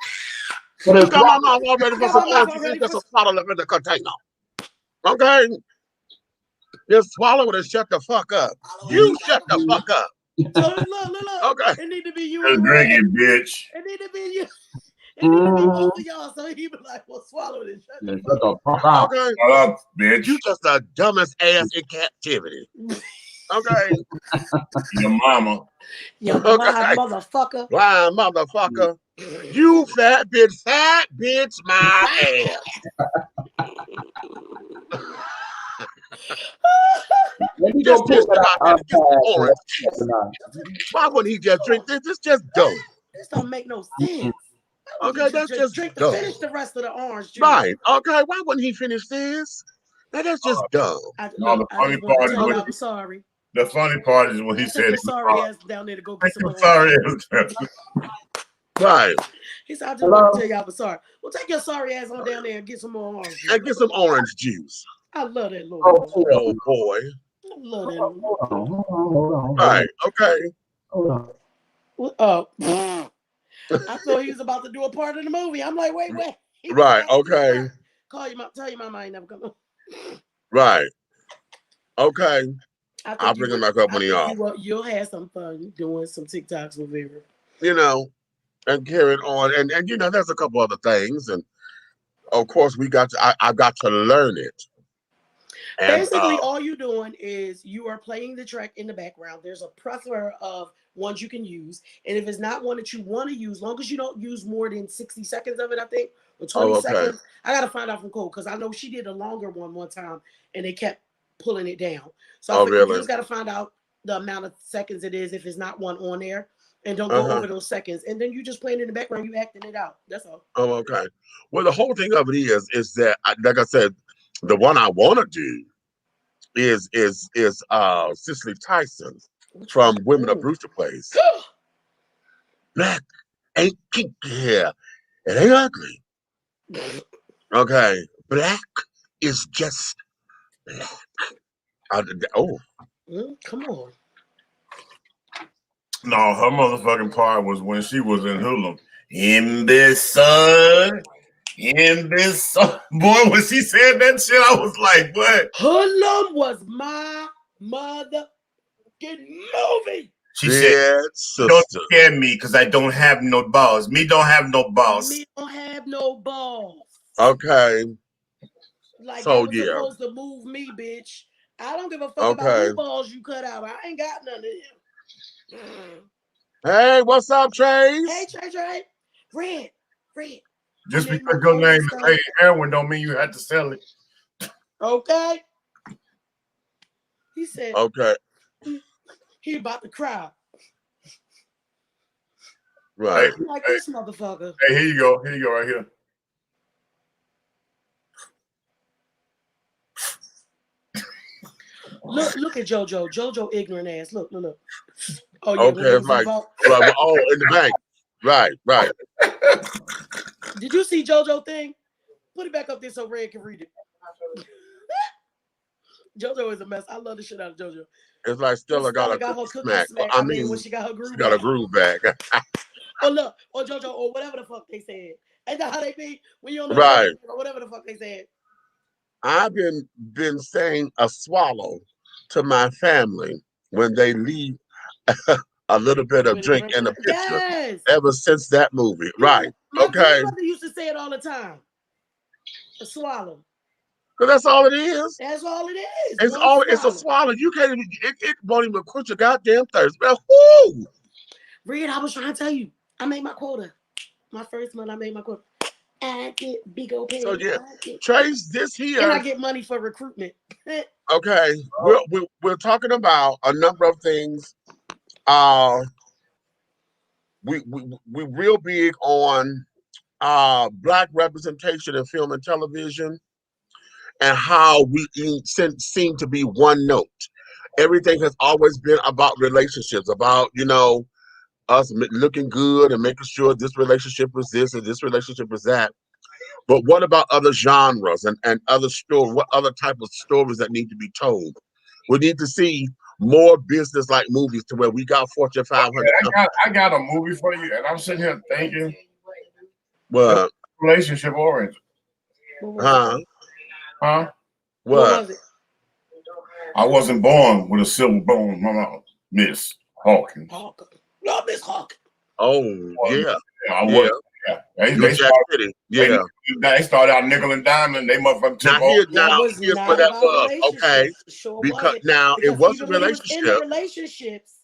You got my mom all ready for some oranges. It's just a swallow left in the container. Okay. Just swallow it and shut the fuck up. You shut the fuck up. So look. Okay. It need to be you Just and drink Red. it, bitch. It need to be you. It need to be both of y'all. So he be like, well, swallow it and shut the fuck up. Shut the fuck up. Okay. Shut up, bitch. You just the dumbest ass in captivity. Okay. Your mama. You blind motherfucker. Blind motherfucker. You fat bitch, my ass. Let me Just go pull that and get some out. orange juice. Why wouldn't he just drink this? It's just dumb. This don't make no sense. Okay, that's just drink dumb. finish the rest of the orange juice. Right. Okay, why wouldn't he finish this? That's just dumb. The funny part is I'm sorry. The funny part is when he said, sorry ass down there to go get some more. Sorry. Right. He said, I just want to tell y'all I'm sorry. Well, take your sorry ass on down there and get some more orange juice. And get some orange juice. I love that little oh boy. I love that little Hold on. Right. Okay. Hold on. I thought he was about to do a part of the movie. I'm like, wait. Right. Okay. Tell your mama I ain't never come. Right. Okay. I'll bring him back up when he off. You'll have some fun doing some TikToks with Vera. You know, and carrying on. And you know, there's a couple other things. And of course I got to learn it. And, basically, all you're doing is you are playing the track in the background. There's a plethora of ones you can use. And if it's not one that you want to use, long as you don't use more than 60 seconds of it, I think, or 20 seconds. I got to find out from Cole because I know she did a longer one time and they kept pulling it down. So I you just got to find out the amount of seconds it is if it's not one on there. And don't go over those seconds. And then you just playing in the background, you acting it out. That's all. Oh, okay. Well, the whole thing of it is that, like I said, the one I want to do is Cicely Tyson from Women of Brewster Place. Black ain't kinky hair. It ain't ugly. Okay. Black is just black. Come on. No, her motherfucking part was when she was in Hoodlum. In this sun. Boy, when she said that shit, I was like, what? Hoodlum was my motherfucking movie. She said, don't scare me because I don't have no balls. Me don't have no balls. Me don't have no balls. Okay. Like, so, that was supposed to move me, bitch. I don't give a fuck about who balls you cut out. I ain't got none of them. Hey, what's up, Trace? Hey, Trey. Red. Just because your name is Lady Heroin don't mean you had to sell it. Okay. He said. Okay. He about to cry. Right. Like this motherfucker. Hey, here you go right here. Look at JoJo. JoJo ignorant ass. Look. Oh, yeah. Okay, it's like, right, in the bank. Right. Did you see JoJo thing? Put it back up there so Red can read it. JoJo is a mess. I love the shit out of JoJo. It's like Stella got her smack. I mean, when she got her groove. She got a groove back. Look, or JoJo, or whatever the fuck they said. Ain't that how they be when you on the right? Or whatever the fuck they said. I've been saying a swallow to my family when they leave a little bit of drink in the picture. Ever since that movie, right? My grandmother used to say it all the time. A swallow. But that's all it is. That's all it is. It's a swallow. You can't even. It won't even quench your goddamn thirst. Well, whoo! Reed, I was trying to tell you. I made my quota. My first month, I made my quota. I get big old pay. So yeah, Trace, this here. And I get money for recruitment. Okay, we're talking about a number of things. We real big on Black representation in film and television, and how we seem to be one note. Everything has always been about relationships, about us looking good and making sure this relationship is this and this relationship is that. But what about other genres and other stories? What other type of stories that need to be told? We need to see more business-like movies to where we got Fortune 500. I got a movie for you, and I'm sitting here thinking, what? Relationship oriented. Huh? What? What was it? I wasn't born with a silver bone, Mama, Miss Hawkins. Love Miss Hawkins. Oh, yeah. I Yeah. was. Yeah. They Jack started, City. Yeah. they started out nickel and diamond. They motherfucking took Now here, over. now That was here's not what that about was. Okay, relationships. Sure because wasn't. now it Because wasn't even when he was in the relationship. relationships,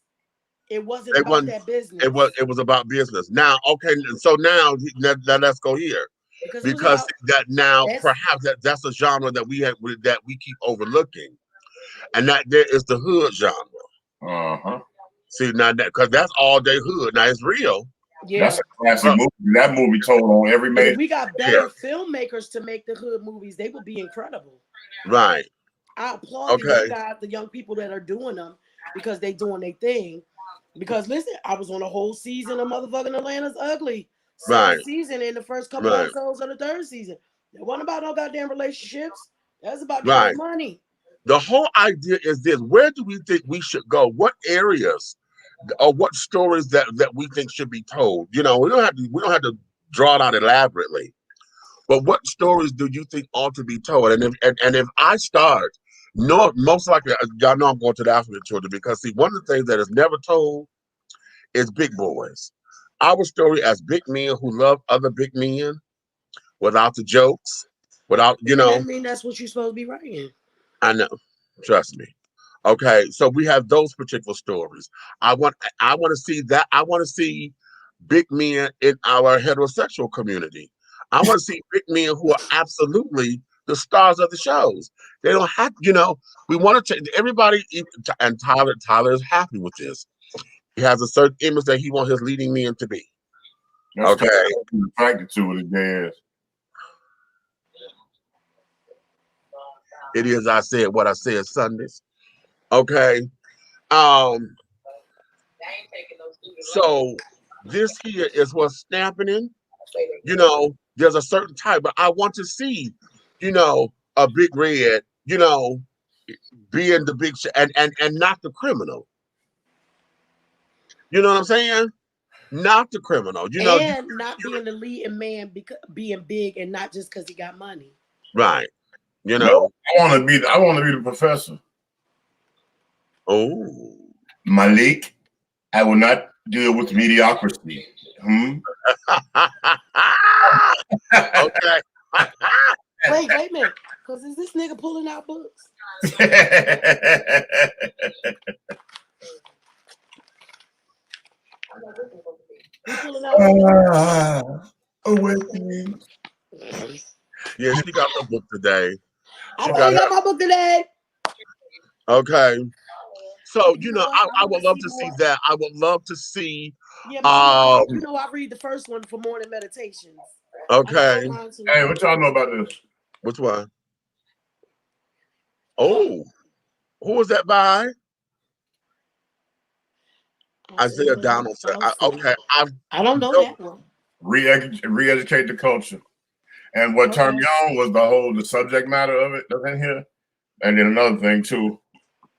it wasn't It about wasn't. that business. It was about business. Now, okay, so now let's go here Because it was because about that now that's perhaps that's a genre that that we keep overlooking, and that there is the hood genre. Uh-huh. See now that because that's all day hood. Now it's real. yeah. That's a classic movie. That movie told on every But if major. we got better filmmakers to make the hood movies, they would be incredible. Right. I applaud the Okay. young guys, the young people that are doing them because they doing their thing. Because listen, I was on a whole season of motherfucking Atlanta's Ugly. Second Right. season in the first couple Right. episodes of the third season. It wasn't about no goddamn relationships. That's about Right. getting money. The whole idea is this: where do we think we should go? What areas or what stories that we think should be told? You know, we don't have to draw it out elaborately. But what stories do you think ought to be told? And if I start, no, most likely y'all know I'm going to the African children because see, one of the things that is never told is big boys. Our story as big men who love other big men without the jokes, without I mean, that's what you're supposed to be writing. I know, trust me. Okay, so we have those particular stories. I want to see that. I want to see big men in our heterosexual community. I want to see big men who are absolutely the stars of the shows. They don't have, we want to take everybody, and Tyler is happy with this. He has a certain image that he wants his leading men to be. That's Okay. Attracted to it, it is. It is, I said what I said Sundays. Okay. So this here is what's happening. There's a certain type, but I want to see, a big red, being the big and not the criminal. You know what I'm saying? Not the criminal. And not being the leading man, because being big and not just because he got money. Right. No, I want to be the professor. Oh, Malik, I will not deal with mediocrity. Okay. Wait a minute. Because is this nigga pulling out books? Pulling out Awakening. Yeah, she got her book today. I got my book today. Okay. So, I would love to see that. I would love to see. Yeah, I read the first one for morning meditations. Okay. Hey, what y'all know about this? Which one? Oh, who was that by? Isaiah Donaldson. Okay. I don't know that one. Re-educate the culture. And what turned me on was the subject matter of it that's in here. And then another thing too.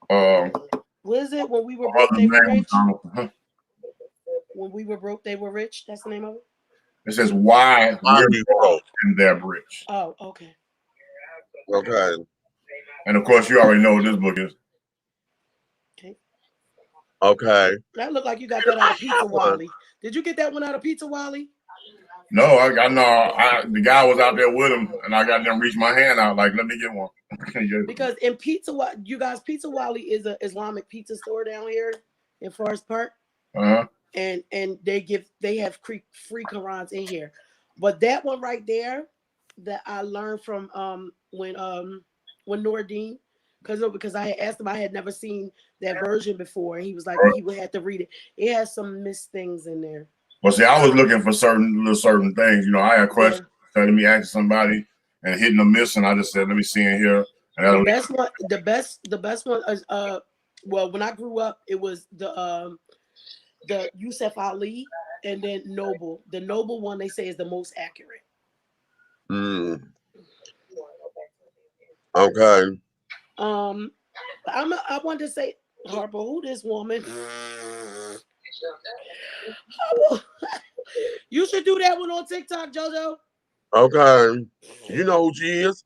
What is it? When we were broke, they were rich. When we were broke, they were rich. That's the name of it. It says why we're broke and they're rich. Oh, okay. Okay. And of course, you already know what this book is. Okay. That looked like you got that out of Pizza Wally. Did you get that one out of Pizza Wally? No, the guy was out there with him, and I got them reach my hand out like, let me get one. Because in Pizza Wally is an Islamic pizza store down here in Forest Park. And they have free Qurans in here. But that one right there that I learned from when Nordine, because I had asked him, I had never seen that version before, and he was like, he would have to read it. It has some missed things in there. Well, see, I was looking for certain things. I had questions. Instead of me asking somebody and hitting a miss, and I just said, let me see in here. And the best one is well, when I grew up, it was the Yusuf Ali and then Noble. The Noble one they say is the most accurate. Okay. I wanted to say, Harper, who this woman? You should do that one on TikTok, JoJo. Okay. You know who she is?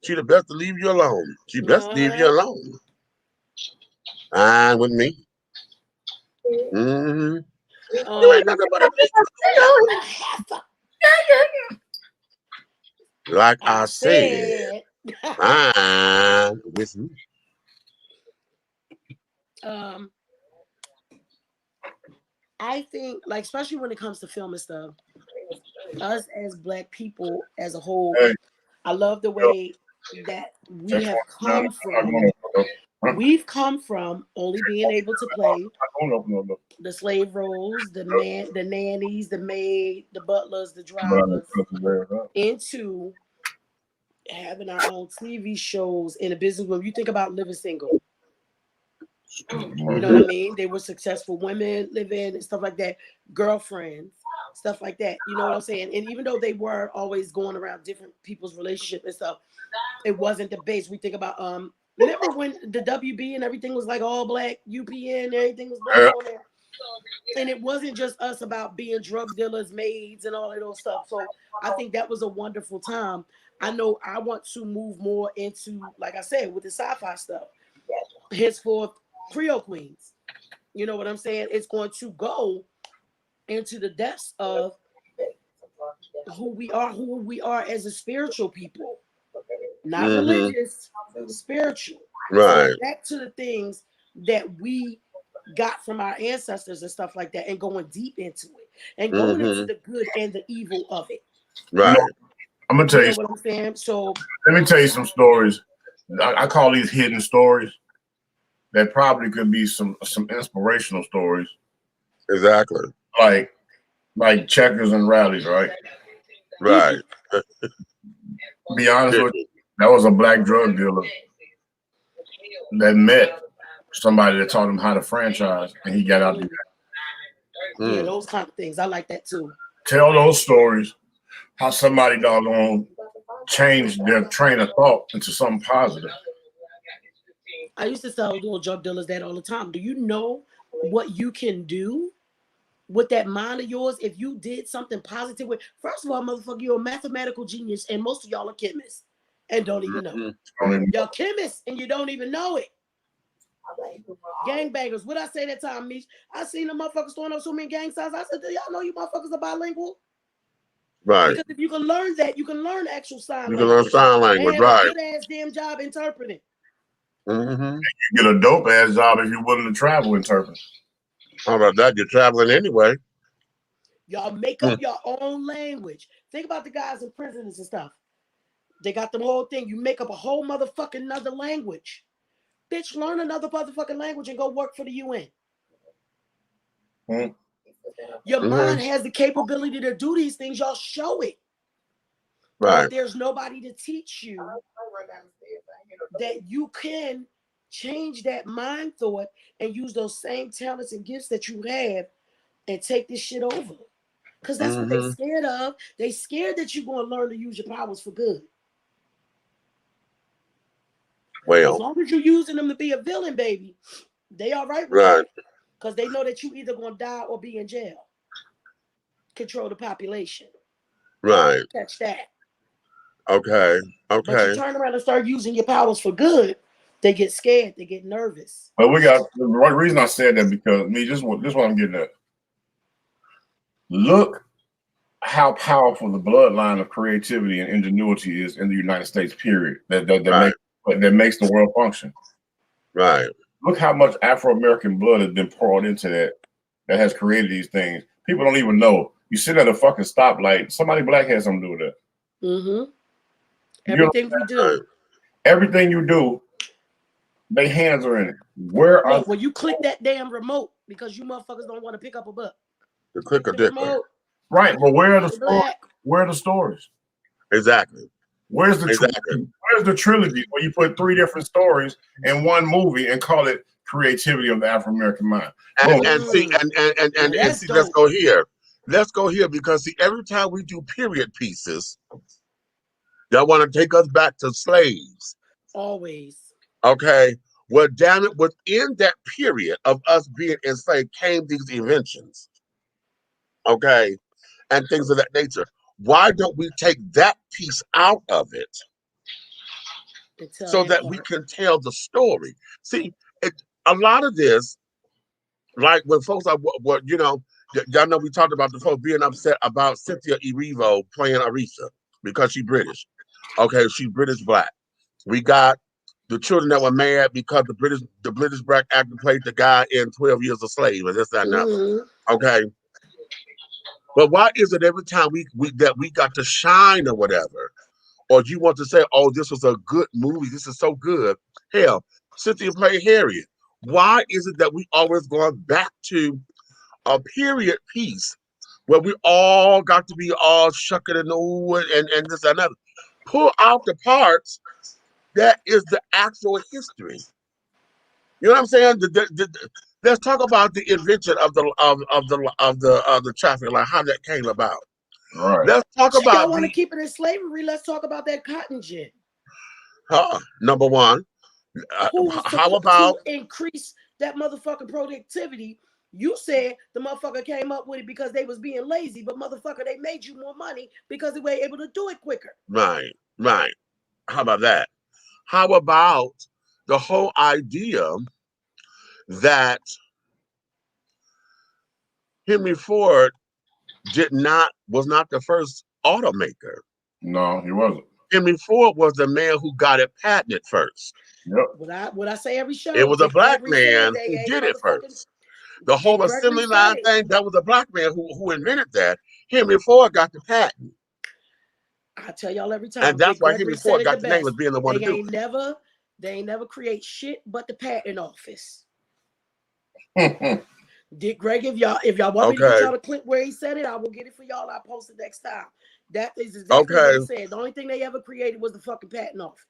She the best to leave you alone. She best to leave you alone. Fine with me. Mm-hmm. You ain't nothing but a like I said, fine with me. I think, like, especially when it comes to film and stuff, us as Black people as a whole, Hey, I love the way that we have come from. We've come from only being able to play the slave roles, the nannies, the maid, the butlers, the drivers, into having our own TV shows in a business room. You think about living single. You know what I mean? They were successful women living and stuff like that, girlfriends, stuff like that. You know what I'm saying? And even though they were always going around different people's relationship and stuff, it wasn't the base. We think about remember when the WB and everything was like all Black, UPN, everything was Black on there. And it wasn't just us about being drug dealers, maids, and all of those stuff. So I think that was a wonderful time. I know I want to move more into, like I said, with the sci-fi stuff. Henceforth, Creole Queens. You know what I'm saying? It's going to go into the depths of who we are as a spiritual people. Not religious, spiritual. Right. So back to the things that we got from our ancestors and stuff like that, and going deep into it, and going into the good and the evil of it. Right. I'm gonna tell you what I'm saying. So let me tell you some stories. I call these hidden stories. That probably could be some inspirational stories. Exactly. Like checkers and rallies, right? Right. Be honest with you, that was a Black drug dealer that met somebody that taught him how to franchise, and he got out of there. Yeah, those kind of things. I like that too. Tell those stories, how somebody doggone changed their train of thought into something positive. I used to tell little drug dealers that all the time. Do you know what you can do with that mind of yours if you did something positive with? First of all, motherfucker, you're a mathematical genius, and most of y'all are chemists and don't even know it. Y'all chemists and you don't even know it. Gangbangers. What I say that time, Mish? I seen the motherfuckers throwing up so many gang signs. I said, do y'all know you motherfuckers are bilingual? Right. Because if you can learn that, you can learn actual sign language. You can learn sign language, and have right. a good ass damn job interpreting. You get a dope ass job if you're willing to travel interpret. How about that? You're traveling anyway. Y'all make up your own language. Think about the guys in prisons and stuff. They got the whole thing. You make up a whole motherfucking another language. Bitch, learn another motherfucking language and go work for the UN. Your mind has the capability to do these things. Y'all show it. Right. But there's nobody to teach you that you can change that mind thought and use those same talents and gifts that you have and take this shit over. Because that's what they're scared of. They scared that you're going to learn to use your powers for good. Well, as long as you're using them to be a villain, baby, they all right with that. Because they know that you either going to die or be in jail. Control the population. Right. Catch that. Okay. But you turn around and start using your powers for good, they get scared. They get nervous. But we got the right reason I said that, because this is what I'm getting at. Look how powerful the bloodline of creativity and ingenuity is in the United States, period. That makes the world function. Right. Look how much Afro-American blood has been poured into that has created these things. People don't even know. You sit at a fucking stoplight, somebody Black has something to do with that. Everything we do. Everything you do, their hands are in it. When you click that damn remote because you motherfuckers don't want to pick up a buck. The clicker dicker. Right, but where are the stories? Where are the stories? Exactly. Where's the trilogy where you put 3 different stories in one movie and call it creativity of the Afro-American mind? And see, let's go here. Let's go here, because see, every time we do period pieces, y'all want to take us back to slaves. Always. Okay. Well, damn it, within that period of us being enslaved came these inventions. Okay. And things of that nature. Why don't we take that piece out of it so that we can tell the story? See, a lot of this, like when folks are what y'all know we talked about the folks being upset about Cynthia Erivo playing Aretha because she's British. Okay, she's British black. We got the children that were mad because the British black actor played the guy in 12 Years a Slave and this, that, and other. Okay. But why is it every time we got to shine or whatever, or you want to say, oh, this was a good movie, this is so good. Hell, Cynthia played Harriet. Why is it that we always going back to a period piece where we all got to be all shucking and ooh and this and that? Pull out the parts that is the actual history. You know what I'm saying? Let's talk about the invention of the traffic light, how that came about. Right. Let's talk about. Y'all want to keep it in slavery? Let's talk about that cotton gin. Number one. How about to increase that motherfucking productivity? You said the motherfucker came up with it because they was being lazy, but motherfucker, they made you more money because they were able to do it quicker. Right. How about that? How about the whole idea that Henry Ford was not the first automaker? No, he wasn't. Henry Ford was the man who got it patented first. Yep. What I say every show? It was a black man who did it first. The whole assembly line thing, that was a black man who invented that. Henry Ford got the patent. I tell y'all every time. And that's why Henry Ford got the name as being the one to do it. They ain't never create shit but the patent office. Dick Greg, if y'all want me to get y'all a clip where he said it, I will get it for y'all. I'll post it next time. That is exactly what he said. The only thing they ever created was the fucking patent office.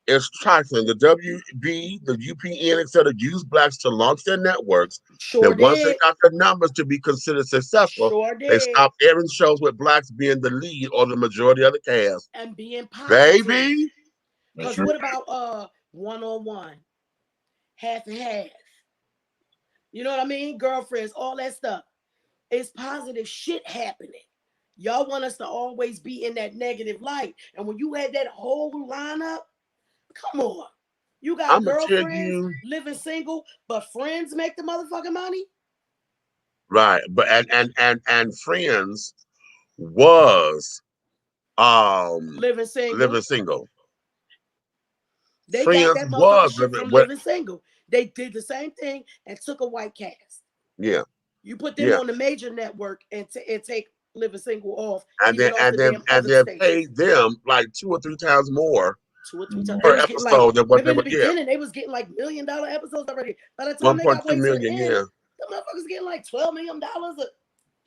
It's trifling. The WB, the UPN, etc., used blacks to launch their networks. Once they got the numbers to be considered successful, they stopped airing shows with blacks being the lead or the majority of the cast. And being positive. Baby. Because what about one-on-one, half and half? You know what I mean? Girlfriends, all that stuff. It's positive shit happening. Y'all want us to always be in that negative light. And when you had that whole lineup, come on. You got girlfriends living single, but friends make the motherfucking money? Right. But and Friends was living single. They Friends got that motherfucking shit from living single. They did the same thing and took a white cast. Yeah. You put them on the major network and take Living Single off, and then paid them like 2 or 3 times more 2 or 3 times per episode than what they would get. They was getting like $1 million episodes already. By the time they got $1.2 million, the motherfuckers getting like $12 million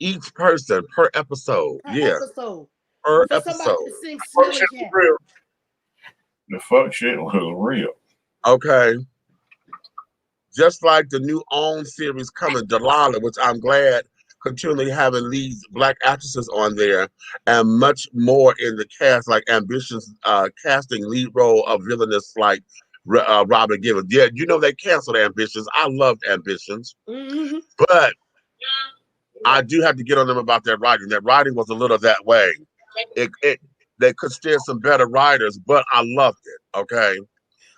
each person per episode. Episode. Per for episode. Somebody to sing Smelly Cat. The fuck shit was real. Okay. Just like the new OWN series coming, Delilah, which I'm glad continually having leads black actresses on there, and much more in the cast, like Ambition's casting lead role of villainous like Robin Givens. Yeah, they canceled Ambitions. I loved Ambitions, but I do have to get on them about that writing. That writing was a little that way. They could steer some better writers, but I loved it. Okay,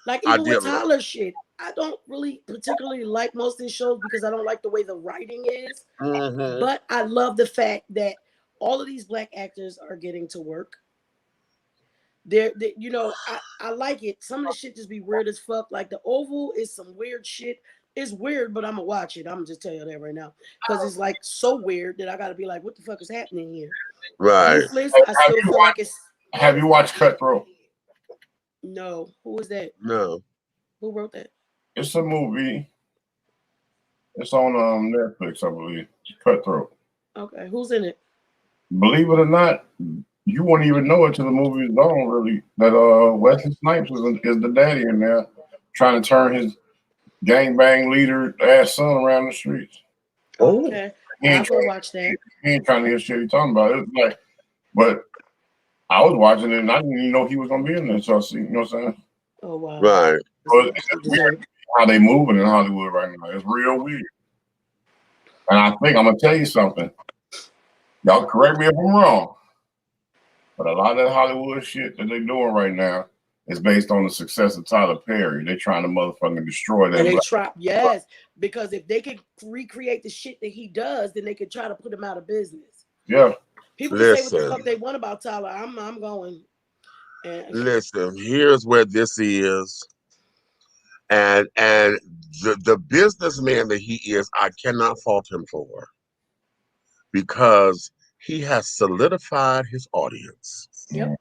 like even with Tyler shit. I don't really particularly like most of these shows because I don't like the way the writing is. But I love the fact that all of these black actors are getting to work. I like it. Some of the shit just be weird as fuck. Like The Oval is some weird shit. It's weird, but I'm gonna watch it. I'm just telling you that right now because it's like so weird that I gotta be like, what the fuck is happening here? Right. Ruthless, I still feel like it's. Have you watched Cutthroat? No. Who was that? No. Who wrote that? It's a movie. It's on Netflix, I believe. Cutthroat. Okay, who's in it? Believe it or not, you won't even know it till the movie is on. Really, that Wesley Snipes is the daddy in there, trying to turn his gangbang leader ass son around the streets. Okay, I'm gonna watch that. He ain't trying to hear shit he's talking about. It's like, but I was watching it and I didn't even know he was gonna be in there. So I see, you know what I'm saying? Oh wow. Right. But how they moving in Hollywood right now. It's real weird. And I think I'm gonna tell you something. Y'all correct me if I'm wrong. But a lot of that Hollywood shit that they're doing right now is based on the success of Tyler Perry. They're trying to motherfucking destroy that. And they try, yes, because if they could recreate the shit that he does, then they could try to put him out of business. Yeah. People can say what the fuck they want about Tyler. I'm going. Listen, here's where this is. And the businessman that he is, I cannot fault him for, because he has solidified his audience. Yep.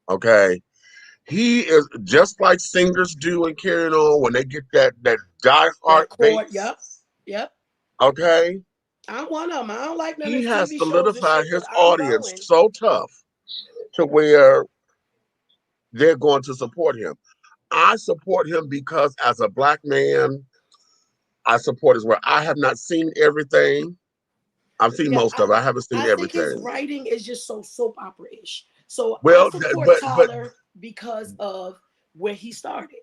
Okay. He is just like singers do and carrying on when they get that diehard base. Yep. Okay. I'm one of them. I don't like none he of has TV solidified shit, his audience so tough to where they're going to support him. I support him because as a black man, I support his work. I have not seen everything. I've seen most of it. I haven't seen everything. I think his writing is just so soap opera-ish. So well, I support Tyler because of where he started.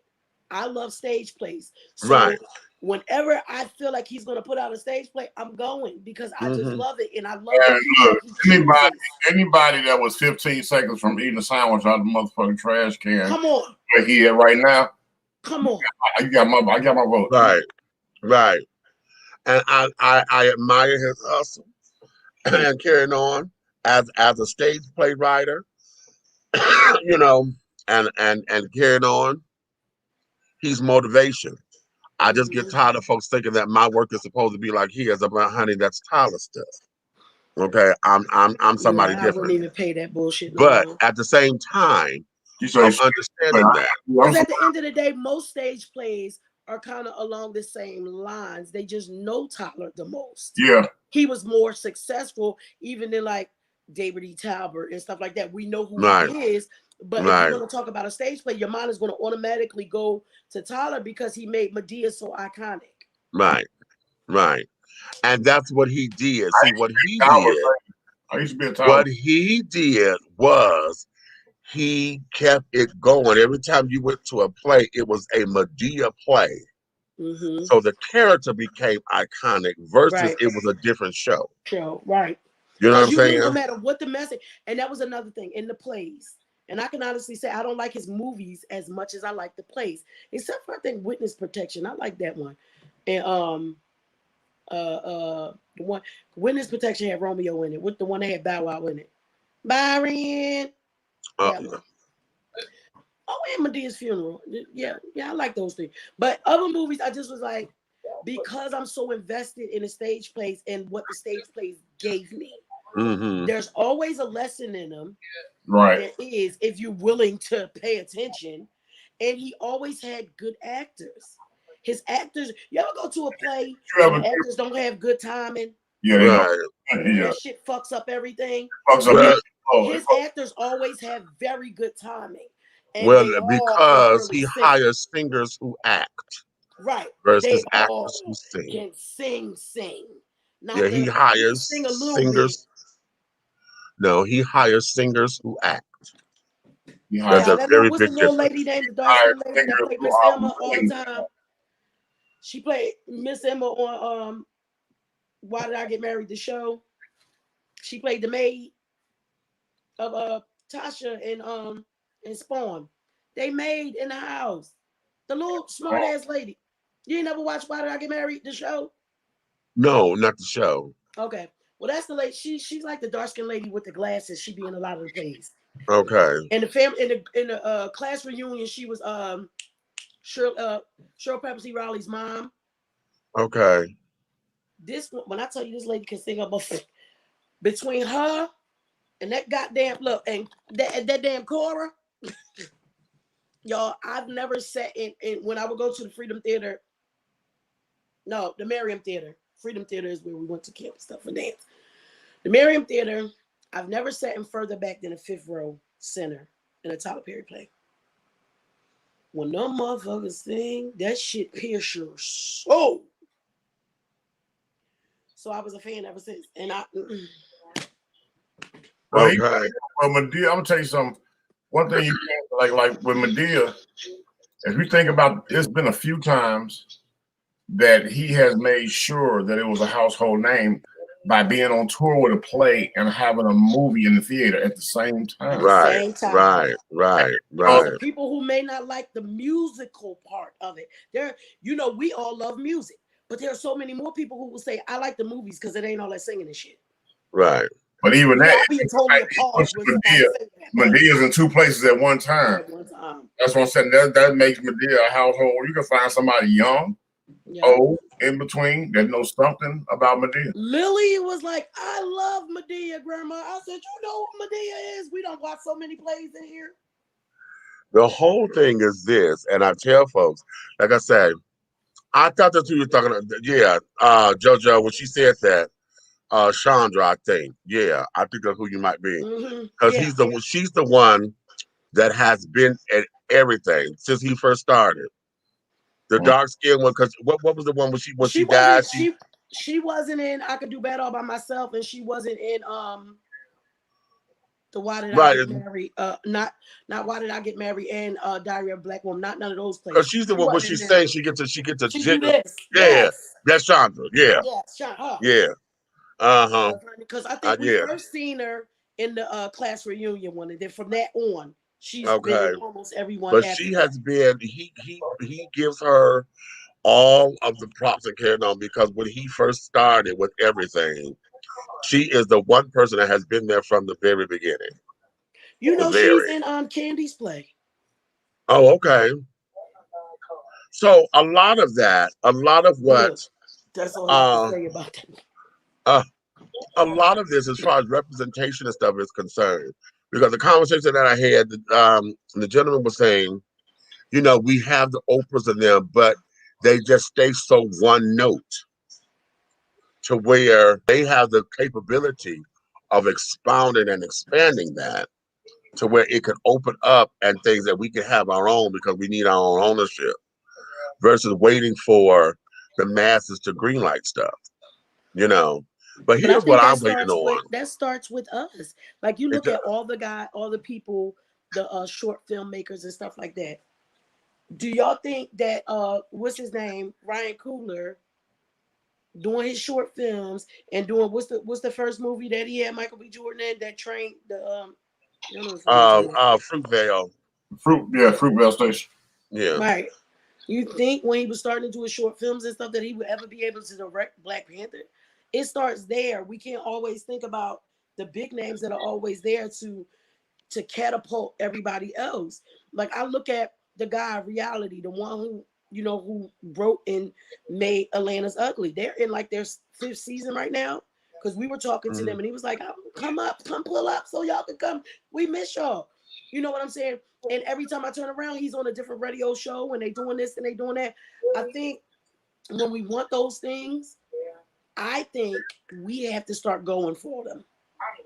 I love stage plays. So whenever I feel like he's going to put out a stage play, I'm going because I just love it. And I love it. Anybody that was 15 seconds from eating a sandwich out of the motherfucking trash can. Come on. Where he at right now. Come on. I got my vote. Right. And I admire his hustle and carrying on as a stage play writer, you know, and carrying on. He's motivation. I just get tired of folks thinking that my work is supposed to be like his. About honey, that's Tyler stuff. Okay, I'm somebody different. I wouldn't even pay that bullshit. But at the same time, I'm understanding that. Because at the end of the day, most stage plays are kind of along the same lines. They just know Tyler the most. Yeah, he was more successful, even than like David E. Talbert and stuff like that. We know who he is. But if you're going to talk about a stage play, your mind is going to automatically go to Tyler because he made Medea so iconic. Right. And that's what he did. See, what he did was he kept it going. Every time you went to a play, it was a Medea play. So the character became iconic versus it was a different show. Right. You know what I'm saying? No matter what the message, and that was another thing in the plays. And I can honestly say I don't like his movies as much as I like the plays, except for I think Witness Protection. I like that one. And the one Witness Protection had Romeo in it. With the one that had Bow Wow in it, Byron. Oh, and Medea's Funeral. Yeah, I like those things. But other movies, I just was like, because I'm so invested in the stage plays and what the stage plays gave me. There's always a lesson in them. Right. It is if you're willing to pay attention. And he always had good actors. His actors, you ever go to a play and actors don't have good timing? Yeah. That shit fucks up everything. His actors always have very good timing. And because he hires singers who act. Right. Versus actors who sing. Can sing. He hires singers. No, he hires singers who act. There's a very big difference. Lady named the dark lady that played Miss Emma all the time. She played Miss Emma on Why Did I Get Married? The show. She played the maid of Tasha and Spawn. They made in the house. The little smart ass lady. You ain't never watched Why Did I Get Married? The show? No, not the show. Okay. Well, that's the lady. She's like the dark-skinned lady with the glasses. She be in a lot of the plays. Okay. And the family in the class reunion, she was Cheryl Pepper C. Riley's mom. Okay. This one, when I tell you this lady can sing up between her and that goddamn look and that damn Cora, y'all. I've never sat in when I would go to the Freedom Theater. No, the Merriam Theater. Freedom Theater is where we went to camp and stuff for dance. The Merriam Theater, I've never sat in further back than a 5th row center in a Tyler Perry play. When them motherfuckers sing, that shit pierce your soul. So I was a fan ever since. And well, Medea, I'm gonna tell you something. One thing you can't like with Medea, if you think about it's been a few times that he has made sure that it was a household name. by being on tour with a play and having a movie in the theater at the same At time. the same time. Right. For people who may not like the musical part of it, we all love music, but there are so many more people who will say, I like the movies because it ain't all that singing and shit. Right. But even that, I'll be totally appalled when somebody say that. Medea's in two places at one time. That's what I'm saying. That makes Medea a household. You can find somebody young, old, in between that knows something about Medea. Lily was like, I love Medea, Grandma. I said, you know what Medea is? We don't watch so many plays in here. The whole thing is this, and I tell folks, like I said, I thought that's who you were talking about. Yeah, JoJo, when she said that, Chandra, I think. Yeah, I think that's who you might be. Because she's the one that has been at everything since he first started. The dark skinned one, because what was the one when she died? She wasn't in I Could Do Bad All by Myself, and she wasn't in the Why Did I Get Married? Not Why Did I Get Married and Diary of a Black Woman. Not none of those plays. Because she's the one when she's saying she gets a she do this. Yeah, that's Chandra. Yeah. Yeah. Because I think we first seen her in the class reunion one, and then from that on, she's been in almost everyone. But she has been. He gives her all of the props and carrying on, because when he first started with everything, she is the one person that has been there from the very beginning. She's in Candy's play. Oh, okay. So a lot of what that's all I have to say about that. A lot of this, as far as representation and stuff is concerned, because the conversation that I had, the gentleman was saying, we have the Oprahs in them, but they just stay so one note to where they have the capability of expounding and expanding that to where it could open up and things that we can have our own because we need our own ownership versus waiting for the masses to greenlight stuff, But here's what I'm waiting on. That starts with us. Like you look at all the people, the short filmmakers and stuff like that. Do y'all think that what's his name, Ryan Coogler, doing his short films and doing what's the first movie that he had Michael B. Jordan in that trained the Fruitvale. Fruitvale Station. Yeah. Right. You think when he was starting to do his short films and stuff that he would ever be able to direct Black Panther? It starts there. We can't always think about the big names that are always there to catapult everybody else. Like I look at the guy Reality, the one who wrote and made Atlanta's Ugly. They're in like their 5th season right now. Because we were talking to them and he was like, come pull up so y'all can come. We miss y'all. You know what I'm saying? And every time I turn around, he's on a different radio show and they doing this and they doing that. I think when we want those things, I think we have to start going for them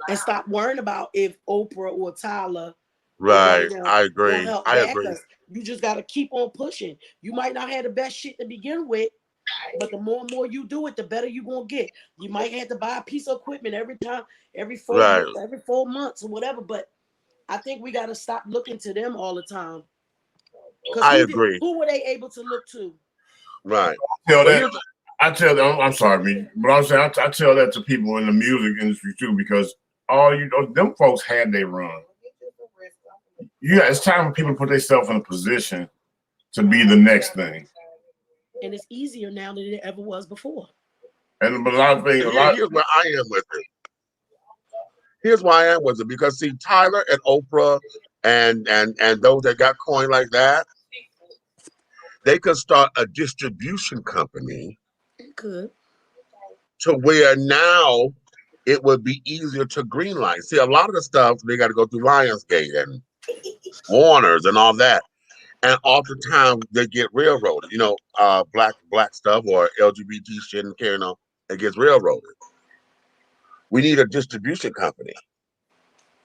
and stop worrying about if Oprah or Tyler. Right. I agree. Us. You just got to keep on pushing. You might not have the best shit to begin with, but the more and more you do it, the better you're going to get. You might have to buy a piece of equipment every 4 months or whatever, but I think we got to stop looking to them all the time. I agree. Who were they able to look to? Right. I tell them, I'm sorry, but I'm saying I tell that to people in the music industry too, because them folks had their run. Yeah, it's time for people to put themselves in a position to be the next thing. And it's easier now than it ever was before. But here's where I am with it. Here's why I am with it, because see, Tyler and Oprah and those that got coin like that, they could start a distribution company. It could. To where now it would be easier to greenlight. See, a lot of the stuff they got to go through Lionsgate and Warner's and all that, and oftentimes they get railroaded. Black stuff or LGBT shit and carrying on, it gets railroaded. We need a distribution company,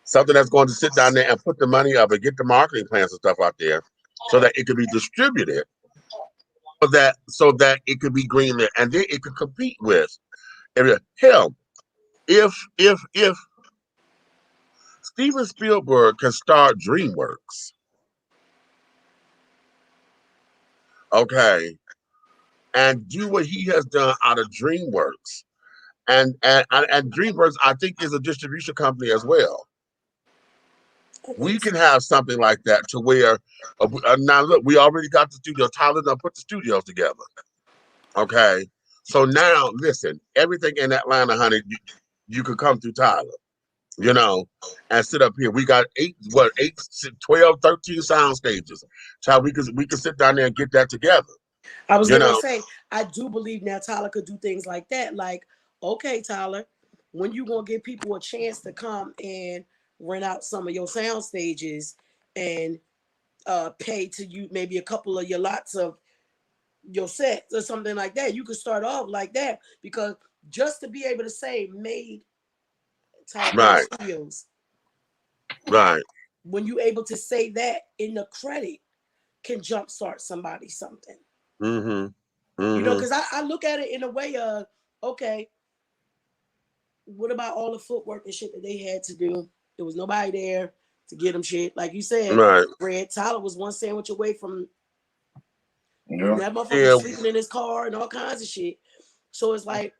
something that's going to sit down there and put the money up and get the marketing plans and stuff out there, so that it can be distributed. So that it could be greenlit, and then it could compete with. Hell, if Steven Spielberg can start DreamWorks, okay, and do what he has done out of DreamWorks, And DreamWorks, I think, is a distribution company as well. We can have something like that to where now look, we already got the studio. Tyler done put the studios together. Okay, so now listen, everything in Atlanta, honey, you can come through Tyler, you know, and sit up here. We got 12, 13 sound stages. Child, we can sit down there and get that together. I was gonna say, I do believe now Tyler could do things like that. Like, okay, Tyler, when you gonna give people a chance to come and rent out some of your sound stages and pay to you maybe a couple of your lots of your sets or something like that. You could start off like that, because just to be able to say made Tyler Studios, right? When you able to say that in the credit, can jumpstart somebody something. You know, because I look at it in a way of, okay, what about all the footwork and shit that they had to do? There was nobody there to get them shit. Like you said, Red Tyler was one sandwich away from that motherfucker sleeping in his car and all kinds of shit. So it's like,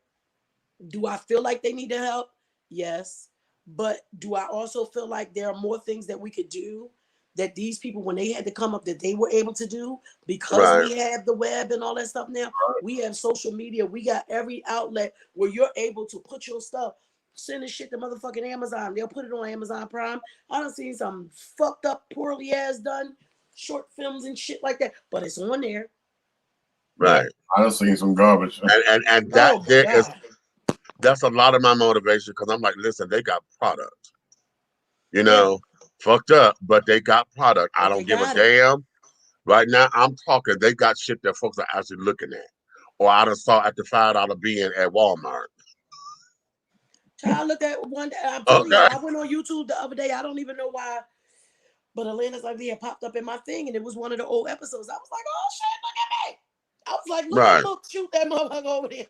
do I feel like they need the help? Yes. But do I also feel like there are more things that we could do that these people, when they had to come up, that they were able to do because we have the web and all that stuff now? We have social media. We got every outlet where you're able to put your stuff, send the shit to motherfucking Amazon. They'll put it on Amazon Prime. I done seen some fucked up, poorly ass done short films and shit like that, but it's on there. Right. I done seen some garbage. And that that's a lot of my motivation, because I'm like, listen, they got product. You know, fucked up, but they got product. I don't give a damn. Right now, I'm talking, they got shit that folks are actually looking at. Or I done saw at the $5 bin at Walmart. I looked at one day. I'm telling you, I went on YouTube the other day. I don't even know why, but Atlanta's like had popped up in my thing, and it was one of the old episodes. I was like, oh shit, look at me. I was like, look, shoot that motherfucker over there.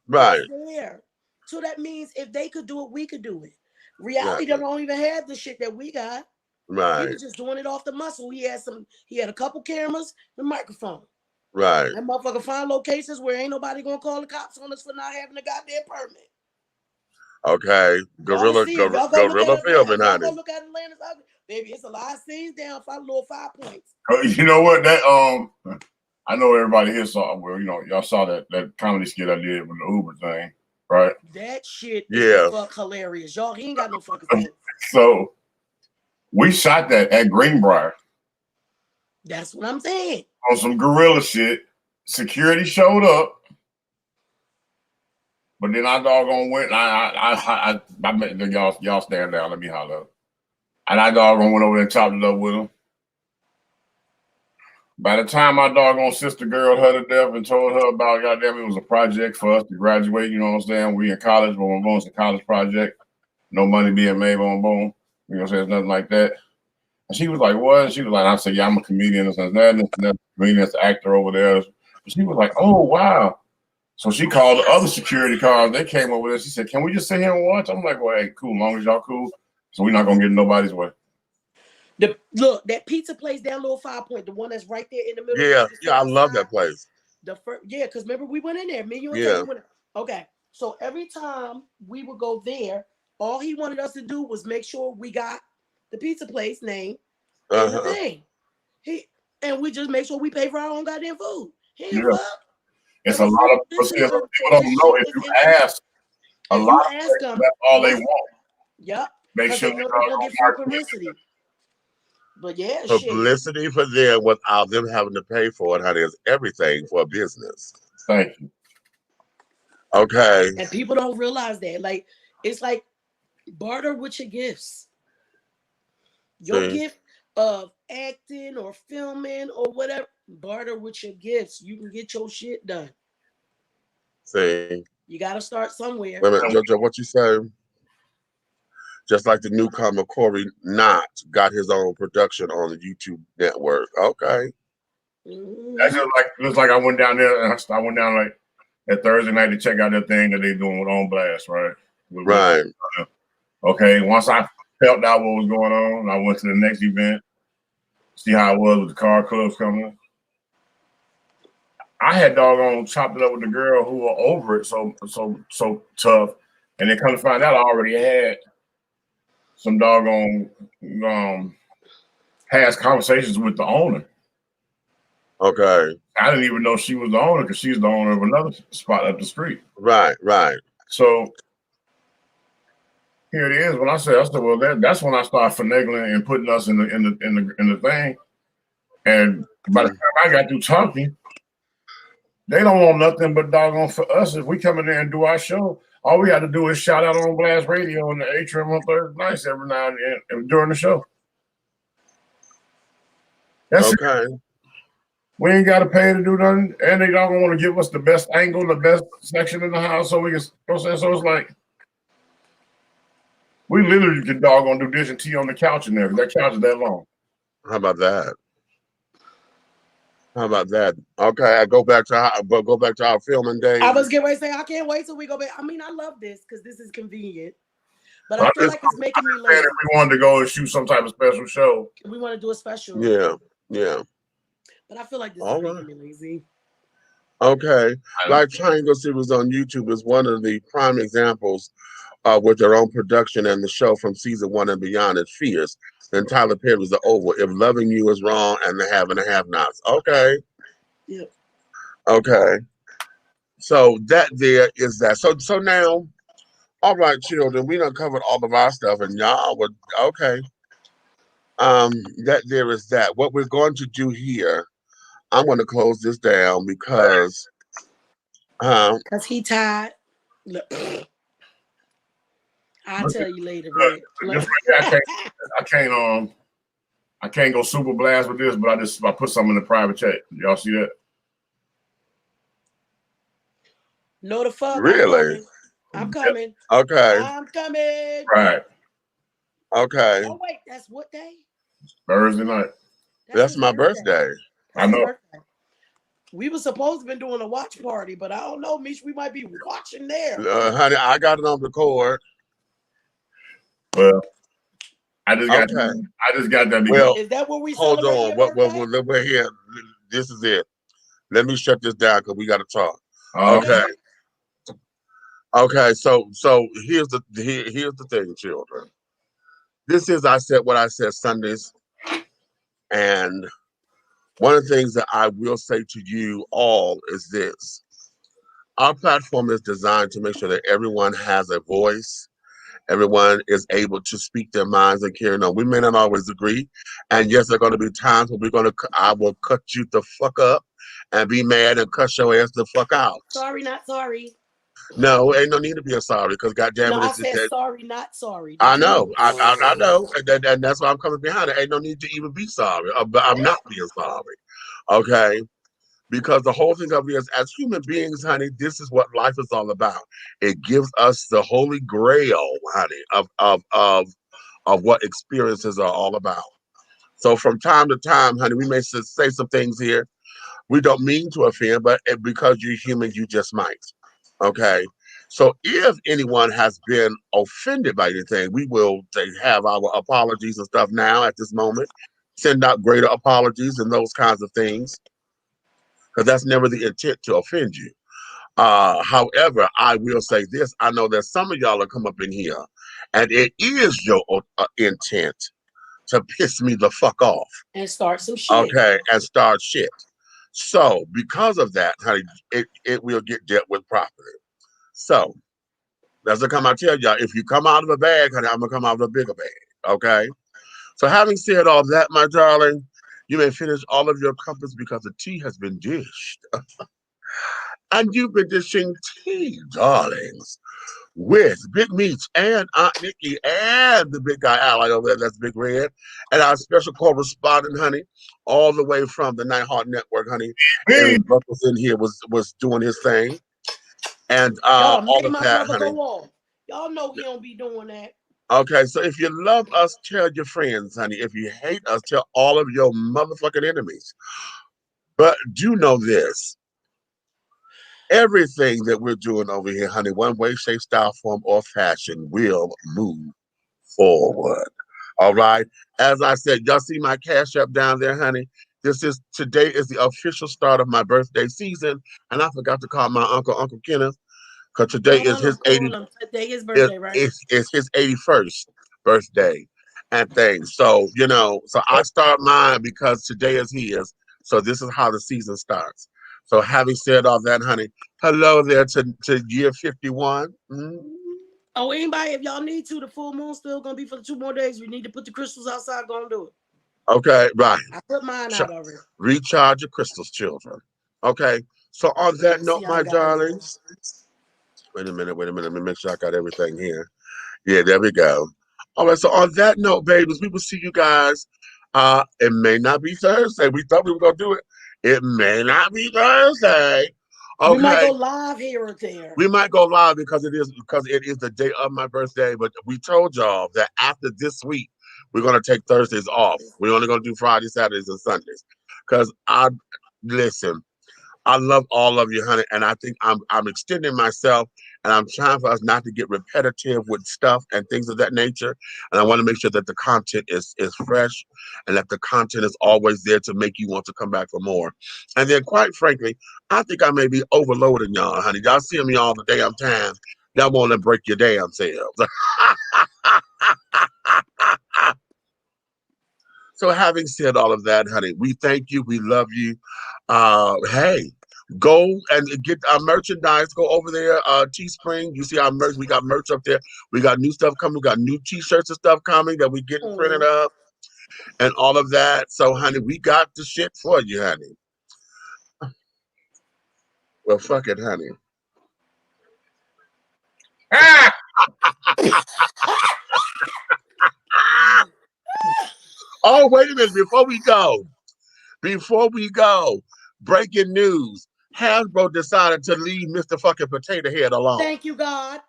Right. There. So that means if they could do it, we could do it. Reality don't even have the shit that we got. Right. He was just doing it off the muscle. He had a couple cameras and microphone. Right. That motherfucker find locations where ain't nobody gonna call the cops on us for not having a goddamn permit. Okay. Guerrilla filming, honey. Go look at Atlanta's ugly. Baby, it's a lot of scenes down, 5 points. You know what? That I know everybody here saw, well, you know, y'all saw that comedy skit I did with the Uber thing, right? That shit is fuck hilarious. Y'all, he ain't got no fucking sense. So we shot that at Greenbrier. That's what I'm saying. On some guerrilla shit. Security showed up. But then I doggone went, I y'all stand down, let me holler. And I doggone went over there and chopped it up with him. By the time my doggone sister girl her to death and told her about, goddamn, it was a project for us to graduate, you know what I'm saying? We in college, but boom, it's a college project. No money being made, boom, boom. You know what I'm saying? It's nothing like that. And she was like, what? And she was like, I said, yeah, I'm a comedian. And that comedian, that's the actor over there. She was like, oh, wow. So she called the other security cars. They came over there. She said, can we just sit here and watch? I'm like, well, hey, cool. As long as y'all cool. So we're not going to get in nobody's way. Look, that pizza place down Little 5 Point, the one that's right there in the middle. Yeah, I love that place. Because remember we went in there. Me, you, and Taylor went in. Okay, so every time we would go there, all he wanted us to do was make sure we got the pizza place name and the thing. And we just make sure we pay for our own goddamn food. It's a lot of people don't know. If you ask, a lot of people, that's all they want. Yep. Make sure they know they're gonna get free publicity. But yeah, publicity for them without them having to pay for it, honey, is everything for a business. Thank you. Okay. And people don't realize that. Like, it's like barter with your gifts. Your gift of acting or filming or whatever, barter with your gifts. You can get your shit done. See. You got to start somewhere. Wait a minute, JoJo, what you say? Just like the newcomer Corey Knott got his own production on the YouTube network. Okay. That's just like I went down there and I went down like that Thursday night to check out that thing that they doing with On Blast, right? Right. Okay. Once I felt out what was going on, I went to the next event, see how it was with the car clubs coming. I had doggone chopped it up with the girl who were over it so tough, and then come to find out I already had some doggone past conversations with the owner. Okay. I didn't even know she was the owner because she's the owner of another spot up the street. Right. So here it is. When I said, well, that's when I started finagling and putting us in the thing. And by the time I got through talking, they don't want nothing but doggone for us. If we come in there and do our show, all we had to do is shout out on Blast Radio and the atrium on Thursday nights every now and then during the show. That's okay. It. We ain't got to pay to do nothing, and they don't want to give us the best angle, the best section in the house, so we can. So it's like we literally can doggone do dish and tea on the couch in there. That couch is that long. How about that? Okay, I go back to our filming days. I was getting ready to say I can't wait till we go back. I mean, I love this because this is convenient, but I feel like it's making me lazy. If we wanted to go and shoot some type of special show, we want to do a special. Yeah. But I feel like this is making me lazy. Okay. Like Triangle Series on YouTube is one of the prime examples with their own production, and the show from season 1 and beyond is fierce. And Tyler Perry's The Oval. If loving you is wrong and the have and the have-nots. Okay. Yep. Okay. So that there is that. So now, all right, children, we done covered all of our stuff, and y'all would okay. That there is that. What we're going to do here, I'm going to close this down because he tired. Look, I'll tell you later. I can't go super blast with this, but I put something in the private chat. Y'all see that? No, the fuck. Really? I'm coming. Okay. I'm coming. Right. Okay. Oh wait, that's what day? Thursday night. That's my birthday. I know. We were supposed to be doing a watch party, but I don't know, Mish. We might be watching there. Honey, I got it on record. Well, I just got that. Well, is that what we hold on? We're here. This is it. Let me shut this down because we got to talk. Okay. Okay. So here's the thing, children. This is what I said Sundays, and one of the things that I will say to you all is this: our platform is designed to make sure that everyone has a voice. Everyone is able to speak their minds and carry on. We may not always agree, and yes, there are going to be times where I will cut you the fuck up and be mad and cuss your ass the fuck out. Sorry, not sorry. No, ain't no need to be a sorry because goddamn it, I said sorry, not sorry. I know, I know, and that's why I'm coming behind it. Ain't no need to even be sorry, but I'm not being sorry, okay? Because the whole thing of it is, as human beings, honey, this is what life is all about. It gives us the holy grail, honey, of what experiences are all about. So from time to time, honey, we may say some things here. We don't mean to offend, but because you're human, you just might. Okay. So if anyone has been offended by anything, we will have our apologies and stuff now at this moment. Send out greater apologies and those kinds of things, because that's never the intent to offend you. However, I will say this. I know that some of y'all will come up in here and it is your intent to piss me the fuck off. And start some shit. Okay, and start shit. So because of that, honey, it will get dealt with properly. So that's the time I tell y'all, if you come out of a bag, honey, I'm gonna come out of a bigger bag. Okay. So having said all that, my darling, you may finish all of your crumpets because the tea has been dished. And you've been dishing tea, darlings, with Big Meats and Aunt Nikki and the big guy ally over there, that's Big Red, and our special correspondent, honey, all the way from the Nighthawk Network, honey. Aaron Buckles in here was doing his thing. And all of that, honey. Y'all know he don't be doing that. Okay, so if you love us, tell your friends, honey. If you hate us, tell all of your motherfucking enemies. But do know this. Everything that we're doing over here, honey, one way, shape, style, form, or fashion will move forward. All right? As I said, y'all see my Cash App down there, honey? Today is the official start of my birthday season, and I forgot to call my Uncle Kenneth, because today is his 80th. Today is birthday, right? It's his 81st birthday and things. So, so I start mine because today is his. So this is how the season starts. So having said all that, honey, hello there to year 51. Oh, anybody, if y'all need to, the full moon's still gonna be for the 2 more days. We need to put the crystals outside, gonna do it. Okay, right. I put mine out already. Recharge your crystals, children. Okay. So on that note, my darlings. Wait a minute. Let me make sure I got everything here. Yeah, there we go. All right, so on that note, babies, we will see you guys. It may not be Thursday. We thought we were gonna do it. It may not be Thursday. Okay. We might go live here or there. We might go live because it is the day of my birthday. But we told y'all that after this week, we're gonna take Thursdays off. We're only gonna do Fridays, Saturdays, and Sundays. Because listen, I love all of you, honey, and I think I'm extending myself, and I'm trying for us not to get repetitive with stuff and things of that nature. And I want to make sure that the content is fresh, and that the content is always there to make you want to come back for more. And then, quite frankly, I think I may be overloading y'all, honey. Y'all see me all the damn time. Y'all want to break your damn selves. So having said all of that, honey, we thank you. We love you. Hey, go and get our merchandise. Go over there, Teespring. You see our merch. We got merch up there. We got new stuff coming. We got new T-shirts and stuff coming that we getting printed up and all of that. So, honey, we got the shit for you, honey. Well, fuck it, honey. Oh, wait a minute. Before we go, breaking news. Hasbro decided to leave Mr. fucking Potato Head alone. Thank you, God.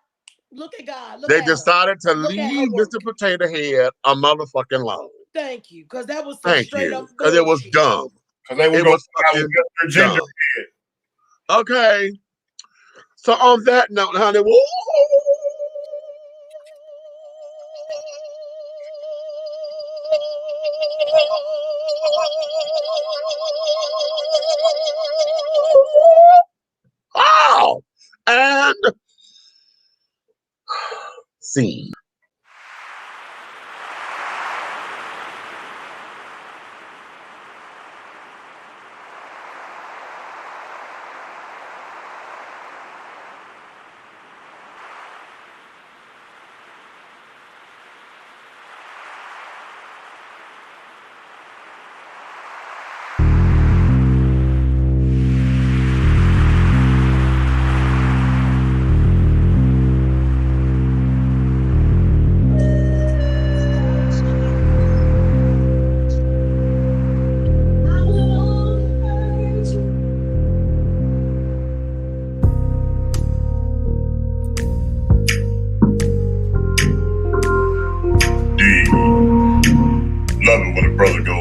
Look at God. They decided to leave Mr. Potato Head a motherfucking alone. Thank you, because that was straight up. Because it was dumb. It was fucking dumb. Okay. So on that note, honey, woo! Oh, and scene. Love it when a brother goes